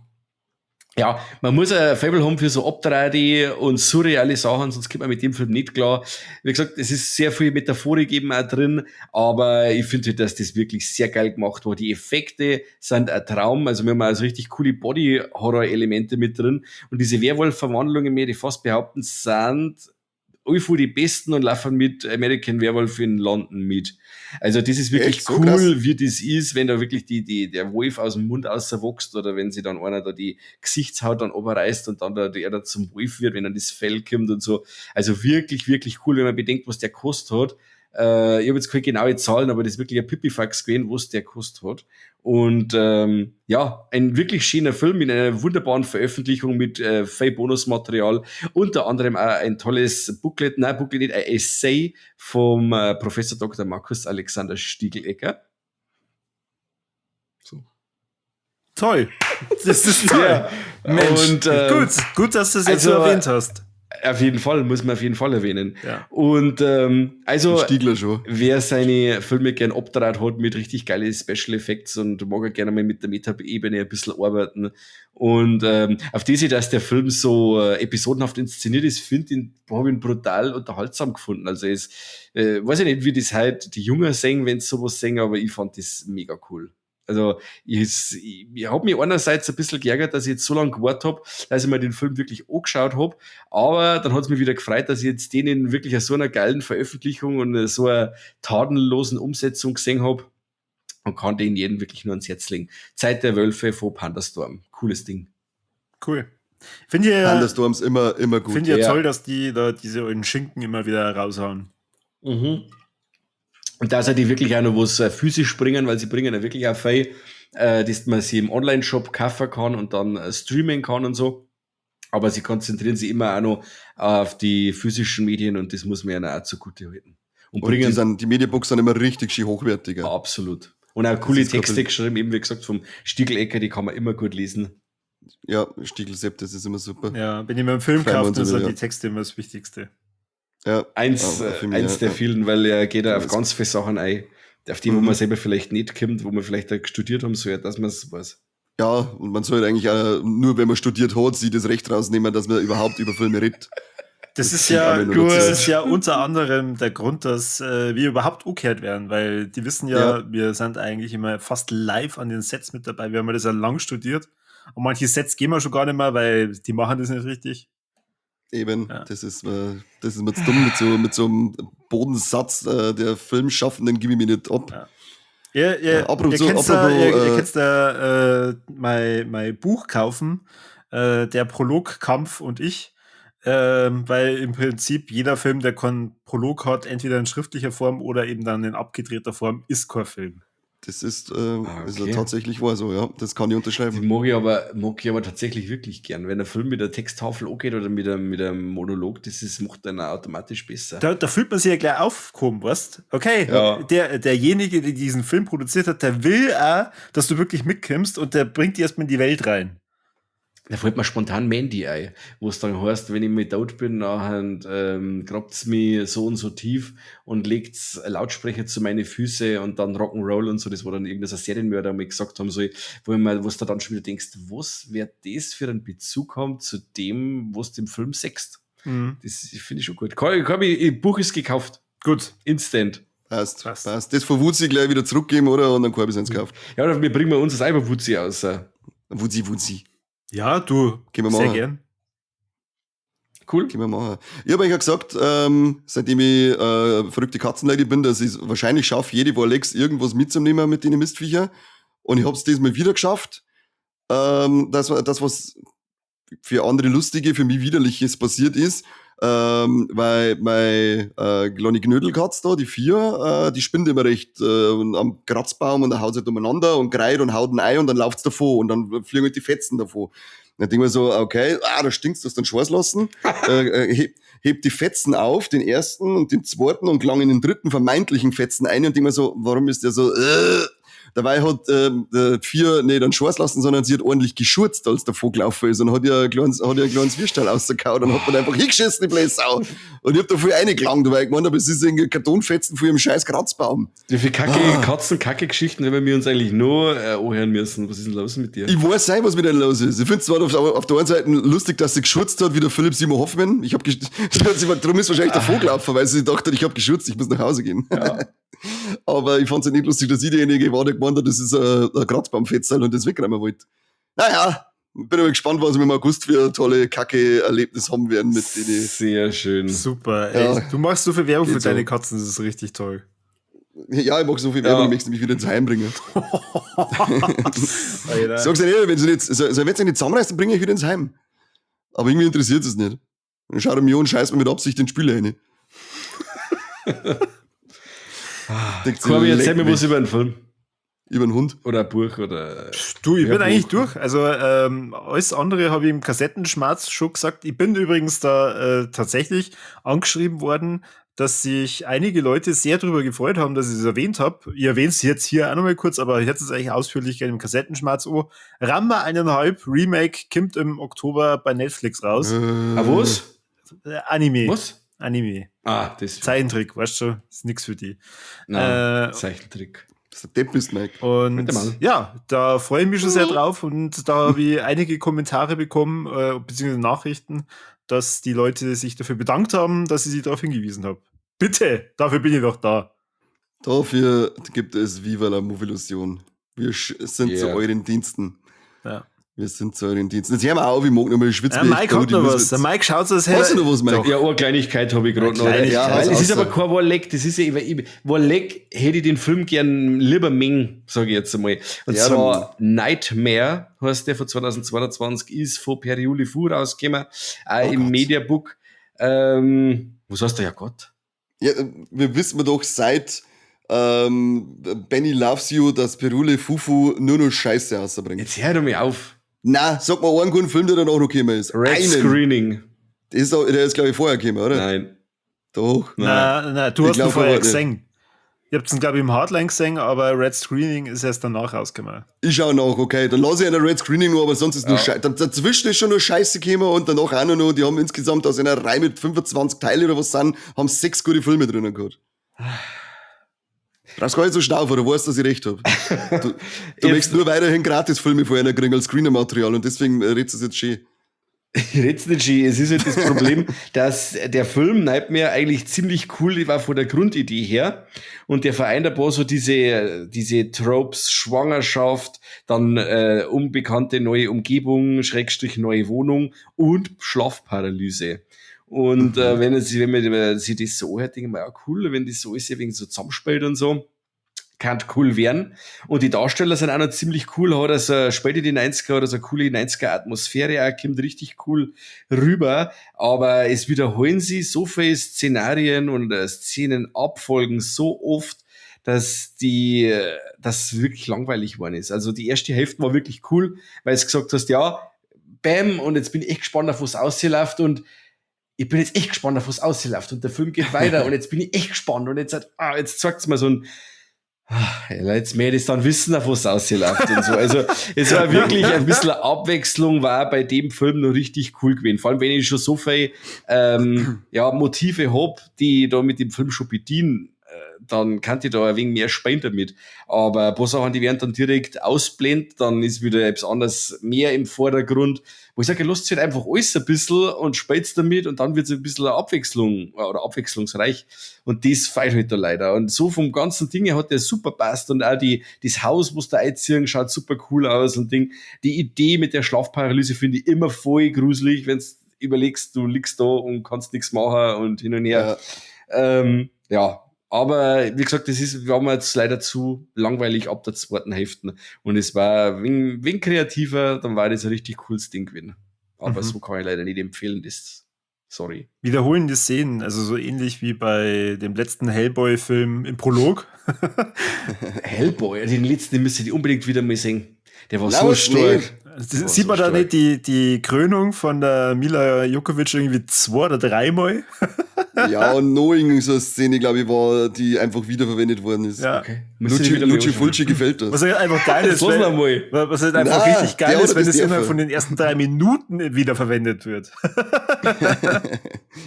S2: Ja, man muss ein Faible haben für so Abtreide und surreale Sachen, sonst kommt man mit dem Film nicht klar. Wie gesagt, es ist sehr viel Metaphorik eben auch drin, aber ich finde, dass das wirklich sehr geil gemacht war. Die Effekte sind ein Traum, also wir haben also richtig coole Body-Horror-Elemente mit drin und diese Werwolf-Verwandlungen, mir die fast behaupten, sind allvoll die besten und laufen mit American Werewolf in London mit. Also das ist wirklich
S1: Echt? So
S2: cool,
S1: krass?
S2: wie das ist, wenn da wirklich der Wolf aus dem Mund rauswächst oder wenn sie dann einer da die Gesichtshaut dann oberreißt und dann der dann zum Wolf wird, wenn dann das Fell kommt und so. Also wirklich, wirklich cool, wenn man bedenkt, was der kostet hat. Ich habe jetzt keine genaue Zahlen, aber das ist wirklich ein Pipifax gewesen, was der kostet hat. Und ja, ein wirklich schöner Film in einer wunderbaren Veröffentlichung mit viel Bonusmaterial. Unter anderem auch ein tolles Booklet, ein Essay vom Professor Dr. Markus Alexander Stiegelecker. So.
S3: Toll. Das ist toll.
S2: Ja.
S3: Mensch,
S2: Und,
S3: gut, dass du es jetzt
S2: also,
S3: so erwähnt hast.
S2: Auf jeden Fall, muss man auf jeden Fall erwähnen.
S3: Ja.
S2: Und also,
S1: Stiegler schon.
S2: wer seine Filme gern abdraht hat mit richtig geile Special Effects und mag er gerne mal mit der Meta-Ebene ein bisschen arbeiten. Und auf diese, dass der Film so episodenhaft inszeniert ist, habe ich ihn brutal unterhaltsam gefunden. Also es weiß ich nicht, wie das halt die Jünger singen, wenn sie sowas singen, aber ich fand das mega cool. Also ich habe mich einerseits ein bisschen geärgert, dass ich jetzt so lange gewartet habe, dass ich mir den Film wirklich angeschaut habe, aber dann hat es mich wieder gefreut, dass ich jetzt den in wirklich so einer geilen Veröffentlichung und so einer tadellosen Umsetzung gesehen habe und kann den jedem wirklich nur ans Herz legen. Zeit der Wölfe von Pandastorm. Cooles Ding.
S3: Cool. Finde ich
S1: Thunderstorms immer gut.
S3: Finde ich
S2: Ja.
S3: toll, dass die da diese alten Schinken immer wieder raushauen.
S2: Mhm. Und dass die wirklich auch noch was physisch bringen, weil sie bringen ja wirklich auch viel, dass man sie im Online-Shop kaufen kann und dann streamen kann und so. Aber sie konzentrieren sich immer auch noch auf die physischen Medien und das muss man ja auch zugute halten. Und bringen
S1: die Mediabooks sind immer richtig schön hochwertiger.
S2: absolut. Und auch coole
S1: ist
S2: Texte
S1: doppelt.
S2: geschrieben, eben wie gesagt, vom Stiegelecker, die kann man immer gut lesen.
S1: Ja, Stiegelsepp, das ist immer super.
S3: Ja, wenn ich mir einen Film
S1: Freuen wir
S3: kaufe,
S1: uns
S3: dann sind
S1: wieder,
S3: die Texte immer das Wichtigste.
S1: Ja.
S2: Eins der vielen, weil er geht auf ganz viele Sachen ein, auf die, wo man selber vielleicht nicht kommt, wo man vielleicht auch studiert haben soll, dass man es weiß.
S1: Ja, und man sollte eigentlich auch, nur wenn man studiert hat, sich das Recht rausnehmen, dass man überhaupt über Filme redet.
S3: Das ist
S1: sind
S3: ja,
S1: alle nur
S3: das
S1: Zeit.
S3: ist ja unter anderem der Grund, dass wir überhaupt umgekehrt werden, weil die wissen ja, wir sind eigentlich immer fast live an den Sets mit dabei. Wir haben ja das ja lang studiert. Und manche Sets gehen wir schon gar nicht mehr, weil die machen das nicht richtig.
S1: Eben,
S3: Ja.
S1: das ist mir zu dumm mit so einem Bodensatz der Filmschaffenden gebe ich mir nicht ab.
S3: Ja. Ihr könnt mein Buch kaufen, der Prolog, Kampf und ich, weil im Prinzip jeder Film, der keinen Prolog hat, entweder in schriftlicher Form oder eben dann in abgedrehter Form, ist kein Film.
S1: Das ist
S2: Okay.
S1: tatsächlich wahr so, ja. Das kann ich
S2: Die
S1: unterschreiben.
S2: mag ich aber tatsächlich wirklich gern. Wenn ein Film mit der Texttafel angeht oder mit einem Monolog, macht dann auch automatisch besser.
S3: Da fühlt man sich ja gleich aufgehoben, weißt? Okay,
S2: Ja.
S3: derjenige, der diesen Film produziert hat, der will auch, dass du wirklich mitkommst und der bringt dich erstmal in die Welt rein.
S2: Da fällt mir spontan Mandy ein, wo es dann heißt, wenn ich mit tot bin, nachher grabt's mich so und so tief und legt's Lautsprecher zu meine Füße und dann Rock'n'Roll und so. Das war dann irgendein Serienmörder, mal gesagt haben soll, wo du da dann schon wieder denkst, was wird das für einen Bezug haben zu dem, was du im Film sechst?
S3: Mhm.
S2: Das finde ich schon gut. Das Buch ist gekauft.
S3: Gut.
S2: Instant.
S1: Passt. Das von Wutzi gleich wieder zurückgeben, oder? Und dann kann ich es gekauft.
S2: Ja, oder wir bringen uns das selber Wutzi aus.
S1: Wutzi.
S3: Ja, du,
S1: Gehen wir
S3: sehr
S1: machen.
S3: gern.
S2: Cool.
S1: Können wir machen. Ich habe euch ja gesagt, seitdem ich verrückte Katzenlady bin, dass ich es wahrscheinlich schaffe, jede Woche irgendwas mitzunehmen mit den Mistviecher. Und ich hab's diesmal wieder geschafft, das was für andere lustige, für mich widerliches passiert ist, weil meine kleine Knödelkatz da, die 4, die spinnt immer recht am Kratzbaum und dann haut sie halt umeinander und greit und haut ein Ei und dann läuft's davon und dann fliegen halt die Fetzen davon. Dann denke ich mir so, okay, da stinkt's, das dann Schwarz lassen, heb die Fetzen auf, den ersten und den zweiten und klang in den dritten vermeintlichen Fetzen ein und denke mir so, warum ist der so, Dabei hat 4 nicht einen Schwarz lassen, sondern sie hat ordentlich geschurzt, als der Vogel gelaufen ist und hat ja ein kleines Würstall rausgekaut und hat man einfach hingeschissen, die blöde Sau. Und ich hab da voll reingelangt, weil ich gemeint habe, es ist ein Kartonfetzen von ihrem scheiß Kratzbaum.
S2: Wie viele Katzen-Kacke-Geschichten haben wir uns eigentlich noch anhören müssen? Was ist denn los mit dir?
S1: Ich weiß nicht, was mit denen los ist. Ich finde es zwar auf der einen Seite lustig, dass sie geschurzt hat, wie der Philipp Simon Hoffmann. Darum ist wahrscheinlich der Vogel gelaufen, weil sie dachte, ich habe geschurzt, ich muss nach Hause gehen. Ja. Aber ich fand es ja nicht lustig, dass ich diejenige war, der gemeint hat, das ist ein Kratzbaumfetzel und das wegräumen wollte. Naja, bin aber gespannt, was wir im August für eine tolle Kacke-Erlebnis haben werden mit denen.
S2: Sehr schön.
S3: Super. Ey, du machst so viel Werbung für deine Katzen, das ist richtig toll.
S1: Ja, ich mag so viel Werbung, ich möchte mich wieder ins Heim bringen. Sag's ja nicht, wenn sie nicht zusammenreißt, dann bringe ich wieder ins Heim. Aber irgendwie interessiert es nicht. Dann schaut er mir und scheißt mir mit Absicht den Spüler rein.
S2: Corby, erzähl mir was über einen Film.
S1: Über einen Hund?
S2: Oder ein Buch oder.
S3: Du, ich bin eigentlich durch. Also alles andere habe ich im Kassettenschmerz schon gesagt. Ich bin übrigens da tatsächlich angeschrieben worden, dass sich einige Leute sehr darüber gefreut haben, dass ich es erwähnt habe. Ich erwähne es jetzt hier auch nochmal kurz, aber ich hätte es eigentlich ausführlich gerne im Kassettenschmerz an. Ramma 1,5 Remake kommt im Oktober bei Netflix raus.
S2: Was?
S3: Anime.
S2: Was?
S3: Anime.
S2: Das.
S3: Zeichentrick, weißt du, ist nix für die.
S2: Nein, Zeichentrick.
S1: Das ist der Depp ist, Mike.
S3: Und ja, da freue ich mich schon sehr drauf und da habe ich einige Kommentare bekommen, beziehungsweise Nachrichten, dass die Leute sich dafür bedankt haben, dass ich sie darauf hingewiesen habe. Bitte, dafür bin ich doch da.
S1: Dafür gibt es Viva la Movilusion. Wir sind zu euren Diensten.
S3: Ja.
S1: Wir sind zu euren Diensten. Jetzt hören wir auf, ich mag noch mal schwitzen.
S3: Mike hat noch was. Der Mike schaut so, als hätte
S1: Hast du noch was, Mike?
S2: Ja, eine Kleinigkeit habe ich gerade noch. Weil es ist aber kein Warleck. Das ist ja, Warleck hätte ich den Film gern lieber mengen, sage ich jetzt einmal. Und zwar Nightmare, heißt der von 2022, ist von Periuli Fu rausgekommen, auch im Mediabook. Was heißt der, ja Gott?
S1: Ja, wir wissen doch seit Benny Loves You, dass Periuli Fufu nur noch Scheiße rausbringt.
S2: Jetzt hör doch mal auf.
S1: Na, sag mal einen guten Film, der danach noch gekommen ist.
S2: Red Screening.
S1: Der ist, glaube ich, vorher gekommen, oder?
S2: Nein.
S1: Doch.
S3: Nein, du hast ihn vorher gesehen. Ich hab's ihn, glaube ich, im Hardline gesehen, aber Red Screening ist erst danach rausgekommen.
S1: Ich schau nach, okay. Dann lasse ich eine Red Screening nur, aber sonst ist nur Scheiße. Dazwischen ist schon nur Scheiße gekommen und danach auch noch. Die haben insgesamt aus einer Reihe mit 25 Teilen oder was sind, haben 6 gute Filme drinnen gehabt. Brauchst gar nicht so schnaufen, du weißt, dass ich recht habe. Du möchtest nur weiterhin Gratisfilme von einer kriegen als Screener-Material und deswegen redest du es jetzt schön.
S2: Ich red's nicht schön. Es ist halt das Problem, dass der Film Nightmare eigentlich ziemlich cool war von der Grundidee her. Und der vereint ein paar so diese Tropes, Schwangerschaft, dann unbekannte neue Umgebung, Schrägstrich neue Wohnung und Schlafparalyse. Und wenn man sich das so anhört, denke ich mir, ja cool, wenn das so alles irgendwie so zusammenspielt und so, kann cool werden. Und die Darsteller sind auch noch ziemlich cool, hat also später die 90er oder so eine coole 90er-Atmosphäre, auch kommt richtig cool rüber, aber es wiederholen sie so viele Szenarien und Szenen abfolgen so oft, dass das wirklich langweilig geworden ist. Also die erste Hälfte war wirklich cool, weil es gesagt hast, ja, bam, und jetzt bin ich echt gespannt, auf was ausläuft und ich bin jetzt echt gespannt, auf was ausläuft und der Film geht weiter und jetzt bin ich echt gespannt und jetzt zeigt's mir so ein jetzt mehr das dann wissen, auf was ausläuft und so. Also es war wirklich ein bisschen Abwechslung, war bei dem Film noch richtig cool gewesen. Vor allem, wenn ich schon so viel Motive hab, die da mit dem Film schon bedienen, dann kann ich da ein wenig mehr spielen damit. Aber ein paar Sachen, die werden dann direkt ausblendet, dann ist wieder etwas anderes mehr im Vordergrund. Wo ich sage, lasst halt einfach alles ein bisschen und spielt damit und dann wird es ein bisschen eine Abwechslung oder abwechslungsreich. Und das fehlt halt da leider. Und so vom ganzen Ding her hat der super passt und auch das Haus, wo da einziehen, schaut super cool aus und Ding. Die Idee mit der Schlafparalyse finde ich immer voll gruselig, wenn du überlegst, du liegst da und kannst nichts machen und hin und her. Ja. Aber wie gesagt, wir haben jetzt leider zu langweilig ab der zweiten Hälfte. Und es war ein wenig kreativer, dann war das ein richtig cooles Ding gewesen. Aber so kann ich leider nicht empfehlen, sorry.
S3: Wiederholende Szenen, also so ähnlich wie bei dem letzten Hellboy-Film im Prolog.
S2: Hellboy, den letzten müsst ihr unbedingt wieder mal sehen. Der war
S1: Laus
S2: so stark.
S3: Sieht man da nicht die Krönung von der Mila Jokovic irgendwie 2 oder 3 Mal?
S1: Ja, und noch irgendwie so eine Szene, glaube ich, war, die einfach wiederverwendet worden ist.
S3: Ja.
S2: Okay.
S1: Luci Fulci gefällt das.
S3: Was halt einfach geil ist, was halt einfach richtig geil ist, wenn es innerhalb von den ersten 3 Minuten wiederverwendet wird.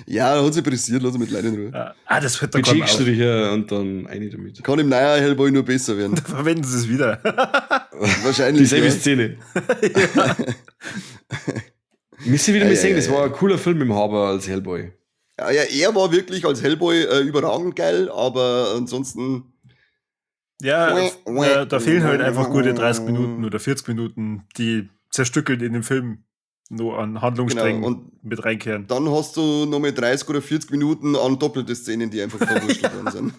S1: Ja, hat sich pressiert, lass ihn mit Leinen in Ruhe.
S3: Ja. Das wird der
S2: Budgetstriche und dann eine damit.
S1: Kann im neuen Hellboy nur besser werden.
S3: Da verwenden sie es wieder.
S1: Wahrscheinlich.
S2: Dieselbe Szene.
S3: Ja.
S2: Müsst ihr wieder mal sehen, das war ein cooler Film im Haber als Hellboy.
S1: Ja, er war wirklich als Hellboy überragend geil, aber ansonsten.
S3: Ja, da fehlen halt einfach gute 30 Minuten oder 40 Minuten, die zerstückelt in dem Film nur an Handlungssträngen
S1: und
S3: mit reinkehren.
S1: Dann hast du nochmal 30 oder 40 Minuten an doppelte Szenen, die einfach verwurschtelt worden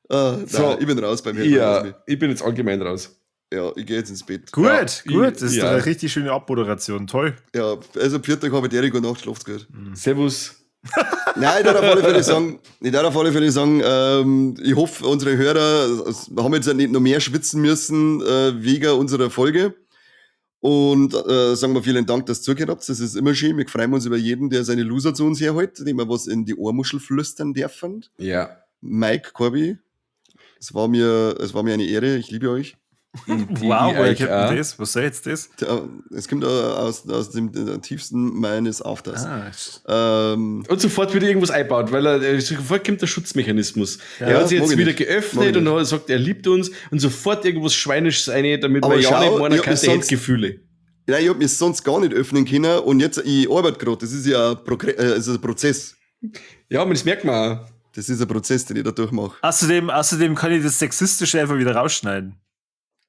S1: sind. So, ich bin raus beim Hellboy.
S2: Ja, ich bin jetzt allgemein raus.
S1: Ja, ich gehe jetzt ins Bett.
S3: Gut, das ist doch eine richtig schöne Abmoderation, toll.
S1: Ja, also Viertag habe ich der gute Nacht, schlaft's gut.
S2: Servus.
S1: Nein, ich darf auf alle Fälle sagen, ich hoffe, unsere Hörer haben jetzt nicht noch mehr schwitzen müssen wegen unserer Folge. Und sagen wir vielen Dank, dass ihr zugehört habt. Das ist immer schön. Wir freuen uns über jeden, der seine Loser zu uns herhält, dem wir was in die Ohrmuschel flüstern dürfen.
S2: Ja.
S1: Mike, Corby, es war mir eine Ehre. Ich liebe euch.
S3: Wow, woher kennt man das? Was soll jetzt das?
S1: Es kommt aus dem tiefsten meines Afters.
S2: Und sofort wird irgendwas eingebaut, weil sofort kommt der Schutzmechanismus.
S1: Ja,
S2: er hat sich jetzt
S1: mag ich
S2: wieder
S1: nicht.
S2: geöffnet und hat sagt, er liebt uns und sofort irgendwas Schweinisches rein, damit man ja nicht meinen kann, der hat Gefühle.
S1: Nein, ich hab mich sonst gar nicht öffnen können und jetzt, ich arbeite gerade, das ist ja ein Prozess.
S2: Ja, aber das merkt man auch.
S1: Das ist ein Prozess, den ich da durchmache.
S3: Außerdem kann ich das Sexistische einfach wieder rausschneiden.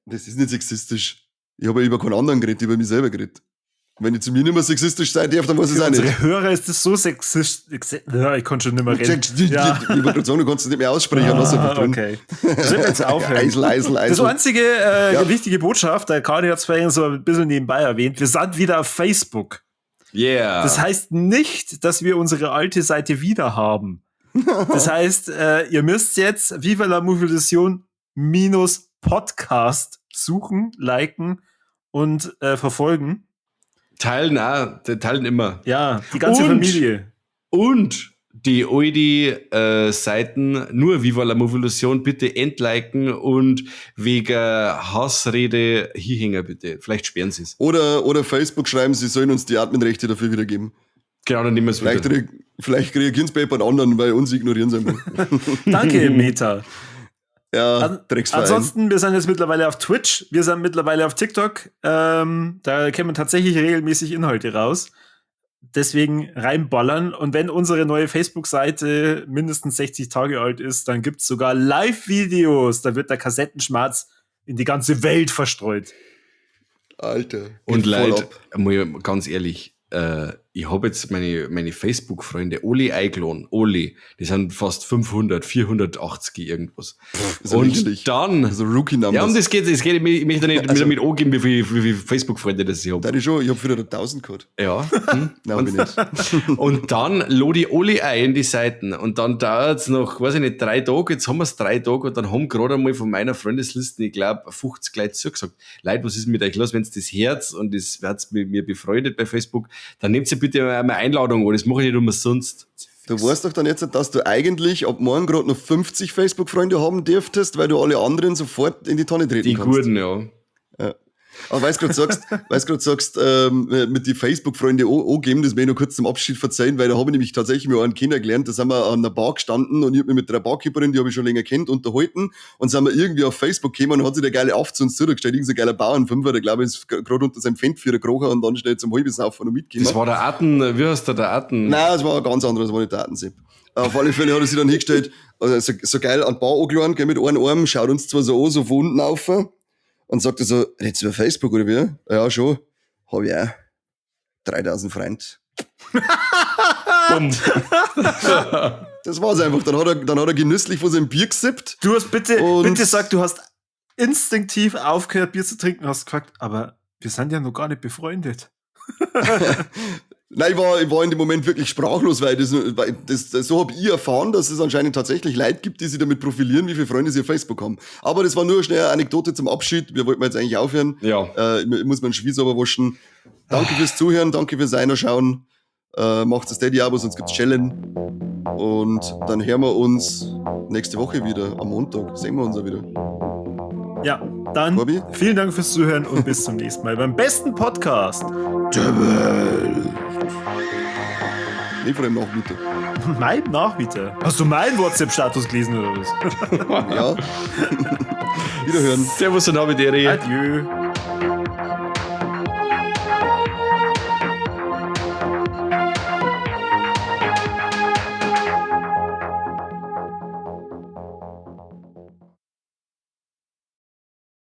S1: Das ist nicht sexistisch. Ich habe ja über keinen anderen geredet, über mich selber geredet. Wenn ich zu mir nicht mehr sexistisch sein darf, dann weiß ich es auch nicht.
S3: Unsere Hörer ist das so sexistisch. Ja, ich konnte schon nicht mehr reden.
S1: Ja. Ich wollte gerade sagen, du kannst es nicht mehr aussprechen.
S3: Okay. Das wird jetzt aufhören.
S1: Eisel.
S3: Das einzige wichtige Botschaft, der Kadi hat es vorhin so ein bisschen nebenbei erwähnt, wir sind wieder auf Facebook.
S2: Yeah.
S3: Das heißt nicht, dass wir unsere alte Seite wieder haben. Das heißt, ihr müsst jetzt Viva la Movilusion Podcast suchen, liken und verfolgen.
S2: Teilen immer.
S3: Ja, die ganze Familie.
S2: Und die Oidi-Seiten, nur Viva la Movilusion, bitte entliken und wegen Hassrede Hierhänger bitte. Vielleicht sperren sie es.
S1: Oder Facebook schreiben, sie sollen uns die Adminrechte dafür wiedergeben.
S2: Genau, dann nehmen wir es wieder.
S1: Vielleicht reagieren sie bei jemand anderen, weil uns ignorieren sie einfach.
S3: Danke, Meta.
S1: Ja, Drecksverein.
S3: Ansonsten, wir sind jetzt mittlerweile auf Twitch, wir sind mittlerweile auf TikTok. Da kommen tatsächlich regelmäßig Inhalte raus. Deswegen reinballern. Und wenn unsere neue Facebook-Seite mindestens 60 Tage alt ist, dann gibt's sogar Live-Videos. Da wird der Kassettenschmerz in die ganze Welt verstreut.
S1: Alter.
S2: Und Leute, ganz ehrlich, ich habe jetzt meine Facebook-Freunde Oli eingeladen. Oli, die sind fast 500, 480 irgendwas. Und dann,
S1: also Rookie-Numbers.
S2: Ja, um das geht, ich möchte nicht damit angeben, wie viele Facebook-Freunde das ich habe.
S1: Da ich habe 400.000 gehabt.
S2: Ja.
S1: Nein, bin nicht.
S2: Und dann lade ich Oli ein in die Seiten und dann dauert es noch, weiß ich nicht, 3 Tage, jetzt haben wir es 3 Tage und dann haben gerade einmal von meiner Freundesliste, ich glaube, 50 Leute zugesagt. Leute, was ist mit euch los, wenn es das Herz und das Herz mit mir befreundet bei Facebook, dann nehmt ihr bitte eine Einladung an, das mache ich nicht umsonst.
S1: Du weißt doch dann jetzt, dass du eigentlich ab morgen gerade noch 50 Facebook-Freunde haben dürftest, weil du alle anderen sofort in die Tonne treten kannst.
S2: Die Guten, ja.
S1: Aber weil du gerade sagst, mit die Facebook-Freunde angeben, das will ich noch kurz zum Abschied verzeihen, weil da habe ich nämlich tatsächlich mal einen kennengelernt, da sind wir an einer Bar gestanden und ich habe mich mit einer Barkeeperin, die habe ich schon länger kennt, unterhalten und sind wir irgendwie auf Facebook gekommen und hat sich der geile auf zu uns zurückgestellt, irgendein geiler Bauernfünfer, der glaube ich ist gerade unter seinem Fendt gekrochen und dann schnell zum Halbesaufen und mitgekommen.
S2: Das war der Atten, wie heißt der Atten?
S1: Nein, das war ein ganz anderes, das war nicht der Attensepp. Auf alle Fälle hat er sich dann hingestellt, also so geil an die Bar angeladen, mit einem Arm, schaut uns zwar so an, so von unten auf und sagt er so, redest du über Facebook oder wie? Ja, schon. Hab ich auch. 3000 Freunde.
S2: Bumm.
S1: Das war's einfach. Dann hat er genüsslich von seinem Bier gesippt.
S3: Du hast bitte sag, du hast instinktiv aufgehört, Bier zu trinken, hast gefragt, aber wir sind ja noch gar nicht befreundet.
S1: Nein, ich war in dem Moment wirklich sprachlos, weil so habe ich erfahren, dass es anscheinend tatsächlich Leute gibt, die sich damit profilieren, wie viele Freunde sie auf Facebook haben. Aber das war nur schnell eine Anekdote zum Abschied. Wir wollten jetzt eigentlich aufhören.
S2: Ja.
S1: Ich muss meinen Schwieß aber waschen. Danke fürs Zuhören, danke fürs Reinschauen. Macht das Steady-Abo, sonst gibt's Schellen. Und dann hören wir uns nächste Woche wieder, am Montag. Sehen wir uns ja wieder.
S3: Ja, dann
S1: Corby?
S3: Vielen Dank fürs Zuhören und bis zum nächsten Mal beim besten Podcast.
S1: Nee, von dem Nachmittag.
S3: Mein Nachmittag. Hast du meinen WhatsApp-Status gelesen oder was?
S1: Ja. Wiederhören.
S2: Servus und Habidere.
S3: Adieu.